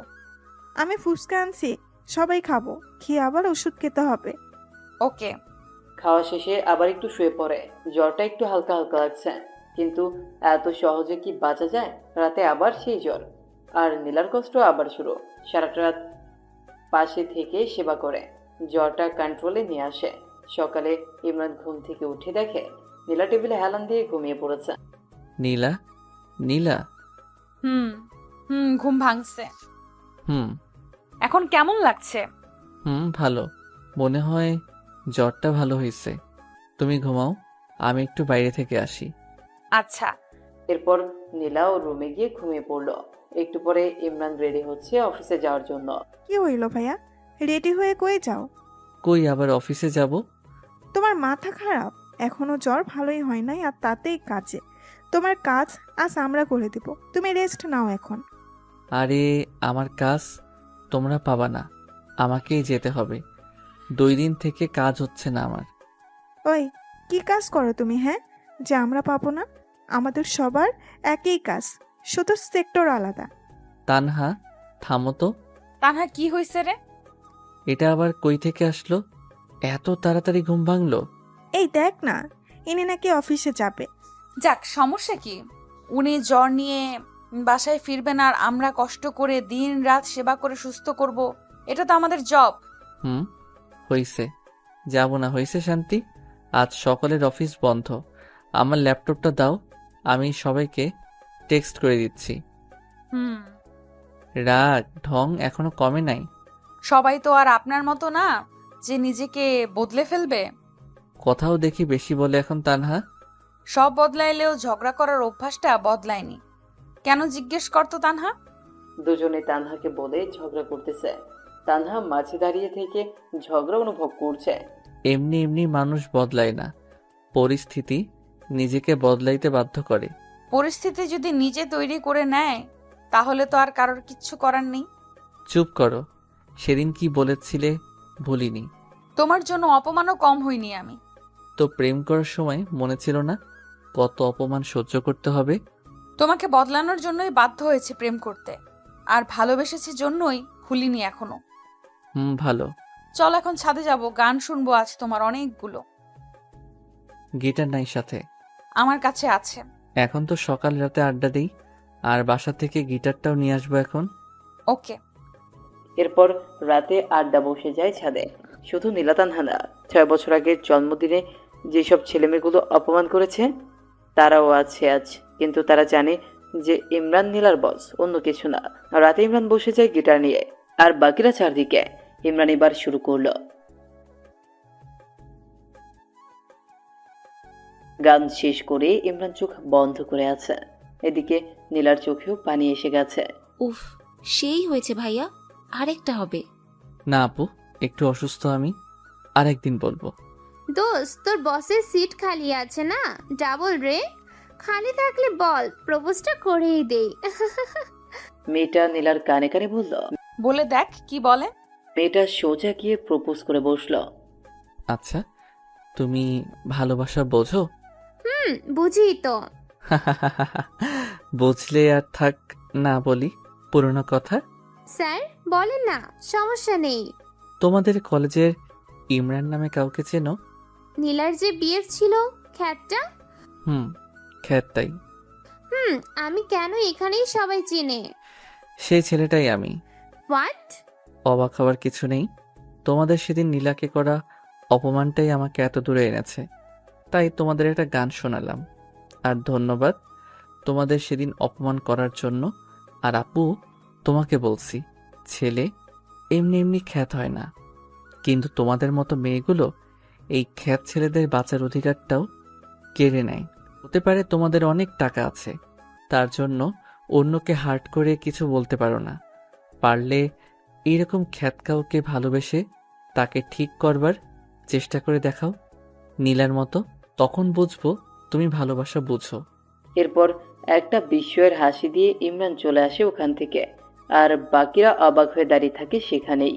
আমি ফুচকা আনছি, সবাই খাবো, খেয়ে আবার ওষুধ খেতে হবে। ওকে। খাওয়া শেষে আবার একটু শুয়ে পড়ে। জ্বরটা একটু হালকা হালকা লাগছে, কিন্তু এত সহজে কি বাঁচা যায়? রাতে আবার সেই জ্বর, আর নীলার কষ্ট আবার শুরু। সারাটা রাত পাশে থেকে সেবা করে জ্বরটা কন্ট্রোলে নিয়ে আসে। সকালে ইমরান ঘুম থেকে উঠে দেখে নীলা টেবিলে হেলান দিয়ে ঘুমিয়ে পড়েছে। নীলা, নীলা। হুম হুম, ঘুম ভাঙছে। হুম। এখন কেমন লাগছে? ভালো। মনে হয় জ্বরটা ভালো হয়েছে। তুমি ঘুমাও, আমি একটু বাইরে থেকে আসি। আচ্ছা। এরপর নীলা ও রুমে গিয়ে ঘুমিয়ে পড়লো। একটু পরে ইমরান রেডি হচ্ছে অফিসে যাওয়ার জন্য। কি হইল ভাইয়া, রেডি হয়ে কই যাও? কই আবার অফিসে যাব? তোমার মাথা খারাপ? এখনো জ্বর ভালোই হয় নাই, আর তাতেই কাজে। তোমার কাজ আজ আমরা করে দিব, তুমি রেস্ট নাও এখন। আরে আমার কাজ তোমরা পাবা না, আমাকেই যেতে হবে। 2 দিন থেকে কাজ হচ্ছে না আমার। ওই, কি কাজ করো তুমি, হ্যাঁ, যে আমরা পাবো না? আমাদের সবার একই কাজ, শুধু সেক্টর আলাদা। তানহা, থামো তো। তানহা, কি হয়েছে রে? এটা আবার কই থেকে আসলো? এত তাড়াতাড়ি ঘুম ভাঙলো? এই দেখ না, ইনি নাকি অফিসে যাবে। যাক, সমস্যা কি? উনি জ্বর নিয়ে বাসায় ফিরবেন আর আমরা কষ্ট করে দিন রাত সেবা করে সুস্থ করব। এটা তো আমাদের জব। হইছে, যাব না। হইছে শান্তি, আজ সকালের অফিস বন্ধ। আমার ল্যাপটপটা দাও, আমি সবাইকে টেক্সট করে দিচ্ছি। রাগ ঢং এখনো কমে নাই। সবাই তো আর আপনার মতো না যে নিজেকে বদলে ফেলবে। কথাও দেখি বেশি বলে এখন তানহা। সব বদলাইলেও ঝগড়া করার অভ্যাসটা বদলায়নি। কেন জিজ্ঞেস করতো তানহা? দুজনে তানহাকে বলে ঝগড়া করতেছে। তানহা মাঝে দাঁড়িয়ে থেকে ঝগড়া অনুভব করছে। এমনি এমনি মানুষ বদলায় না, পরিস্থিতি নিজেকে বদলাইতে বাধ্য করে। পরিস্থিতি যদি নিজে তৈরি করে নেয় তাহলে তো আর কারোর কিচ্ছু করার নেই। চুপ করো, সেদিন কি বলেছিলে ভুলিনি। তোমার জন্য অপমানও কম হইনি আমি। তো প্রেম করার সময় মনে ছিল না কত অপমান সহ্য করতে হবে? তোমাকে বদলানোর জন্যই বাধ্য হয়েছে প্রেম করতে, আর ভালোবেসেছি জন্যই ভুলিনি এখনো। ভালো। চল এখন ছাদে যাব, গান শুনবো আজ তোমার অনেকগুলো। গিটার নাই সাথে? আমার কাছে আছে। এখন তো সকাল রাতে আড্ডা দিই, আর বাসা থেকে গিটারটাও নিয়ে আসবো এখন। ওকে। এরপর রাতে আড্ডা বসে যায় ছাদে। শুধু নীলা তানহা না, 6 বছর আগের জন্মদিনে যেসব ছেলেমেয়েগুলো অপমান করেছে তারাও আছে আজ। কিন্তু তারা জানে যে ইমরান নীলার বস, অন্য কিছু না। রাতে ইমরান বসে যায় গিটার নিয়ে, আর বাকিরা চারদিকে। ইমরান এবার শুরু করলো। গান শেষ করে ইমরান চোখ বন্ধ করে আছে। এদিকে নীলার চোখেও পানি এসে গেছে। উফ, সেই হয়েছে ভাইয়া, আরেকটা হবে। না আপু, একটু অসুস্থ আমি, আরেকদিন বলবো। দোস্ত, তোর বসের সিট খালি আছে না, ডাবল রে। খালি থাকলে বল, প্রপোজটা করেই দেই। মেয়েটা নীলার কানে কানে বলল। বলে দেখ কি বলে। মেয়েটা সোজা গিয়ে প্রপোজ করে বসলো। আচ্ছা, তুমি ভালোবাসা বোঝো? বুঝি তো। বুঝলে আর থাক না বলি পুরনো কথা। স্যার বলেন না, সমস্যা নেই। তোমাদের কলেজের ইমরান নামে কাউকে চেনো? নীলার যে বিয়ের ছিল খ্যাতটা। খ্যাতটাই। আমি কেন, এখানেই সবাই চিনে। সেই ছেলেটাই আমি। হোয়াট? অবাক হওয়ার কিছু নেই, তোমাদের সেদিন নীলাকে করা অপমানটাই আমাকে এত দূরে এনেছে। তাই তোমাদের একটা গান শোনালাম, আর ধন্যবাদ তোমাদের সেদিন অপমান করার জন্য। আর আপু, তোমাকে বলছি, ছেলে এমনি এমনি খ্যাত হয় না, কিন্তু তোমাদের মতো মেয়েগুলো এই খ্যাত ছেলেদের বাঁচার অধিকারটাও কেড়ে নেয়। হতে পারে তোমাদের অনেক টাকা আছে, তার জন্য অন্যকে হার্ট করে কিছু বলতে পারো না। পারলে এইরকম খ্যাত কাউকে ভালোবেসে তাকে ঠিক করবার চেষ্টা করে দেখাও নীলার মতো, তখন বুঝবো তুমি ভালোবাসা বুঝো। এরপর একটা বিস্ময়ের হাসি দিয়ে ইমরান চলে আসে ওখান থেকে, আর বাকিরা অবাক হয়ে দাঁড়িয়ে থাকে সেখানেই।